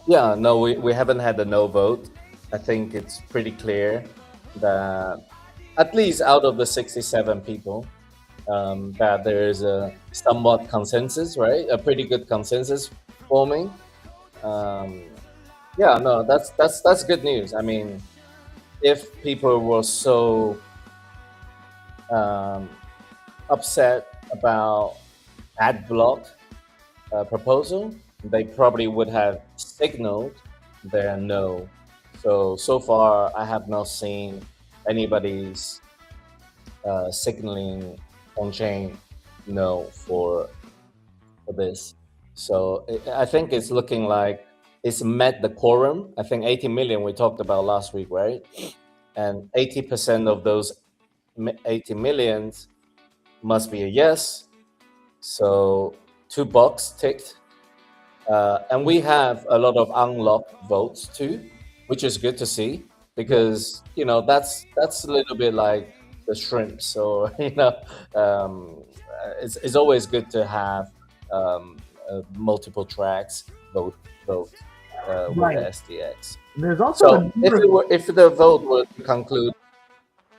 Yeah, no, we haven't had a no vote. I think it's pretty clear that at least out of the 67 people, that there is a somewhat consensus, right? A pretty good consensus forming. Yeah, no, that's good news. I mean, if people were so upset about ad block proposal, they probably would have signaled their no. So far, I have not seen anybody's signaling on-chain no for this. So I think it's looking like it's met the quorum. I think 80 million we talked about last week, right? And 80% of those 80 millions must be a yes. So 2 boxes ticked. And we have a lot of unlocked votes too, which is good to see, because that's a little bit like the shrimp. So it's always good to have multiple tracks vote with Right. the SDX. There's also if the vote were to conclude,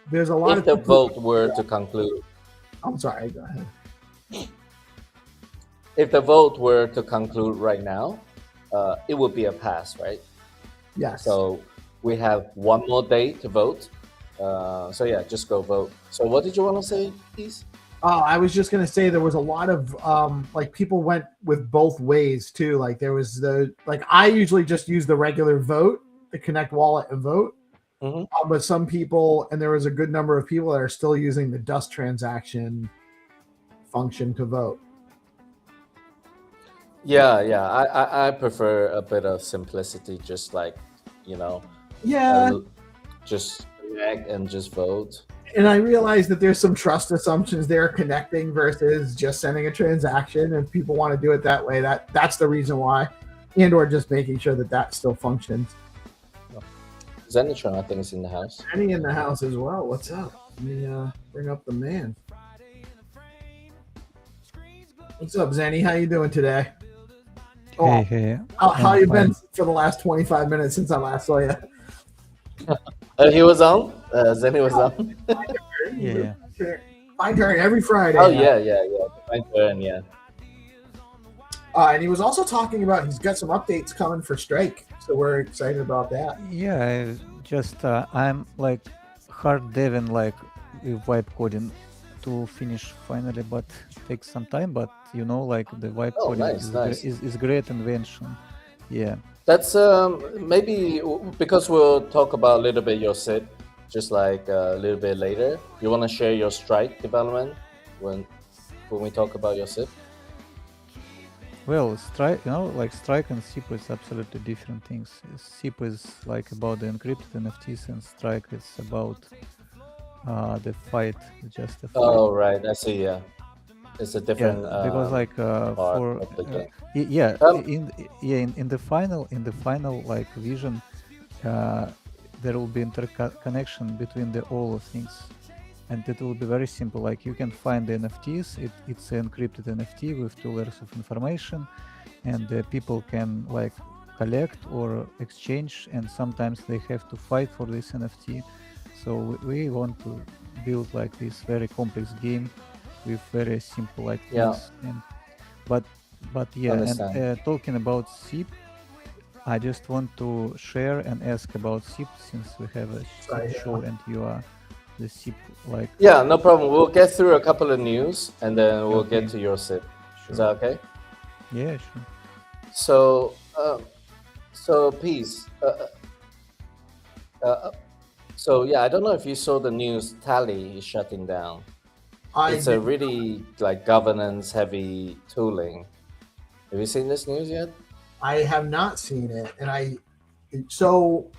there's a lot if the vote were to conclude. I'm sorry, go ahead. If the vote were to conclude right now, it would be a pass, right? Yes. So we have one more day to vote. So yeah, just go vote. So what did you want to say, please? I was just going to say there was a lot of like people went with both ways too. Like there was I usually just use the regular vote, the connect wallet and vote. But some people, and there was a good number of people that are still using the dust transaction function to vote. Yeah, I prefer a bit of simplicity, just like, just connect and just vote. And I realize that there's some trust assumptions there connecting versus just sending a transaction. If people want to do it that way, that's the reason why, and or just making sure that still functions. Xenitron, I think, is in the house. Zenny in the house as well. What's up? Let me bring up the man. What's up, Zenny? How you doing today? Hey. How you been for the last 25 minutes since I last saw you? He was on? Zenny was on? Yeah. Find2Earn every Friday. Oh, yeah. Find2Earn, yeah. And he was also talking about he's got some updates coming for Strike, so we're excited about that. Yeah, I'm like hard deving like with vibe coding to finish finally, but takes some time. But like the vibe coding is great invention. Yeah. That's maybe because we'll talk about a little bit your SIP, just like a little bit later. You want to share your Strike development when we talk about your SIP? Well, Strike, Strike and SIP is absolutely different things. SIP is like about the encrypted NFTs, and Strike is about the fight, just the fight. Oh, right. I see. Yeah, it's a different. Because in the final like vision, there will be interconnection between all of things. And it will be very simple. Like you can find the NFTs. It's an encrypted NFT with 2 layers of information, and people can like collect or exchange. And sometimes they have to fight for this NFT. So we want to build like this very complex game with very simple like things. But talking about SIP, I just want to share and ask about SIP since we have a SIP show and you are the SIP like. Yeah, no problem. We'll get through a couple of news and then we'll get to your SIP. Sure. Is that okay? Yeah, sure. So Peace. So yeah, I don't know if you saw the news. Tally is shutting down. It's a really like governance heavy tooling. Have you seen this news yet? I have not seen it, and so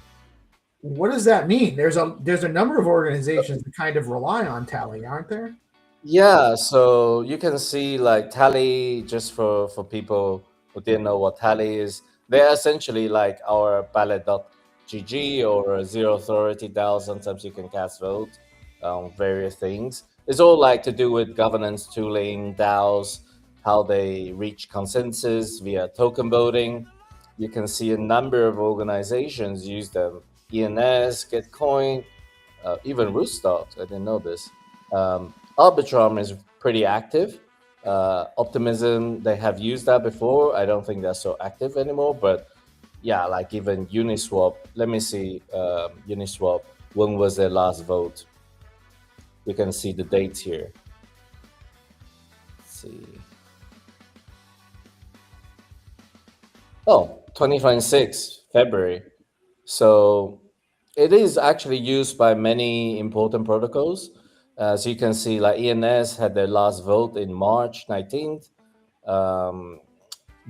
what does that mean? There's a number of organizations that kind of rely on Tally, aren't there? Yeah, so you can see like Tally, just for people who didn't know what Tally is, they're essentially like our ballot.gg or Zero Authority DAO. Sometimes you can cast vote on various things. It's all like to do with governance tooling, DAOs, how they reach consensus via token voting. You can see a number of organizations use them. ENS, Gitcoin, even Rootstock. I didn't know this. Arbitrum is pretty active. Optimism, they have used that before. I don't think they're so active anymore, but yeah, like even Uniswap. Let me see, Uniswap, when was their last vote? You can see the dates here. Let's see. Oh, 2026, February. So it is actually used by many important protocols. So you can see like ENS had their last vote in March 19th.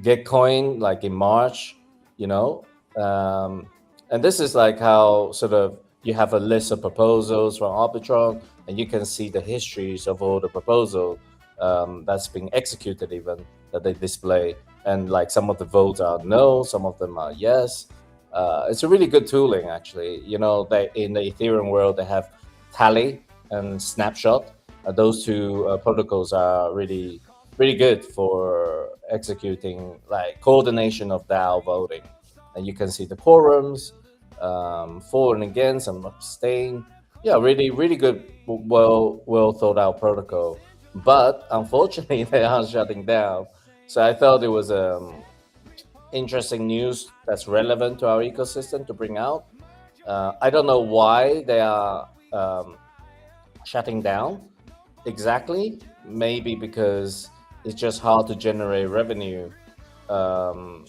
Gitcoin like in March, you know. And this is like how sort of you have a list of proposals from Arbitrum, and you can see the histories of all the proposal that's being executed even, that they display. And like some of the votes are no, some of them are yes. It's a really good tooling, actually. You know, they, in the Ethereum world, they have Tally and Snapshot. Those two protocols are really good for executing like coordination of DAO voting. And you can see the quorums, for and against, and abstain. Yeah, really good, well thought out protocol. But unfortunately, they are shutting down. So I thought it was interesting news that's relevant to our ecosystem to bring out. I don't know why they are shutting down exactly. Maybe because it's just hard to generate revenue from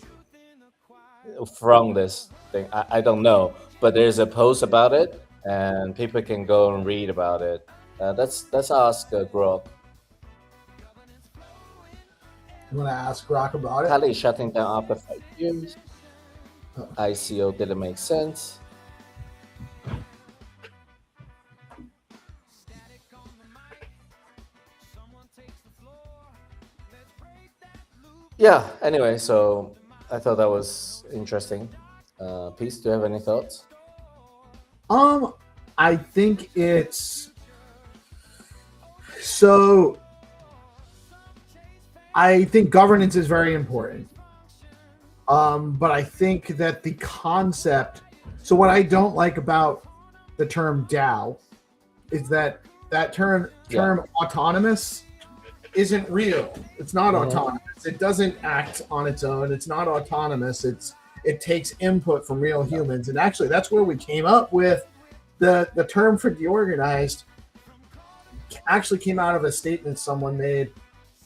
this thing. I don't know, but there's a post about it, and people can go and read about it. Let's ask Grok. You want to ask Grok about it? Tally is shutting down after 5 years. ICO didn't make sense. Yeah, anyway, so I thought that was interesting. Peace, do you have any thoughts? I think it's so. I think governance is very important. But I think that the concept. So what I don't like about the term DAO is that term autonomous isn't real. It's not autonomous. It doesn't act on its own. It's not autonomous. It takes input from real humans. And actually, that's where we came up with the term for DeOrganized. Actually came out of a statement someone made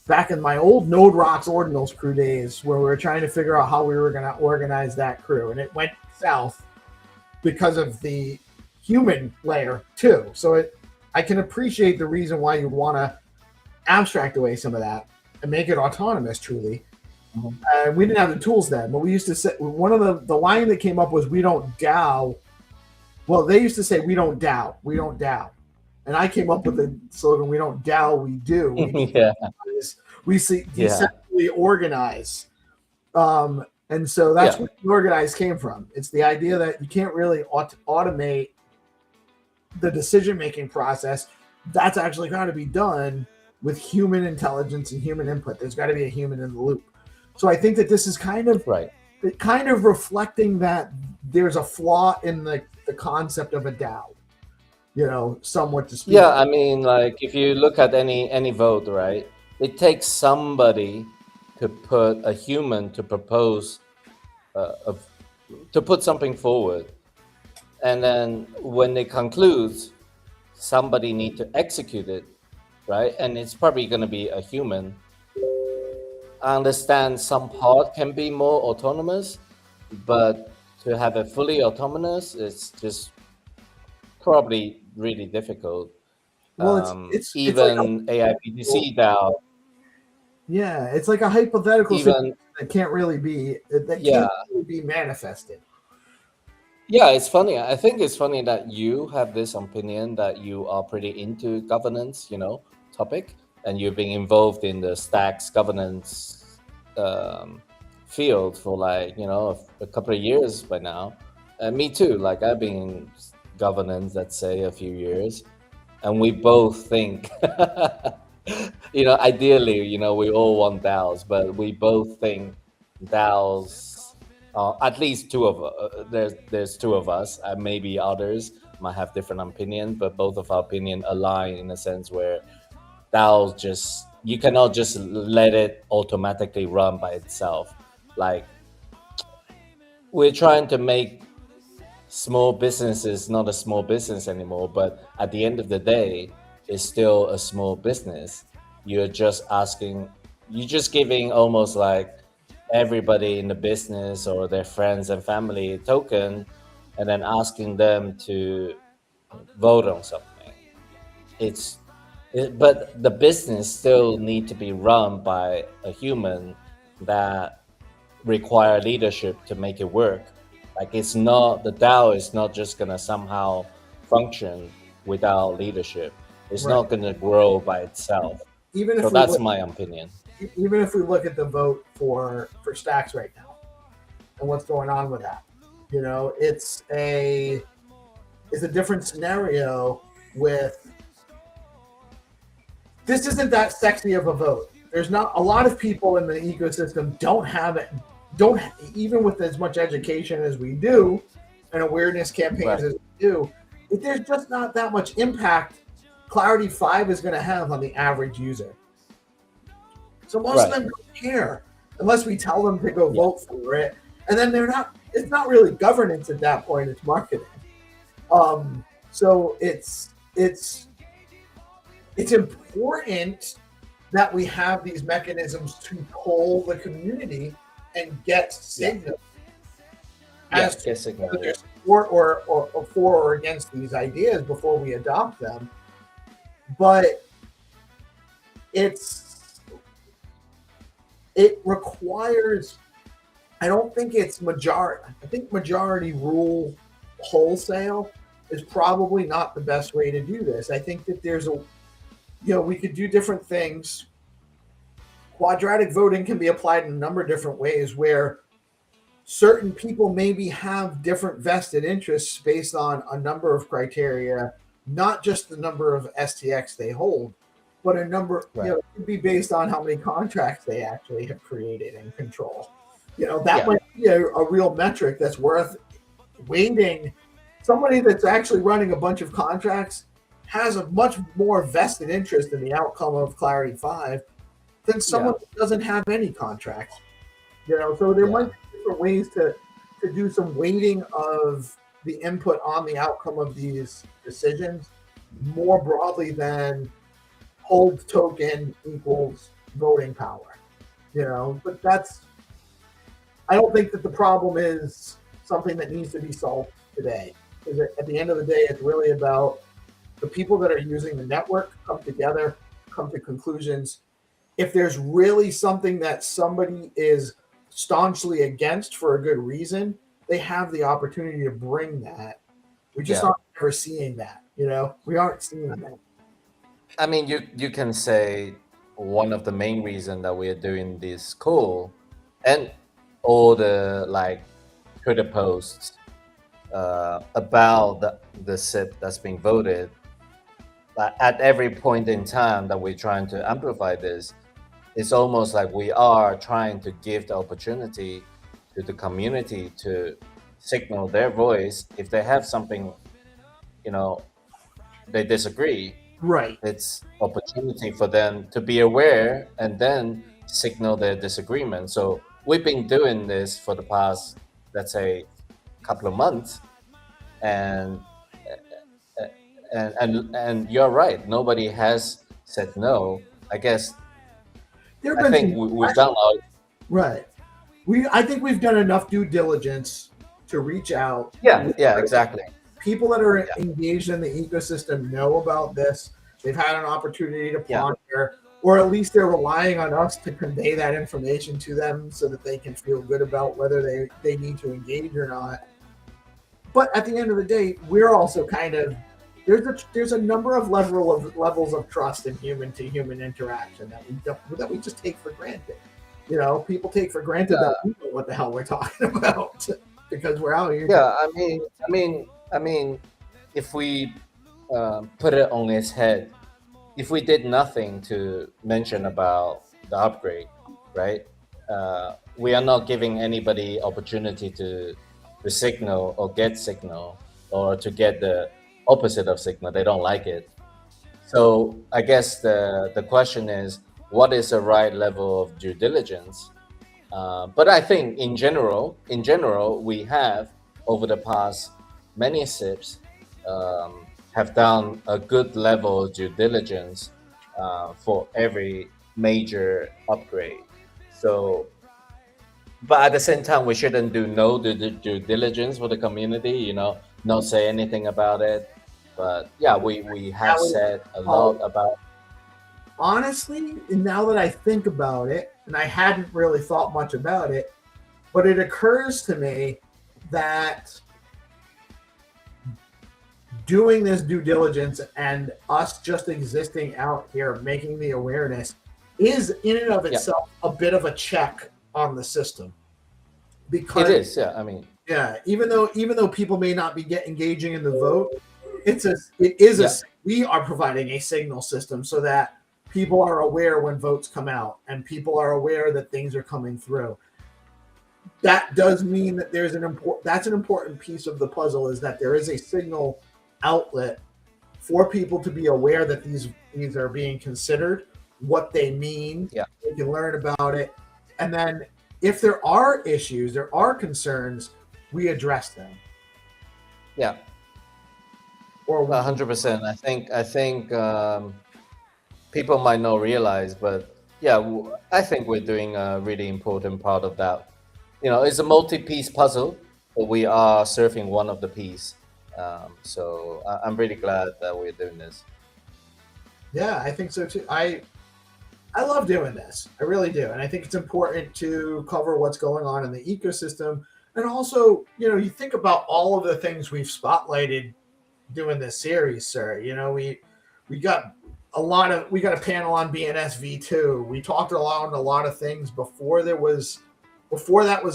back in my old Node Rocks Ordinals crew days, where we were trying to figure out how we were going to organize that crew. And it went south because of the human layer too. So I can appreciate the reason why you'd want to abstract away some of that and make it autonomous truly. And we didn't have the tools then, but we used to say, one of the line that came up was, we don't DAO. Well, they used to say, we don't DAO. And I came up with the slogan, we don't DAO, we do. We see decentrally organize. And so that's where organized came from. It's the idea that you can't really automate the decision-making process. That's actually got to be done with human intelligence and human input. There's got to be a human in the loop. So I think that this is kind of reflecting that there's a flaw in the concept of a DAO. You know, somewhat to speak. Yeah, I mean, like if you look at any vote, right? It takes somebody to put a human to propose, to put something forward, and then when they conclude, somebody need to execute it, right? And it's probably going to be a human. I understand some part can be more autonomous, but to have it fully autonomous, it's just probably really difficult. Well, it's even like AIPTC DAO. Yeah, it's like a hypothetical Even situation that can't really be can't really be manifested. Yeah, it's funny. I think it's funny that you have this opinion that you are pretty into governance, topic, and you've been involved in the Stacks governance field for like, a couple of years by now. And me too. Like I've been in governance, let's say, a few years, and we both think, ideally, we all want DAOs, but we both think DAOs. At least two of there's two of us. Maybe others might have different opinions, but both of our opinion align in a sense where DAOs you cannot just let it automatically run by itself. Like we're trying to make small businesses not a small business anymore, but at the end of the day, it's still a small business. You're just giving almost like everybody in the business or their friends and family a token and then asking them to vote on something. But the business still need to be run by a human that require leadership to make it work. Like the DAO is not just gonna somehow function without leadership. It's not gonna grow by itself. So that's my opinion. Even if we look at the vote for Stacks right now and what's going on with that, it's a different scenario with this isn't that sexy of a vote. There's not a lot of people in the ecosystem don't even with as much education as we do and awareness campaigns as we do, there's just not that much impact Clarity 5 is going to have on the average user. So most of them don't care unless we tell them to go vote for it. And then it's not really governance at that point, it's marketing. So it's important that we have these mechanisms to poll the community and get signal as to whether there's support or for or against these ideas before we adopt them. But it requires, I don't think it's majority. I think majority rule wholesale is probably not the best way to do this. I think that we could do different things. Quadratic voting can be applied in a number of different ways where certain people maybe have different vested interests based on a number of criteria, not just the number of STX they hold, but a number, it could be based on how many contracts they actually have created and control. That might be a real metric that's worth weighting. Somebody that's actually running a bunch of contracts has a much more vested interest in the outcome of Clarity 5 than someone that doesn't have any contracts. So there might be different ways to do some weighting of the input on the outcome of these decisions more broadly than hold token equals voting power, but I don't think that the problem is something that needs to be solved today. Because at the end of the day, it's really about the people that are using the network come together, come to conclusions. If there's really something that somebody is staunchly against for a good reason, they have the opportunity to bring that. We just aren't ever seeing that, we aren't seeing that. I mean, you can say one of the main reasons that we are doing this call and all the Twitter posts about the SIP that's being voted, at every point in time that we're trying to amplify this, it's almost like we are trying to give the opportunity to the community to signal their voice if they have something, they disagree. Right. It's opportunity for them to be aware and then signal their disagreement. So we've been doing this for the past, let's say, couple of months, and you're right. Nobody has said no. I guess. I think we've done right. I think we've done enough due diligence to reach out. Yeah, exactly. People that are engaged in the ecosystem know about this. They've had an opportunity to ponder or at least they're relying on us to convey that information to them so that they can feel good about whether they need to engage or not. But at the end of the day, we're also kind of there's a number of levels of trust in human to human interaction that we just take for granted. You know, people take for granted that we know what the hell we're talking about because we're out here. Yeah, I mean, if we put it on its head, if we did nothing to mention about the upgrade, right? We are not giving anybody opportunity to signal or get signal or to get the opposite of signal. They don't like it. So I guess the question is, what is the right level of due diligence? But I think in general, we have over the past many SIPs have done a good level of due diligence for every major upgrade. So, but at the same time, we shouldn't do no due diligence for the community. You know, not say anything about it. But yeah, we have said a lot about. Honestly, now that I think about it, and I hadn't really thought much about it, but it occurs to me that doing this due diligence and us just existing out here, making the awareness, is in and of itself a bit of a check on the system. Because it is, yeah. I mean, yeah, even though people may not be engaging in the vote, we are providing a signal system so that people are aware when votes come out and people are aware that things are coming through. That does mean that that's an important piece of the puzzle, is that there is a signal outlet for people to be aware that these are being considered, what they mean. Yeah. They can learn about it. And then if there are issues, there are concerns, we address them. Yeah. Or 100%. I think people might not realize, but yeah, I think we're doing a really important part of that. You know, it's a multi-piece puzzle, but we are surfing one of the piece. So I'm really glad that we're doing this. Yeah, I think so too. I love doing this. I really do. And I think it's important to cover what's going on in the ecosystem. And also, you know, you think about all of the things we've spotlighted doing this series, sir. You know, we got a panel on BNS V2. We talked around a lot of things before that was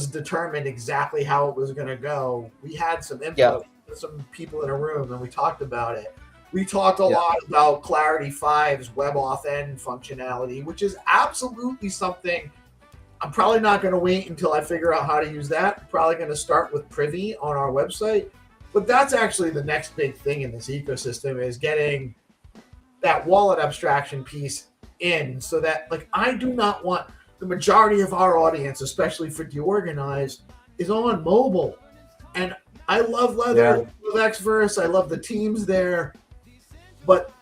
determined exactly how it was going to go. We had some input, some people in a room, and we talked about it. We talked a lot about Clarity 5's WebAuthn functionality, which is absolutely something. I'm probably not going to wait until I figure out how to use that. I'm probably going to start with Privy on our website. But that's actually the next big thing in this ecosystem, is getting that wallet abstraction piece in, so that, like, I do not want the majority of our audience, especially for DeOrganized, is on mobile. And I love Leather, I love Xverse, I love the teams there, but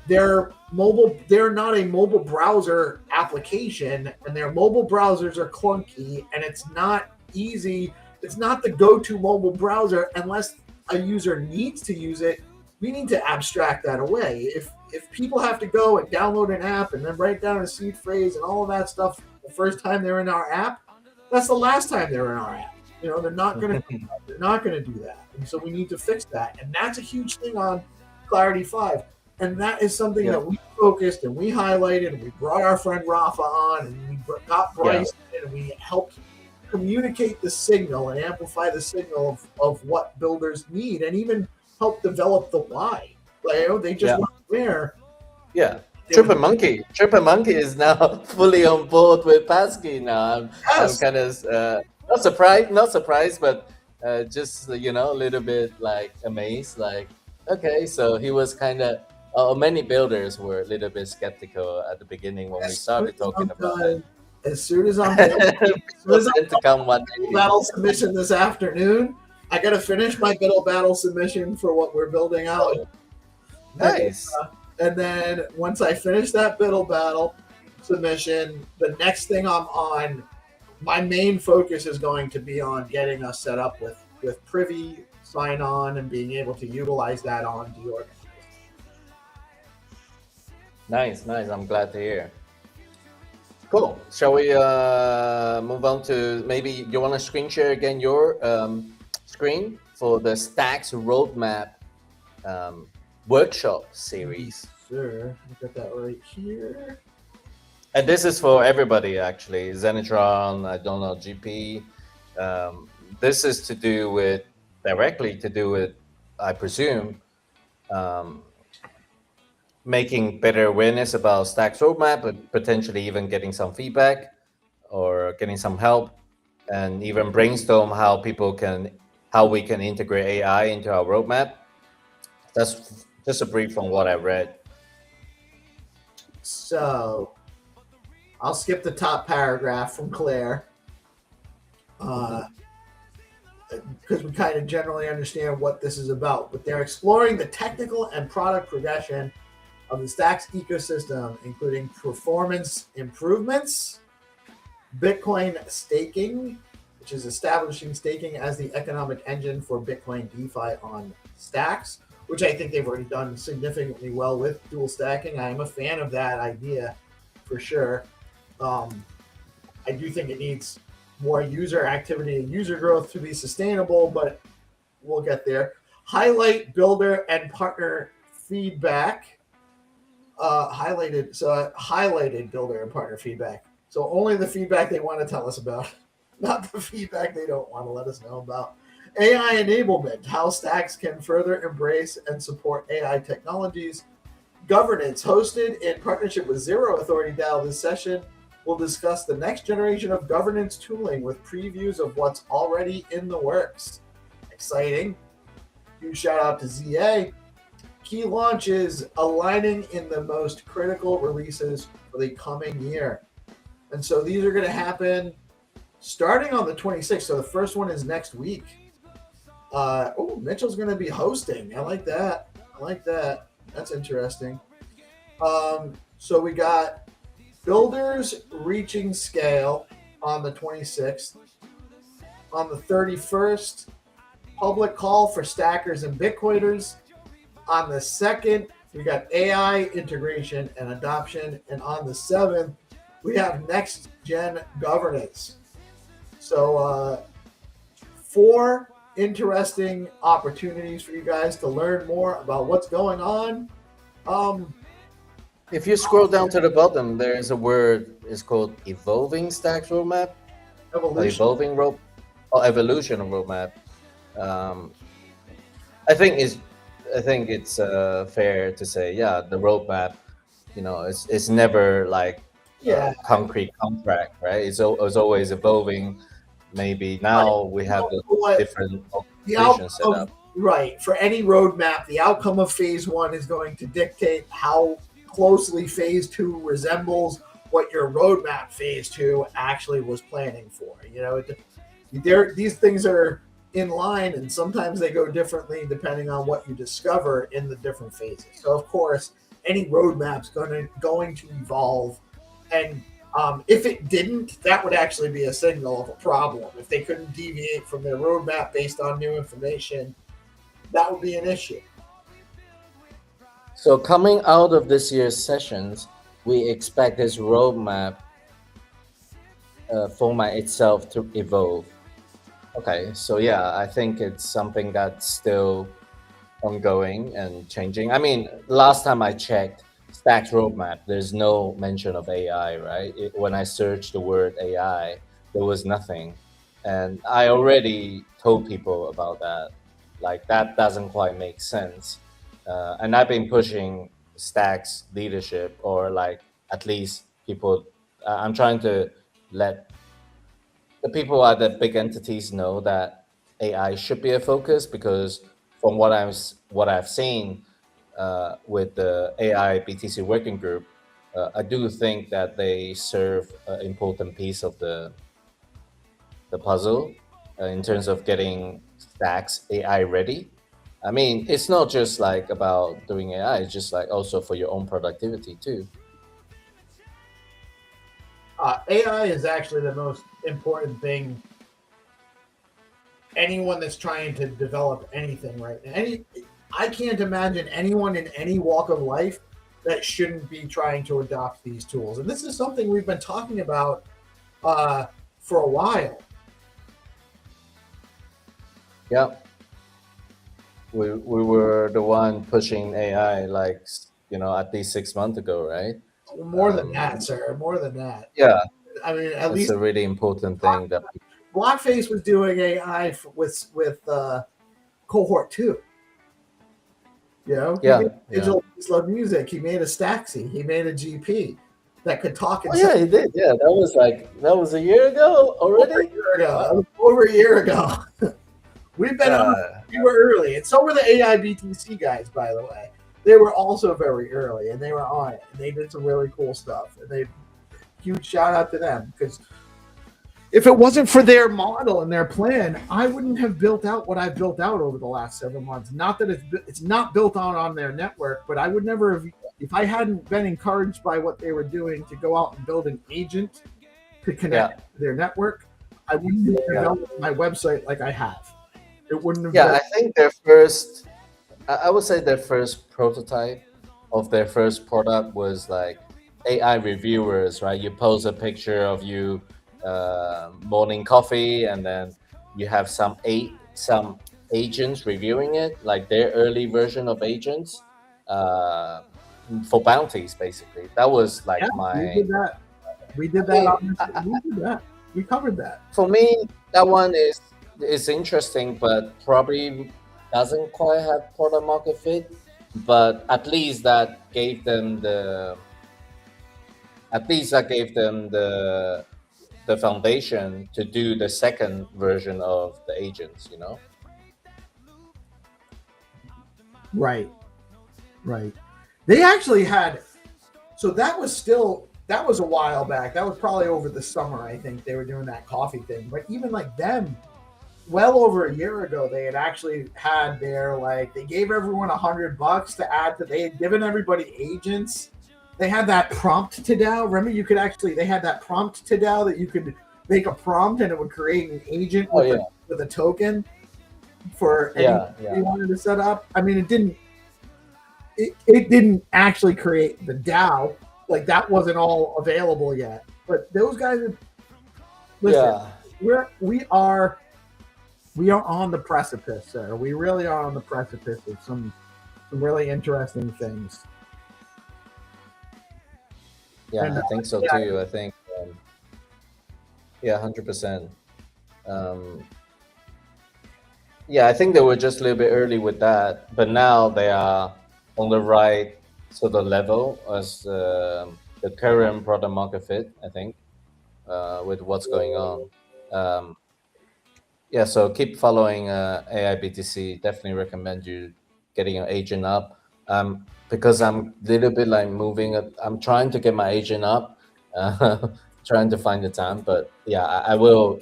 they're not a mobile browser application, and their mobile browsers are clunky, and it's not easy. It's not the go-to mobile browser unless a user needs to use it. We need to abstract that away. If people have to go and download an app and then write down a seed phrase and all of that stuff the first time they're in our app, that's the last time they're in our app. You know, they're not going to do that. And so we need to fix that. And that's a huge thing on Clarity 5. And that is something that we focused and we highlighted, and we brought our friend Rafa on, and we got Bryce and we helped communicate the signal and amplify the signal of what builders need, and even help develop the why. Like, you know, they just weren't there. Yeah. Triple Monkey is now fully on board with Passkey now. I'm kind of not surprised, but just, you know, a little bit like amazed. Like, okay, so he was kind of, many builders were a little bit skeptical at the beginning when we started talking about it. As soon as I'm battle submission this afternoon, I got to finish my Biddle battle submission for what we're building out. Nice. And then once I finish that Biddle battle submission, the next thing I'm on, my main focus is going to be on getting us set up with Privy sign on and being able to utilize that on DeOrganized. Nice. I'm glad to hear. Cool. Shall we move on to maybe you want to screen share again your screen for the Stacks Roadmap workshop series? Sure. I've got that right here. And this is for everybody, actually. Xenitron, I don't know, GP. This is directly to do with, I presume, making better awareness about Stacks Roadmap, but potentially even getting some feedback or getting some help, and even brainstorm how we can integrate AI into our roadmap. That's just a brief on what I read. So I'll skip the top paragraph from Claire, because we kind of generally understand what this is about. But they're exploring the technical and product progression of the Stacks ecosystem, including performance improvements, Bitcoin staking, which is establishing staking as the economic engine for Bitcoin DeFi on Stacks, which I think they've already done significantly well with dual stacking. I am a fan of that idea for sure. I do think it needs more user activity and user growth to be sustainable, but we'll get there. Highlight builder and partner feedback. Highlighted builder and partner feedback. So only the feedback they want to tell us about, not the feedback they don't want to let us know about. AI enablement, how Stacks can further embrace and support AI technologies. Governance, hosted in partnership with Zero Authority DAO. This session will discuss the next generation of governance tooling with previews of what's already in the works. Exciting. Huge shout out to ZA. Key launches aligning in the most critical releases for the coming year. And so these are going to happen starting on the 26th. So the first one is next week. Mitchell's going to be hosting. I like that. That's interesting. So we got builders reaching scale on the 26th. On the 31st, public call for stackers and Bitcoiners. On the 2nd, we got AI integration and adoption. And on the 7th, we have next gen governance. So 4 interesting opportunities for you guys to learn more about what's going on. If you scroll down to the bottom, there is a word. It's called evolving Stacks roadmap. Evolution. Evolution roadmap. I think it's fair to say, the roadmap, it's never like a concrete contract, right? It's always evolving. Maybe now we have a different organization set up. Right. For any roadmap, the outcome of phase 1 is going to dictate how closely phase 2 resembles what your roadmap phase 2 actually was planning for. These things are in line, and sometimes they go differently depending on what you discover in the different phases. So of course, any roadmap's going to evolve, and if it didn't, that would actually be a signal of a problem. If they couldn't deviate from their roadmap based on new information, that would be an issue. So coming out of this year's sessions, we expect this roadmap format itself to evolve. Okay, so I think it's something that's still ongoing and changing. I mean, last time I checked Stacks roadmap, there's no mention of AI, right? When I searched the word AI, there was nothing. And I already told people about that. Like, that doesn't quite make sense. And I've been pushing Stacks leadership, or like at least people, I'm trying to let the people at the big entities know that AI should be a focus, because from what I've seen with the AI BTC working group, I do think that they serve an important piece of the puzzle in terms of getting Stacks AI ready. I mean, it's not just like about doing AI, it's just like also for your own productivity too. AI is actually the most important thing. Anyone that's trying to develop anything right now, I can't imagine anyone in any walk of life that shouldn't be trying to adopt these tools. And this is something we've been talking about for a while. Yeah. We were the one pushing AI like, at least 6 months ago, right? More than that, sir. More than that. Yeah. I mean, at least a really important thing that Blockface was doing AI with cohort 2. You know, yeah, he made digital PeaceLoveMusic. He made a Staxi. He made a GP that could talk. Oh yeah, he did. Yeah, that was a year ago already. Over a year ago. We've been on. We were early, and so were the AI BTC guys. By the way, they were also very early, and they were on it, and they did some really cool stuff. And they huge shout out to them, because if it wasn't for their model and their plan, I wouldn't have built out what I've built out over the last 7 months. Not that it's not built on their network, but I would never have, if I hadn't been encouraged by what they were doing to go out and build an agent to connect to their network, I wouldn't have developed my website like I have. It wouldn't have. Yeah, I think I would say their first prototype of their first product was like AI reviewers, right? You post a picture of you morning coffee, and then you have some agents reviewing it, like their early version of agents for bounties, basically. That was like we did that. We covered that. For me, that one is interesting, but probably doesn't quite have product market fit. But at least that gave them the foundation to do the second version of the agents, you know? Right. They actually had, so that was a while back. That was probably over the summer, I think they were doing that coffee thing. But even like them, well over a year ago, they had actually had their, like, they gave everyone $100 to add to, they had given everybody agents. They had that prompt to DAO. Remember, they had that prompt to DAO that you could make a prompt and it would create an agent with a token for anything you wanted to set up. I mean, it didn't actually create the DAO. Like, that wasn't all available yet. But those guys we are on the precipice, sir. We really are on the precipice of some really interesting things. Yeah, I think so too. I think, 100%. I think they were just a little bit early with that, but now they are on the right sort of level as the current product market fit, I think, with what's going on. So keep following AI BTC. Definitely recommend you getting your agent up. Because I'm a little bit like I'm trying to get my agent up, trying to find the time, but I will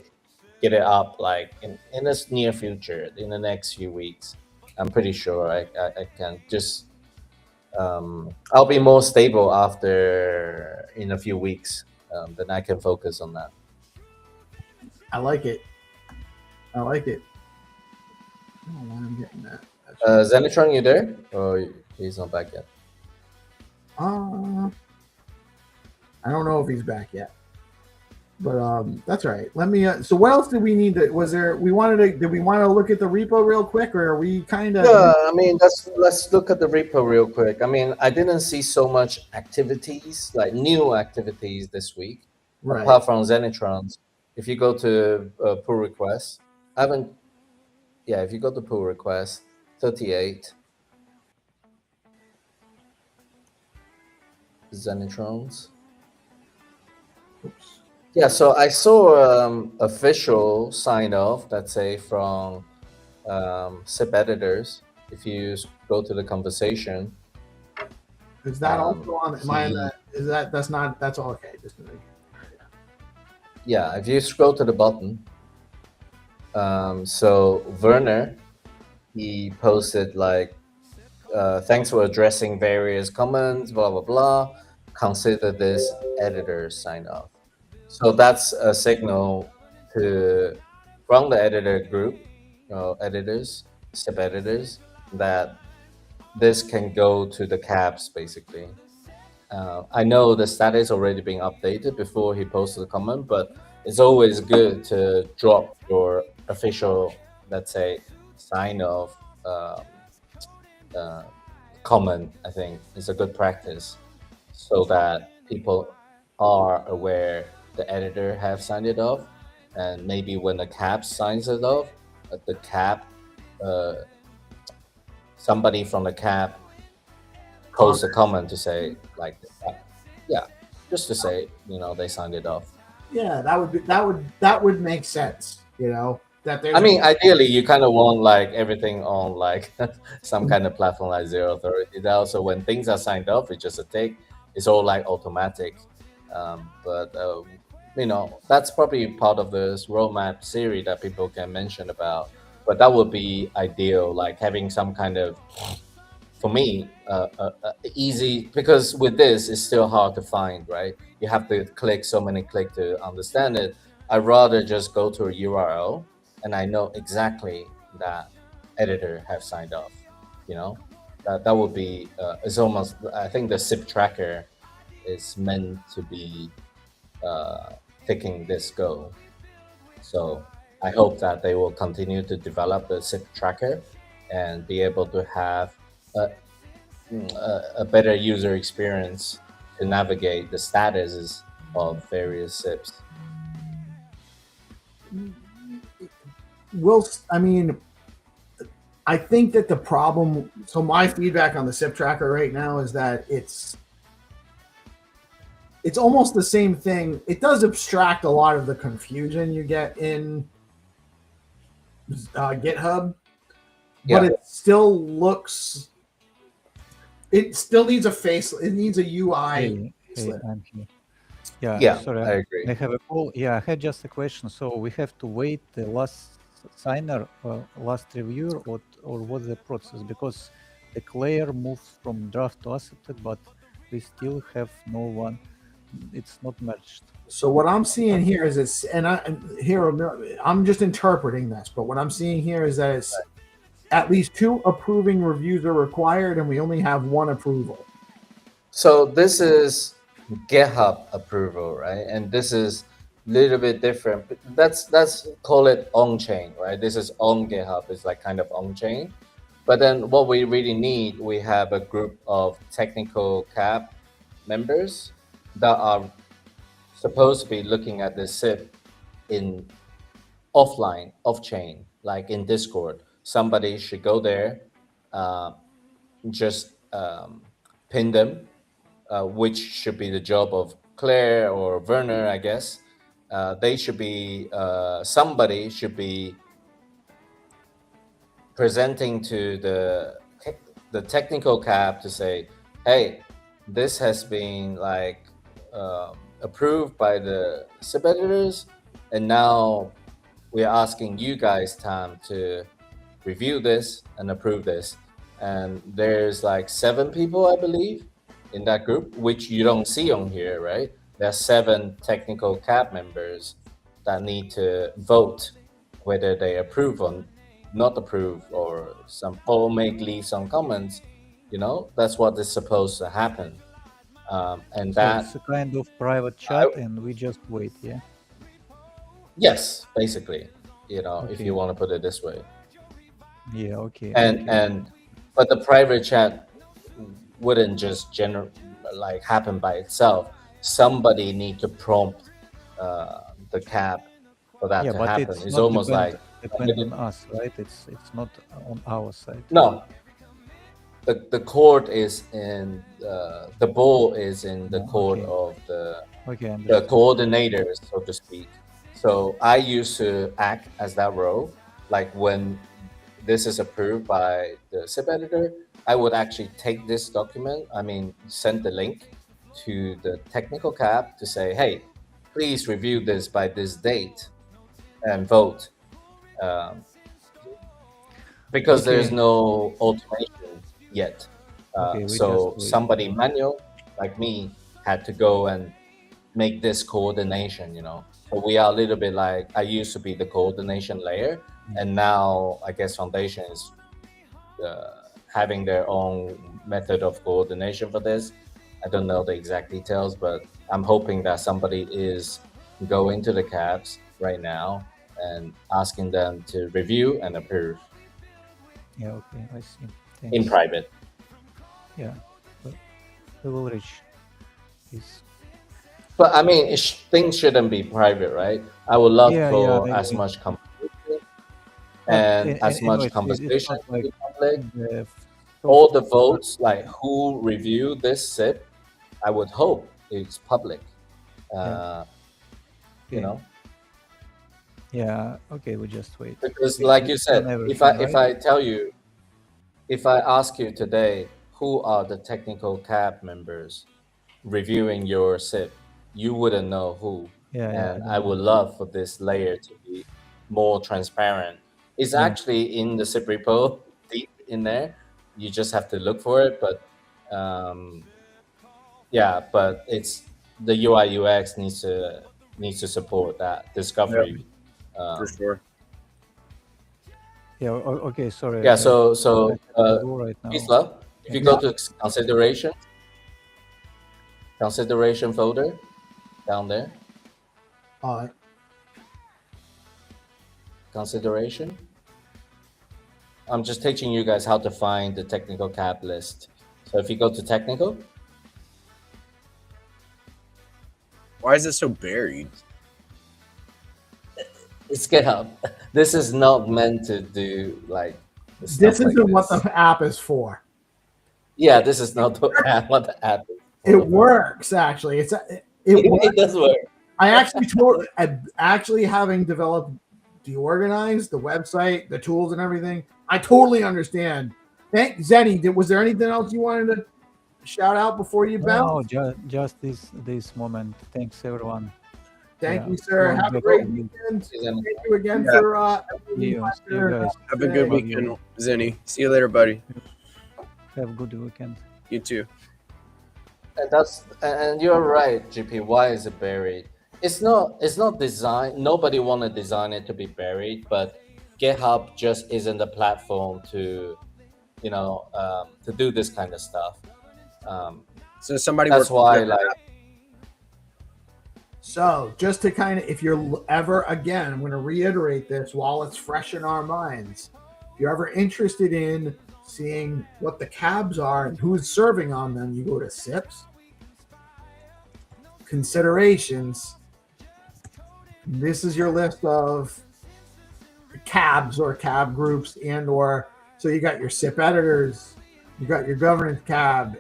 get it up like in the near future, in the next few weeks. I'm pretty sure I can just, I'll be more stable in a few weeks, then I can focus on that. I like it. I don't know why I'm getting that. Xenitron, you there? Or he's not back yet? I don't know if he's back yet, but that's all right. Let me. So what else did we need? Did we want to look at the repo real quick, or are we kind of? Yeah, I mean, let's look at the repo real quick. I mean, I didn't see so much activities, like new activities this week, right? Apart from Xenitron's. If you go to pull requests, if you go to pull requests, 38. Xenitrons. Oops. Yeah, so I saw official sign off, let's say, from SIP editors. If you go to the conversation, is that also on? That's all okay. Just to make. Yeah, if you scroll to the bottom, so Werner, he posted like, thanks for addressing various comments, blah, blah, blah. Consider this editor sign off. So that's a signal from the editor group, editors, SIP editors, that this can go to the caps, basically. I know the status already being updated before he posted the comment, but it's always good to drop your official, let's say, sign of comment. I think is a good practice, so that people are aware the editor have signed it off, and maybe when the cap signs it off, the cap, somebody from the cap post a comment to say like, yeah, just to say, you know, they signed it off. Yeah, that would make sense. You know, that there's. I mean, ideally, you kind of want like everything on like some kind of platform like Zero Authority DAO. So when things are signed off, it's just a tick. It's all like automatic. But you know, that's probably part of this roadmap series that people can mention about. But that would be ideal, like having some kind of, for me, easy, because with this, it's still hard to find, right? You have to click so many clicks to understand it. I'd rather just go to a URL and I know exactly that editor have signed off, you know? That would be, it's almost, I think the SIP tracker is meant to be taking this goal. So I hope that they will continue to develop the SIP tracker and be able to have a better user experience to navigate the statuses of various SIPs. I mean, I think that the problem, so my feedback on the SIP tracker right now is that it's almost the same thing. It does abstract a lot of the confusion you get in GitHub, but it still looks, it still needs a face, it needs a UI. I'm here. Yeah, Yeah, sorry, I agree. I have a call. Yeah, I had just a question. So we have to wait the last signer, last reviewer, or what's the process? Because the layer moves from draft to accepted, but we still have no one. It's not merged. So what I'm seeing here is it's, and I'm just interpreting this, but what I'm seeing here is that it's at least 2 approving reviews are required, and we only have 1 approval. So this is GitHub approval, right? And this is a little bit different. That's call it on chain, right? This is on GitHub. It's like kind of on chain. But then what we really need, we have a group of technical CAP members that are supposed to be looking at this SIP in offline, off chain, like in Discord. Somebody should go there, just pin them, which should be the job of Claire or Werner, I guess. They should be, somebody should be presenting to the technical CAP to say, hey, this has been like approved by the SIP editors, and now we're asking you guys time to review this and approve this. And there's like 7 people, I believe, in that group, which you don't see on here, right? There are 7 technical CAP members that need to vote whether they approve or not approve, or leave some comments. You know, that's what is supposed to happen. And so that it's a kind of private chat, and we just wait, yeah? Yes, basically, you know, Okay. if you want to put it this way. Yeah, okay. But the private chat wouldn't just happen by itself. Somebody need to prompt the CAP for that Yeah, to but happen. it's It's not almost depend on us, right? It's not on our side. no. The court is in the ball is in the court of the coordinators, so to speak. So I used to act as that role. Like when this is approved by the SIP editor, I would actually take this document, send the link to the technical CAP to say, hey, please review this by this date and vote. Because there's no automation yet. So somebody manual like me had to go and make this coordination, you know. So we are a little bit like, I used to be the coordination layer, and now I guess Foundation is having their own method of coordination for this. I don't know the exact details, but I'm hoping that somebody is going to the cabs right now and asking them to review and approve. Yeah, okay, I see. In Thanks. private. Yeah, but we will reach this. But I mean, things shouldn't be private, right? I would love for Yeah, as much conversation and as much anyways, conversation it's not like in public. the All the votes, like who review this SIP, I would hope it's public. You know. Yeah. Okay, we just wait. Because, like you said, if I tell you, if I ask you today, who are the technical cab members reviewing your SIP, you wouldn't know who. And I would love for this layer to be more transparent. It's actually in the SIP repo, deep in there. You just have to look for it. But yeah, but it's the UI UX needs to support that discovery. For sure. Yeah. Okay. Sorry. Yeah. So right now. PeaceLove, if you go to consideration folder down there. Consideration. I'm just teaching you guys how to find the technical cab list. So if you go to technical. Why is it so buried? It's GitHub. This is not meant to do like. This isn't what the app is for. Yeah, this is not what the app is. It works actually. It does work. I actually having developed DeOrganized, the website, the tools, and everything. I totally understand. Thank Zenny. Was there anything else you wanted to shout out before you bounce? No, just this moment. Thanks everyone. Thank you, sir. Have a great weekend. Thank you again for See you guys. Have a good weekend, Zenny. See you later, buddy. Have a good weekend. You too. And you're right, GP. Why is it buried? It's not designed. Nobody want to design it to be buried, but GitHub just isn't the platform to, to do this kind of stuff. So somebody. That's why, So just to kind of, if you're ever, again, I'm going to reiterate this while it's fresh in our minds. If you're ever interested in seeing what the cabs are and who's serving on them, you go to SIPs, considerations. This is your list of cabs or cab groups so you got your SIP editors, you got your governance cab,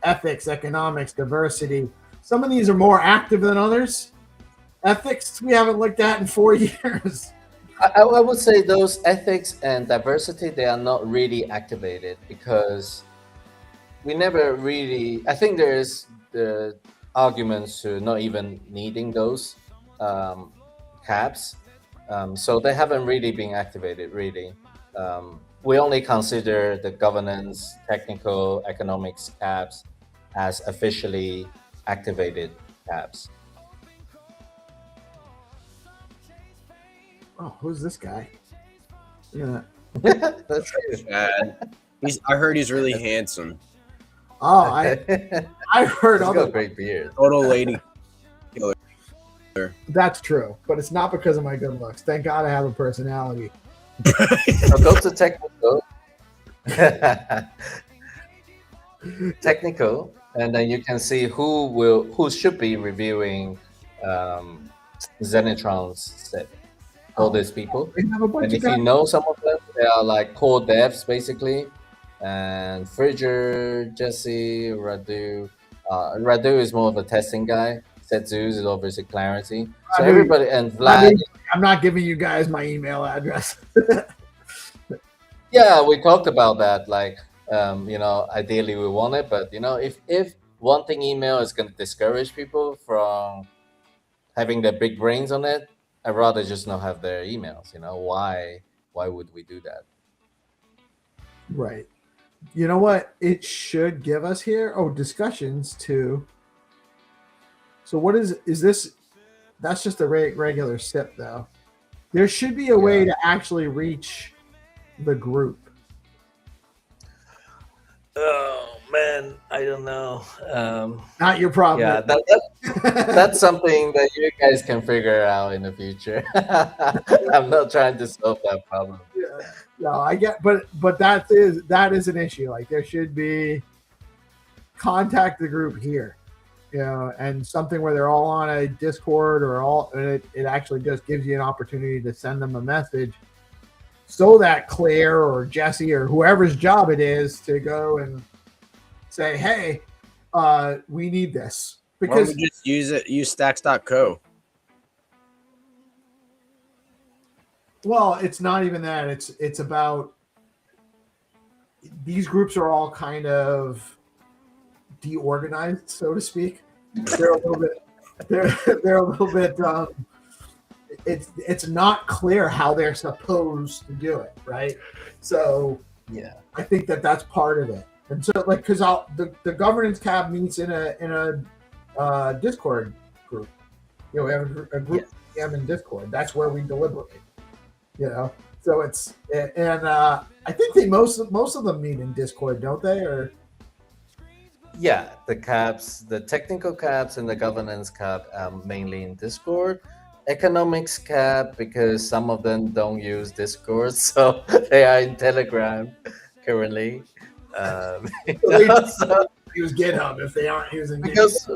ethics, economics, diversity. Some of these are more active than others. Ethics, we haven't looked at in 4 years. I would say those ethics and diversity, they are not really activated because we never really, I think there's the arguments to not even needing those cabs. So they haven't really been activated, really. We only consider the governance, technical, economics cabs as officially activated tabs. Oh, who's this guy? Yeah, that's bad. I heard he's really handsome. Oh, I heard he's got a great beard. Total lady killer. That's true, but it's not because of my good looks. Thank God I have a personality. So go to technical. Technical. And then you can see who should be reviewing Xenitron's SIP. All these people. And if you know some of them, they are like core devs basically. And Fridger, Jesse, Radu. Radu is more of a testing guy. Setzus is obviously Clarity. So everybody, and Vlad. I'm not giving you guys my email address. Yeah, we talked about that. Like, ideally we want it, but if wanting email is going to discourage people from having their big brains on it, I'd rather just not have their emails. Why would we do that? Right. You know what it should give us here? Oh, discussions too. So what is this? That's just a regular SIP though. There should be a way to actually reach the group. Oh man, I don't know. Not your problem. Yeah, that's something that you guys can figure out in the future. I'm not trying to solve that problem. Yeah. No, I get, but that is an issue. Like there should be contact the group here, and something where they're all on a Discord or and it actually just gives you an opportunity to send them a message, so that Claire or Jesse or whoever's job it is to go and say, hey, we need this, because why don't we just use stacks.co. Well, it's not even that. It's about these groups are all kind of DeOrganized, so to speak. They're a little bit. They're a little bit. It's not clear how they're supposed to do it, right? So yeah, I think that's part of it. And so, like, because the governance cab meets in a Discord group. We have a group in Discord. That's where we deliberate. So it's I think most of them meet in Discord, don't they? Or yeah, the cabs, the technical cabs and the governance cab mainly in Discord. Economics cab, because some of them don't use Discord, so they are in Telegram currently. Use GitHub if they aren't using because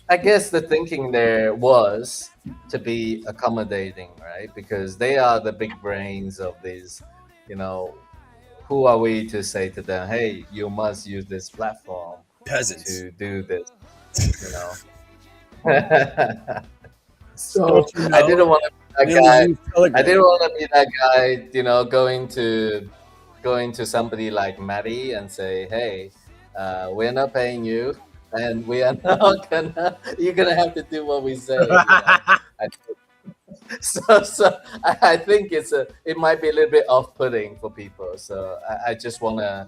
I guess the thinking there was to be accommodating, right? Because they are the big brains of these, who are we to say to them, hey, you must use this platform peasants to do this, So I didn't want to be that guy. I didn't want to be that guy, going to somebody like Maddie and say, hey, we're not paying you, and we are not gonna. You're gonna have to do what we say. So I think it might be a little bit off-putting for people. So I just want to,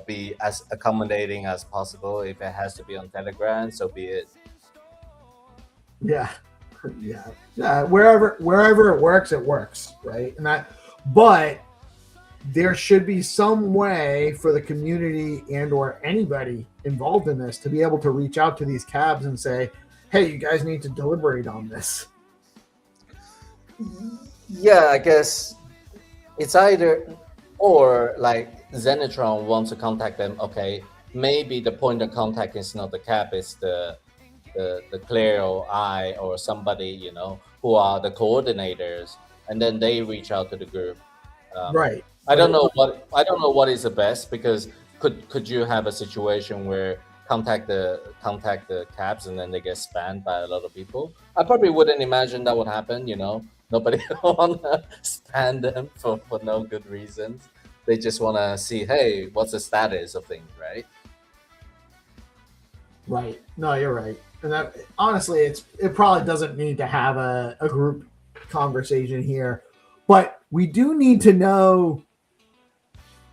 be as accommodating as possible. If it has to be on Telegram, so be it. Yeah. Wherever it works, right? But there should be some way for the community and/or anybody involved in this to be able to reach out to these cabs and say, "Hey, you guys need to deliberate on this." Yeah, I guess it's either or like Xenitron wants to contact them. Okay, maybe the point of contact is not the cab, it's the Claire or I or somebody, who are the coordinators, and then they reach out to the group. Right. I don't know what is the best, because could you have a situation where contact the cabs and then they get spammed by a lot of people? I probably wouldn't imagine that would happen. Nobody wanna spam them for no good reasons. They just wanna see, hey, what's the status of things, right? Right. No, you're right. And that, honestly, it probably doesn't need to have a group conversation here, but we do need to know.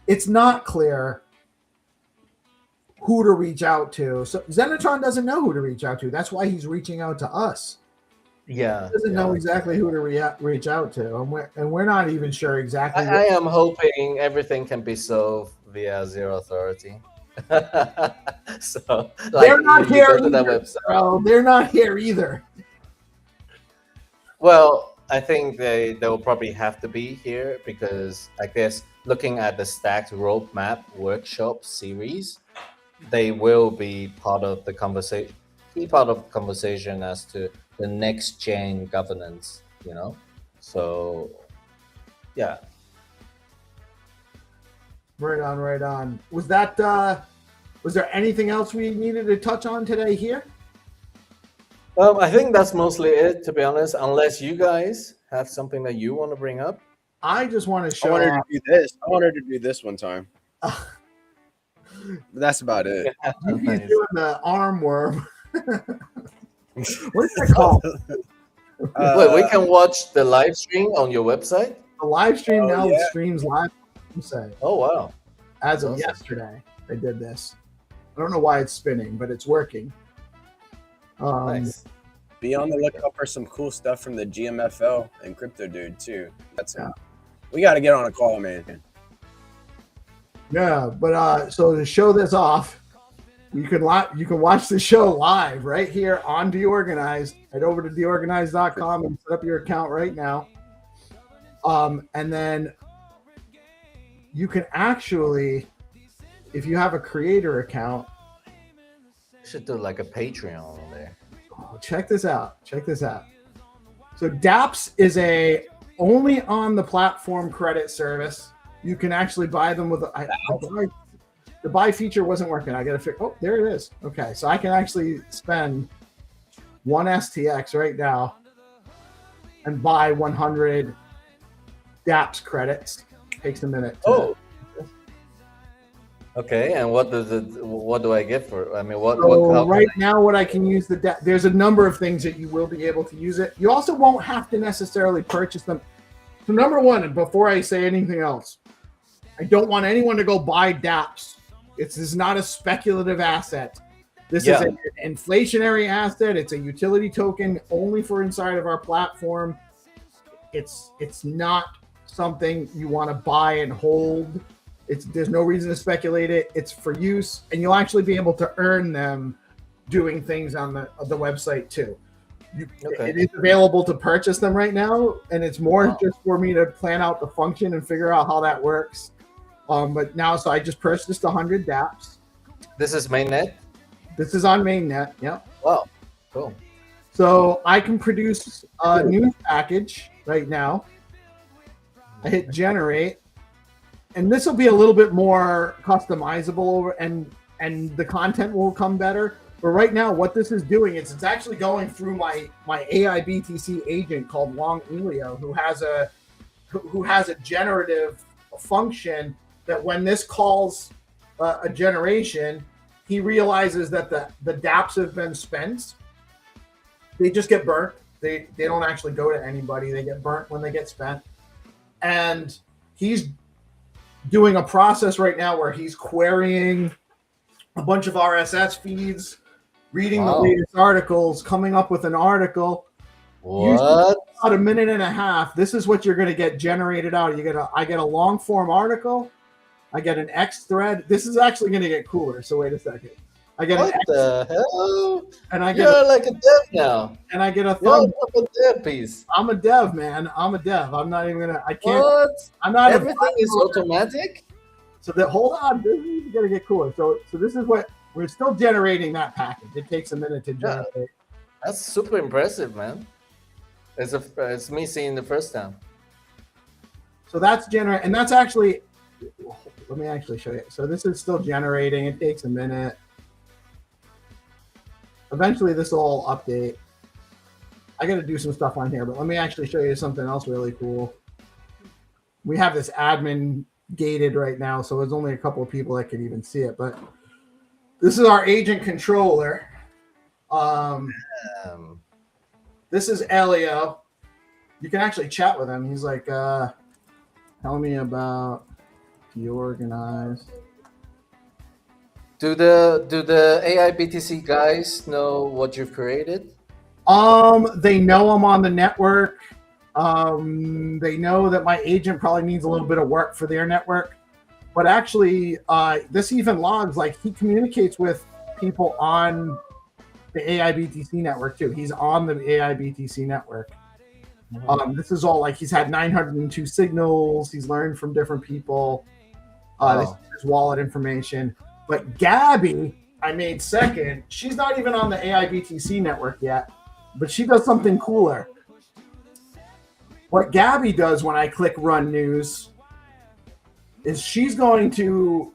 It's not clear who to reach out to. So Xenitron doesn't know who to reach out to. That's why he's reaching out to us. Yeah, he doesn't know exactly who to reach out to, and we're not even sure exactly. I am hoping everything can be solved via Zero Authority. So they're not here either, bro. They're not here either. Well, I think they will probably have to be here, because I guess looking at the Stacked Roadmap Workshop series, they will be part of the conversation. As to the next chain governance. So yeah. Right on. Was there anything else we needed to touch on today here? I think that's mostly it, to be honest, unless you guys have something that you want to bring up. I just want to show. I wanted to do this. I wanted to do this one time. That's about it. He's doing the arm worm. What's that called? Wait, we can watch the live stream on your website? The live stream streams live on the website. Oh, wow. As of yesterday, they did this. I don't know why it's spinning, but it's working. Nice. Be on the lookout for some cool stuff from the GMFL and Crypto Dude too. We got to get on a call, man. Yeah, but so to show this off, You can watch the show live right here on DeOrganized. Head over to DeOrganized.com and set up your account right now. And then you can actually, if you have a creator account, You should do like a Patreon on there. oh, check this out. Check this out. So DApps is a only on the platform credit service. You can actually buy them with the buy feature wasn't working. I got to fix. Oh, there it is. Okay, so I can actually spend 1 STX right now and buy 100 DApps credits. Takes a minute. Okay, and what do I get for? I mean, what? So right now, what I can use there's a number of things that you will be able to use it. You also won't have to necessarily purchase them. So number one, and before I say anything else, I don't want anyone to go buy DApps. This is not a speculative asset. This is an inflationary asset. It's a utility token only for inside of our platform. It's not something you want to buy and hold. There's no reason to speculate it. It's for use, and you'll actually be able to earn them doing things on the website too. It is available to purchase them right now, and it's more just for me to plan out the function and figure out how that works. But now, so I just purchased 100 DApps. This is mainnet? This is on mainnet, yeah. Wow, cool. So I can produce a news package right now. I hit generate, and this will be a little bit more customizable and the content will come better. But right now, what this is doing is it's actually going through my AI BTC agent called Long Elio, who has a generative function that when this calls a generation, he realizes that the DApps have been spent. They just get burnt. They don't actually go to anybody. They get burnt when they get spent. And he's doing a process right now where he's querying a bunch of RSS feeds, reading the latest articles, coming up with an article. What? About a minute and a half. This is what you're going to get generated out. I get a long form article. I get an X thread. This is actually going to get cooler. So wait a second. I get what an X, the hell? And I get You're like a dev now. And I get a thumb. You're a dev piece. I'm a dev, man. I'm a dev. I'm not even gonna. I can't. What? I'm not. Everything is automatic. So that hold on. This is gonna get cooler. So this is what we're still generating that package. It takes a minute to generate. Yeah. That's super impressive, man. It's me seeing the first time. So that's generate, and that's actually. Let me actually show you. So this is still generating. It takes a minute. Eventually, this will all update. I got to do some stuff on here, but let me actually show you something else really cool. We have this admin gated right now, so there's only a couple of people that can even see it. But this is our agent controller. This is Elio. You can actually chat with him. He's like, tell me about DeOrganized. Do the AI BTC guys know what you've created? They know I'm on the network. They know that my agent probably needs a little bit of work for their network. But actually, this even logs, like he communicates with people on the AI BTC network too. He's on the AI BTC network. This is all like he's had 902 signals. He's learned from different people. This is his wallet information. But Gabby, I made second. She's not even on the AI BTC network yet, but she does something cooler. What Gabby does when I click run news is she's going to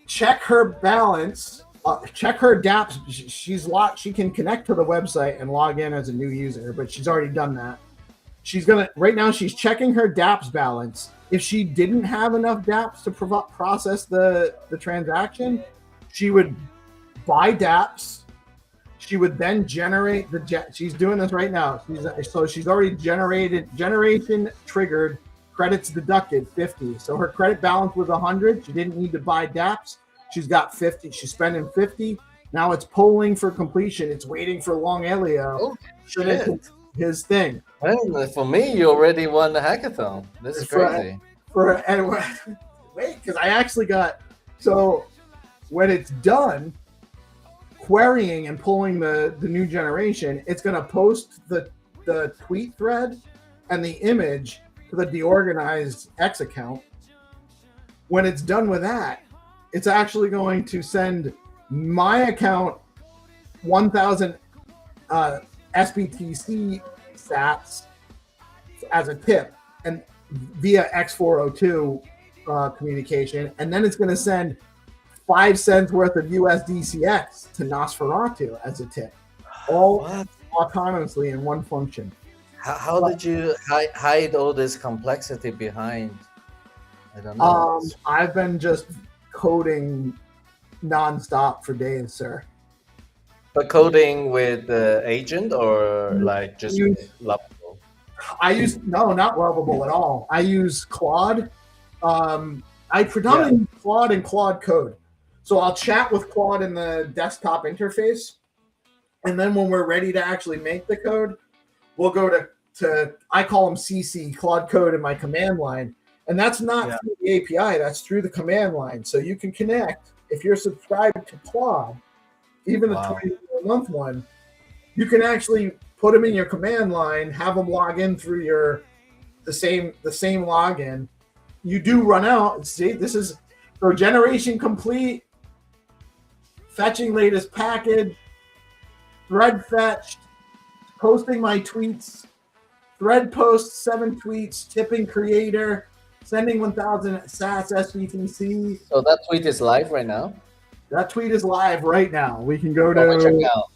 check her balance, check her dApps. She's locked. She can connect to the website and log in as a new user, but she's already done that. She's right now she's checking her dApps balance. If she didn't have enough dApps to process the transaction, she would buy dApps. She would then generate she's doing this right now. She's already generation triggered, credits deducted 50. So her credit balance was 100. She didn't need to buy dApps. She's got 50. She's spending 50. Now it's polling for completion. It's waiting for Long Elio. Oh, shit. His thing. Well, for me, you already won the hackathon. This is crazy. Wait, because I actually got When it's done querying and pulling the new generation, it's going to post the tweet thread and the image to the DeOrganized X account. When it's done with that, it's actually going to send my account 1,000 SBTC sats as a tip, and via X402 communication, and then it's going to send 5 cents worth of USDCX to Nosferatu as a tip, all autonomously in one function. How did you hide all this complexity behind? I don't know. I've been just coding nonstop for days, sir. But coding with the agent or like just Lovable? I use not Lovable at all. I use Claude. I predominantly use Claude and Claude Code. So I'll chat with Claude in the desktop interface, and then when we're ready to actually make the code, we'll go to I call them CC, Claude Code, in my command line. And that's not through the API, that's through the command line. So you can connect, if you're subscribed to Claude, even the 20-month one, you can actually put them in your command line, have them log in through the same login. You do run out. See, this is for generation complete, fetching latest package, thread fetched, posting my tweets, thread post 7 tweets, tipping creator, sending 1,000 SAS SBTC. So that tweet is live right now? That tweet is live right now. We can go to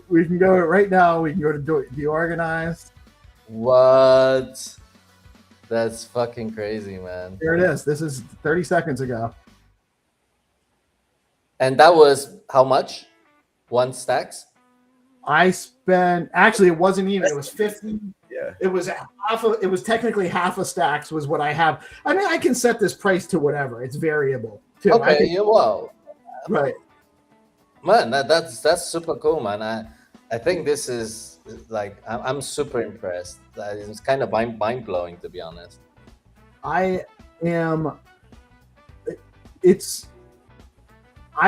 we can go right now. We can go to DeOrganized. What? That's fucking crazy, man. Here it is. This is 30 seconds ago. And that was how much? 1 stacks? I spent, actually it wasn't even, it was 50. Yeah. It was it was technically half a stacks was what I have. I mean, I can set this price to whatever. It's variable too. Okay, well. Right. Man, that's super cool, man. I think this is like, I'm super impressed. It's kind of mind blowing, to be honest. I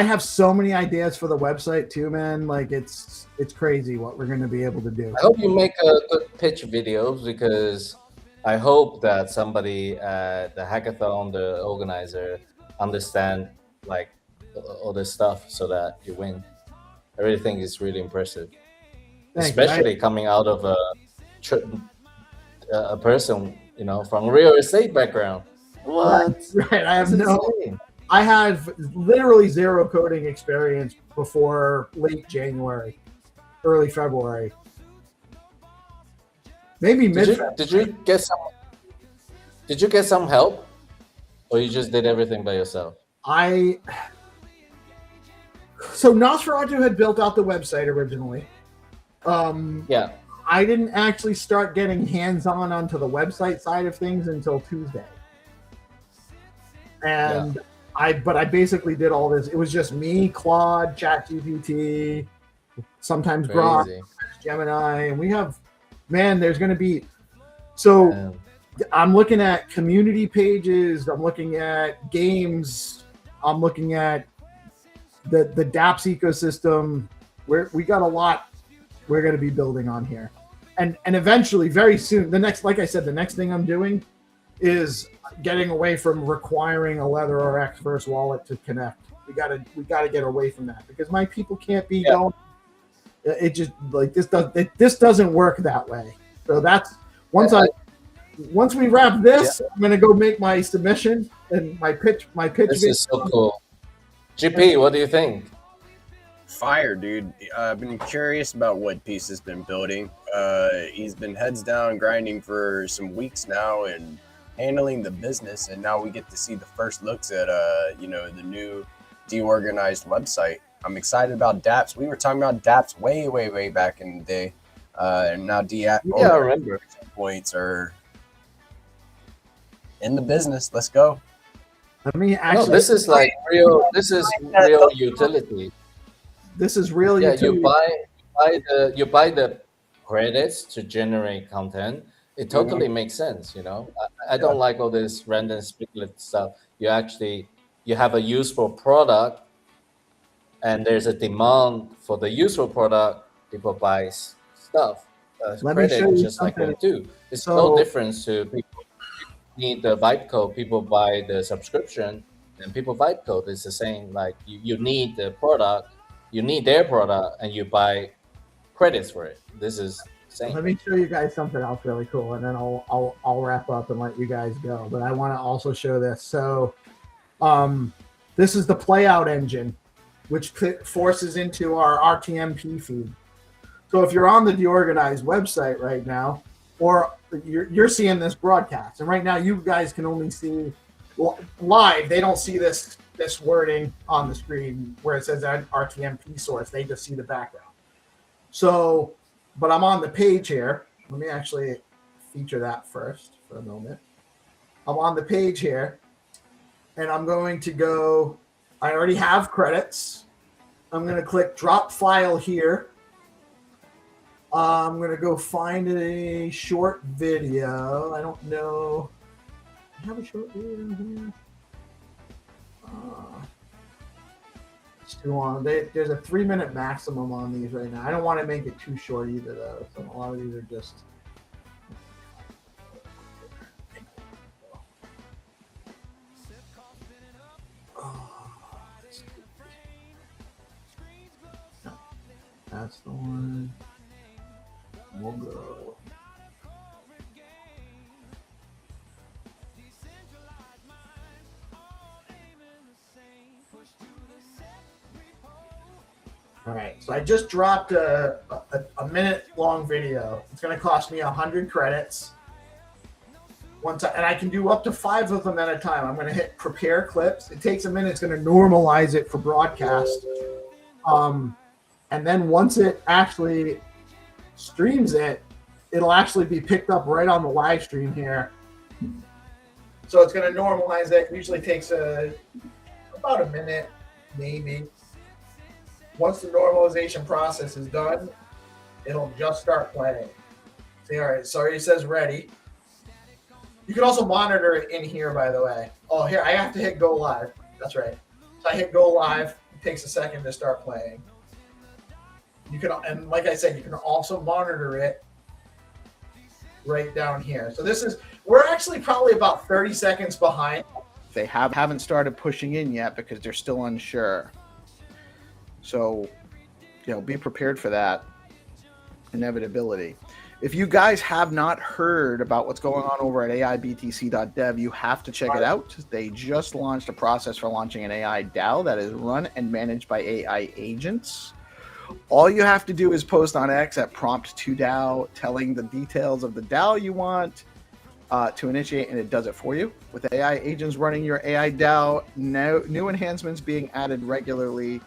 have so many ideas for the website too, man. Like it's crazy what we're going to be able to do. I hope you make a good pitch videos, because I hope that somebody at the hackathon, the organizer, understand like all this stuff so that you win. I really think it's really impressive, especially coming out of a person, from real estate background. What? Right. I have literally zero coding experience before late January, early February. Maybe mid. Did you get some help, or you just did everything by yourself? So Nosferatu had built out the website originally. Yeah. I didn't actually start getting hands-on onto the website side of things until Tuesday. And I basically did all this. It was just me, Claude, ChatGPT, sometimes Grok, Gemini, and we have, there's going to be, I'm looking at community pages, I'm looking at games, I'm looking at the dApps ecosystem. We got a lot we're going to be building on here. And eventually, very soon, the next thing I'm doing is getting away from requiring a Leather or Xverse wallet to connect. We gotta get away from that, because my people can't be going. It just like this doesn't work that way. So that's once we wrap this, I'm gonna go make my submission and my pitch. This is so cool. GP, what do you think? Fire, dude. I've been curious about what Peace has been building. He's been heads down grinding for some weeks now and handling the business, and now we get to see the first looks at the new DeOrganized website. I'm excited about dApps. We were talking about dApps way back in the day, and now I remember. Points are in the business. Let's go. This is like real. This is real utility. This is real utility. You buy the credits to generate content. It totally makes sense, I don't like all this random speculative stuff. You have a useful product and there's a demand for the useful product, people buy stuff. Let me Credit show is you just like something. that too. It's So- no difference to people need the vibe code, people buy the subscription, and people vibe code. It's the same. Like you need the product, you need their product, and you buy credits for it. This is same. Let me show you guys something else really cool, and then I'll wrap up and let you guys go. But I want to also show this. So, this is the playout engine, which forces into our RTMP feed. So if you're on the DeOrganized website right now, or you're seeing this broadcast, and right now you guys can only see live. They don't see this wording on the screen where it says RTMP source. They just see the background. So, but I'm on the page here. Let me actually feature that first for a moment. I'm on the page here, and I'm going to go. I already have credits. I'm going to click drop file here. I'm going to go find a short video. I don't know. I have a short video here. It's too long. There's a 3-minute maximum on these right now. I don't want to make it too short either, though. So a lot of these are just. That's the one. We'll go. All right, so I just dropped a minute-long video. It's going to cost me 100 credits. And I can do up to 5 of them at a time. I'm going to hit prepare clips. It takes a minute. It's going to normalize it for broadcast. And then once it actually streams it, it'll actually be picked up right on the live stream here. So it's going to normalize it. Usually takes about a minute, maybe. Once the normalization process is done, it'll just start playing. See, all right, sorry, it says ready. You can also monitor it in here, by the way. Oh, here, I have to hit go live. That's right. So I hit go live. It takes a second to start playing. You can, and like I said, you can also monitor it right down here. So we're actually probably about 30 seconds behind. They haven't started pushing in yet because they're still unsure. So, be prepared for that inevitability. If you guys have not heard about what's going on over at AIBTC.dev, you have to check it out. They just launched a process for launching an AI DAO that is run and managed by AI agents. All you have to do is post on X at prompt2DAO, telling the details of the DAO you want to initiate, and it does it for you. With AI agents running your AI DAO, new enhancements being added regularly.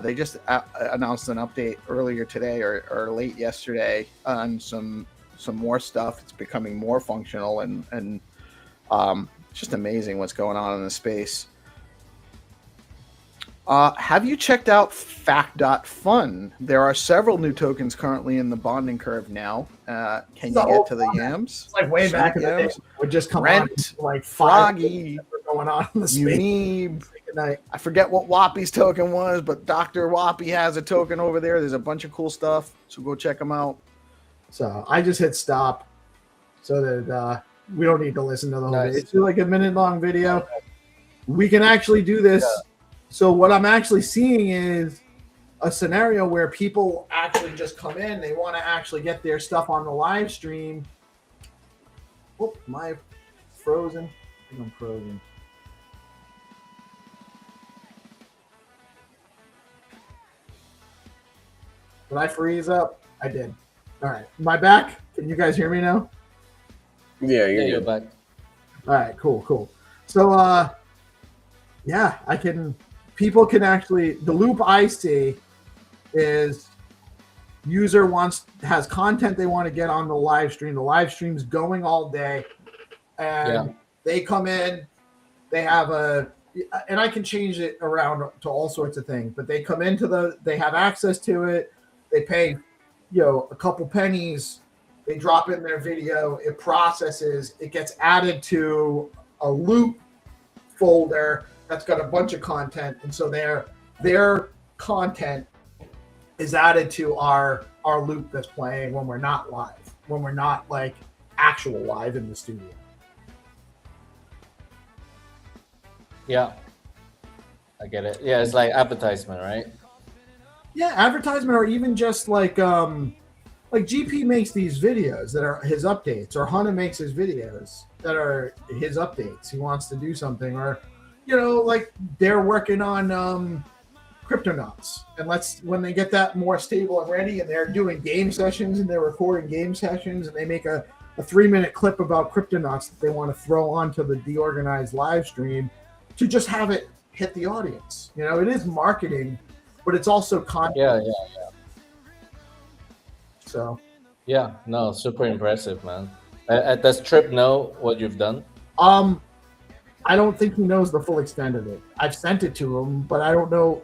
They just announced an update earlier today or late yesterday on some more stuff. It's becoming more functional and it's just amazing what's going on in the space. Have you checked out Fact.Fun? There are several new tokens currently in the bonding curve now. Can you get to the yams? It's like way back in the day. Would just come Rent, on like Froggy going on in the space. Muneeb. I forget what Whoppy's token was, but Dr. Whoppy has a token over there. There's a bunch of cool stuff, so go check them out. So I just hit stop so that we don't need to listen to the whole video. It's like a minute-long video. We can actually do this. Yeah. So what I'm actually seeing is a scenario where people actually just come in. They want to actually get their stuff on the live stream. Whoop, am I frozen? I think I'm frozen. Did I freeze up? I did. All right. Am I back? Can you guys hear me now? Yeah, you're back. All right, cool. So, people can actually, the loop I see is user has content they want to get on the live stream. The live stream's going all day. And they come in, they have and I can change it around to all sorts of things, but they come into they have access to it. They pay, a couple pennies. They drop in their video. It processes. It gets added to a loop folder that's got a bunch of content, and so their content is added to our loop that's playing when we're not live, when we're not like actual live in the studio. Yeah, I get it. Yeah, it's like advertisement, right? Yeah, advertisement, or even just like GP makes these videos that are his updates, or Hunter makes his videos that are his updates. He wants to do something, or like they're working on Cryptonauts, and when they get that more stable and ready, and they're doing game sessions and they're recording game sessions, and they make a 3-minute clip about Cryptonauts that they want to throw onto the DeOrganized live stream to just have it hit the audience. It is marketing, but it's also content. Yeah. So. Yeah, no, super impressive, man. Does Trip know what you've done? I don't think he knows the full extent of it. I've sent it to him, but I don't know.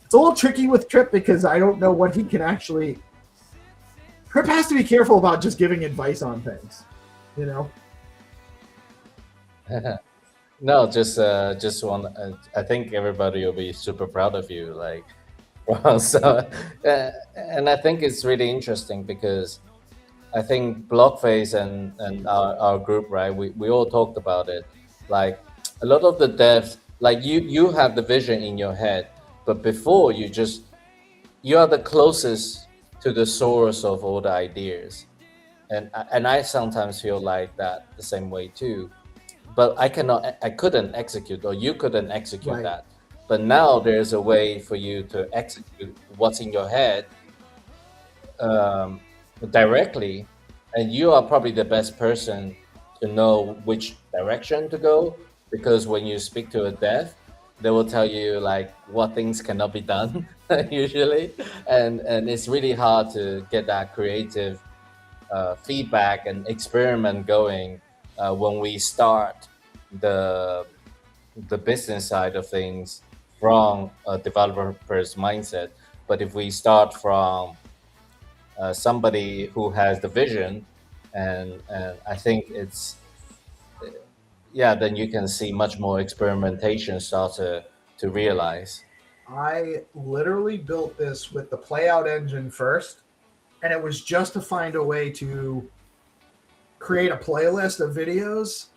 It's a little tricky with Trip because I don't know what he can actually. Trip has to be careful about just giving advice on things, No, just one. I think everybody will be super proud of you. Like, so, and I think it's really interesting because I think Blockface and our group, right? We all talked about it. Like a lot of the devs, like you have the vision in your head, but before you are the closest to the source of all the ideas, and I sometimes feel like that the same way too. But I couldn't execute, or you couldn't execute Right. that. But now there's a way for you to execute what's in your head directly, and you are probably the best person to know which direction to go, because when you speak to a dev, they will tell you like what things cannot be done usually, and it's really hard to get that creative feedback and experiment going when we start the business side of things from a developer's mindset. But if we start from somebody who has the vision, and I think it's then you can see much more experimentation start to realize. I literally built this with the playout engine first, and it was just to find a way to create a playlist of videos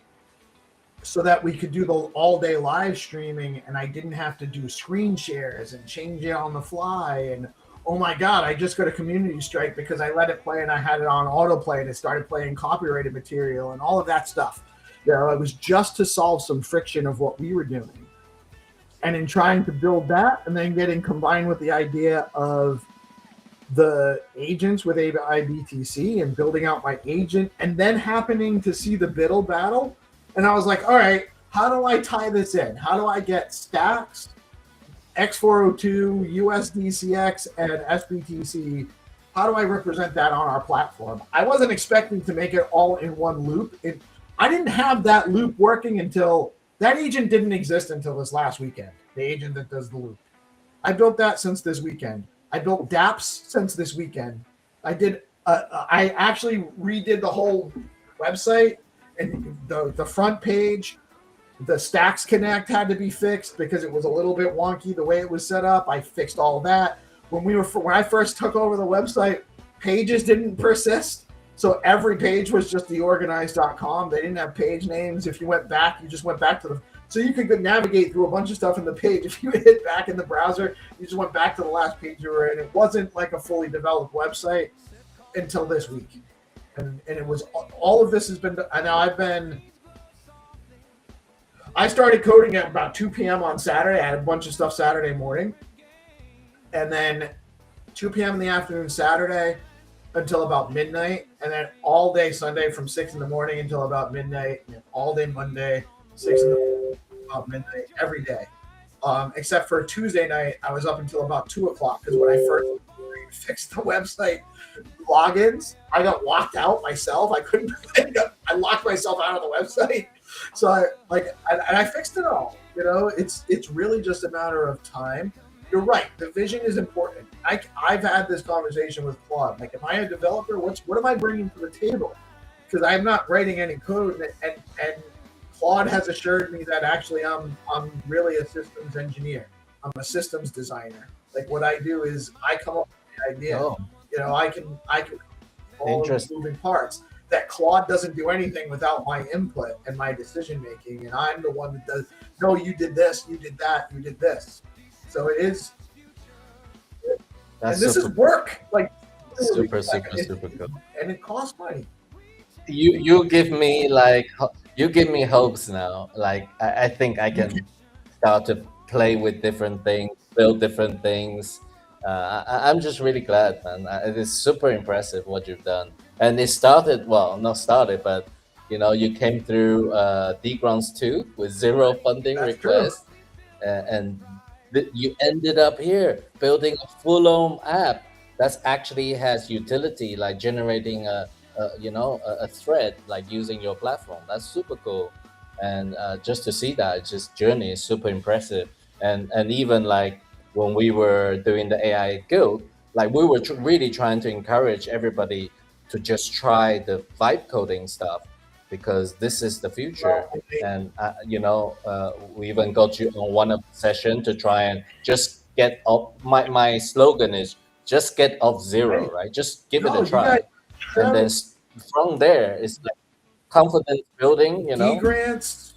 so that we could do the all-day live streaming, and I didn't have to do screen shares and change it on the fly. And oh my God, I just got a community strike because I let it play and I had it on autoplay and it started playing copyrighted material and all of that stuff. It was just to solve some friction of what we were doing. And in trying to build that, and then getting combined with the idea of the agents with IBTC and building out my agent, and then happening to see the Biddle battle. And I was like, all right, how do I tie this in? How do I get stacks, X402, USDCX, and SBTC? How do I represent that on our platform? I wasn't expecting to make it all in one loop. I didn't have that loop working until that agent didn't exist until this last weekend. The agent that does the loop. I built that since this weekend. I built dApps since this weekend. I actually redid the whole website, and the front page, the Stacks Connect had to be fixed because it was a little bit wonky the way it was set up. I fixed all that. When I first took over the website, pages didn't persist. So every page was just DeOrganized.com. They didn't have page names. If you went back, you just went back to so you could navigate through a bunch of stuff in the page. If you hit back in the browser, you just went back to the last page you were in. It wasn't like a fully developed website until this week. And it was, all of this has been, now I started coding at about 2 p.m. on Saturday. I had a bunch of stuff Saturday morning. And then 2 p.m. in the afternoon Saturday until about midnight. And then all day Sunday from 6 in the morning until about midnight. And all day Monday, 6 in the morning, about midnight, every day. Except for Tuesday night, I was up until about 2 o'clock because when I first fixed the website logins, I got locked out myself. I couldn't. I locked myself out of the website. So I fixed it all. It's really just a matter of time. You're right. The vision is important. I've had this conversation with Claude. Like, am I a developer? What am I bringing to the table? Because I'm not writing any code, and Claude has assured me that actually I'm really a systems engineer. I'm a systems designer. Like what I do is I come up with the idea. Oh. You know, I can all of the moving parts. That Claude doesn't do anything without my input and my decision making, and I'm the one that does. No, you did this, you did that, you did this. So it is. That's and this is work. Like super good. And it costs money. You give me hopes now. Like I think I can start to play with different things, build different things. I'm just really glad, man. It is super impressive what you've done. And it started, well, not started, but you know, you came through D-Grants 2 with 0 funding requests, and you ended up here building a full-on app that actually has utility, like generating a thread, like using your platform. That's super cool. And just to see that, just journey is super impressive. And even like when we were doing the AI Guild, like we were really trying to encourage everybody to just try the vibe coding stuff, because this is the future. And we even got you on one of the session to try and just get up. My slogan is just get off 0, right? Just give it a try. And then from there, it's like confidence building, you know. D-Grants,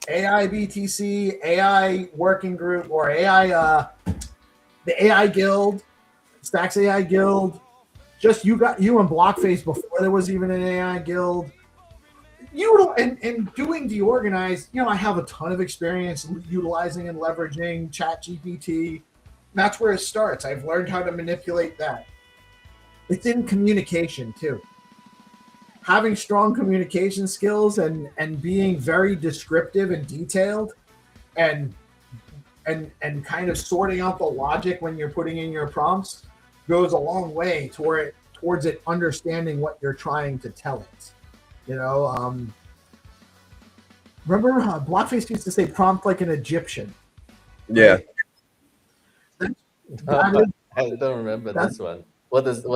AI BTC, AI working group, or AI, the AI Guild, Stacks AI Guild. Just you and Blockface before there was even an AI Guild. And doing DeOrganized, you know, I have a ton of experience utilizing and leveraging ChatGPT. That's where it starts. I've learned how to manipulate that. It's in communication too. Having strong communication skills and being very descriptive and detailed and kind of sorting out the logic when you're putting in your prompts goes a long way towards it understanding what you're trying to tell it. You know, remember how Blockface used to say prompt like an Egyptian? Yeah. I don't remember this one. What does it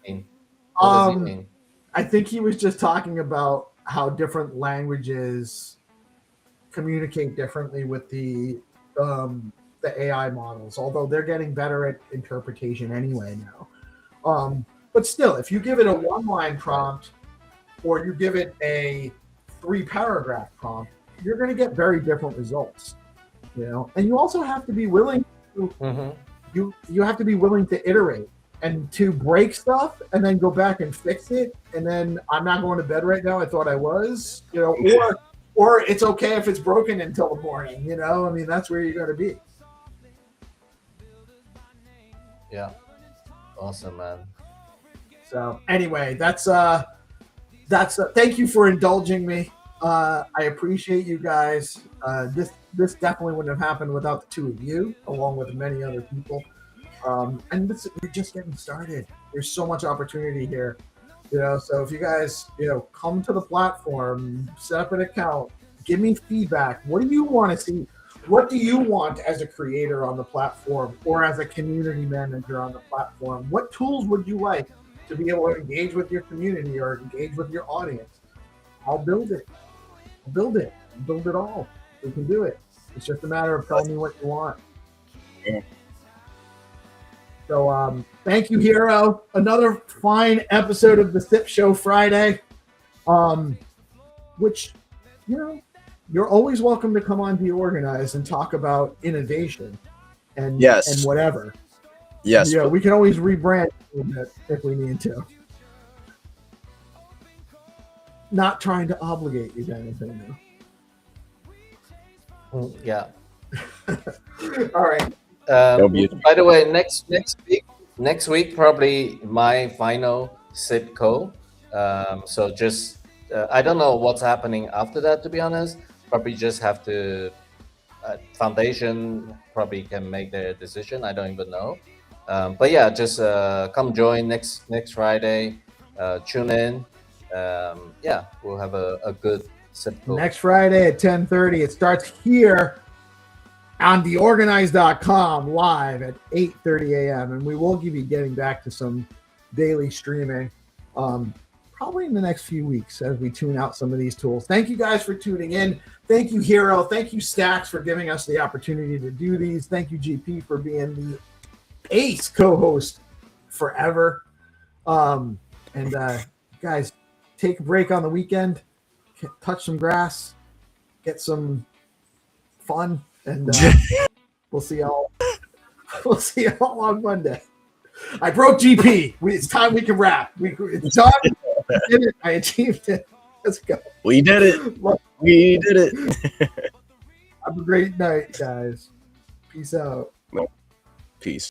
mean? What does it mean? I think he was just talking about how different languages communicate differently with the AI models, although they're getting better at interpretation anyway now. But still, if you give it a 1-line prompt or you give it a 3-paragraph prompt, you're going to get very different results. You know, and you also have to be willing to you have to be willing to iterate and to break stuff and then go back and fix it. And then I'm not going to bed right now. I thought I was, you know, or it's okay if it's broken until the morning. You know, I mean, that's where you're going to be. Yeah. Awesome, man. So anyway, that's thank you for indulging me. I appreciate you guys. This definitely wouldn't have happened without the two of you, along with many other people. And we're just getting started. There's so much opportunity here, you know. So if you guys, you know, come to the platform, set up an account, give me feedback. What do you want to see? What do you want as a creator on the platform or as a community manager on the platform? What tools would you like to be able to engage with your community or engage with your audience? I'll build it. Build it all. We can do it. It's just a matter of telling me what you want. Yeah. So thank you, Hero. Another fine episode of the Sip Show Friday, which, you know, you're always welcome to come on DeOrganized and talk about innovation and whatever. Yes. Yeah, we can always rebrand a little bit if we need to. Not trying to obligate you to anything now. Yeah. All right. By the way, next week probably my final SIPCO. So just I don't know what's happening after that, to be honest. Probably just have to foundation probably can make their decision. I don't even know. But yeah, just come join next Friday. Tune in. Yeah, we'll have a good SIPCO. Next Friday at 10:30. It starts here on DeOrganized.com live at 8:30 a.m. And we will be getting back to some daily streaming probably in the next few weeks as we tune out some of these tools. Thank you guys for tuning in. Thank you, Hero. Thank you, Stacks, for giving us the opportunity to do these. Thank you, GP, for being the ace co-host forever. And guys, take a break on the weekend, touch some grass, get some fun, and we'll see y'all. We'll see y'all on Monday. I broke GP. It's time we can wrap. It's done. I did it. I achieved it. Let's go. We did it. We did it. Have a great night, guys. Peace out. Peace.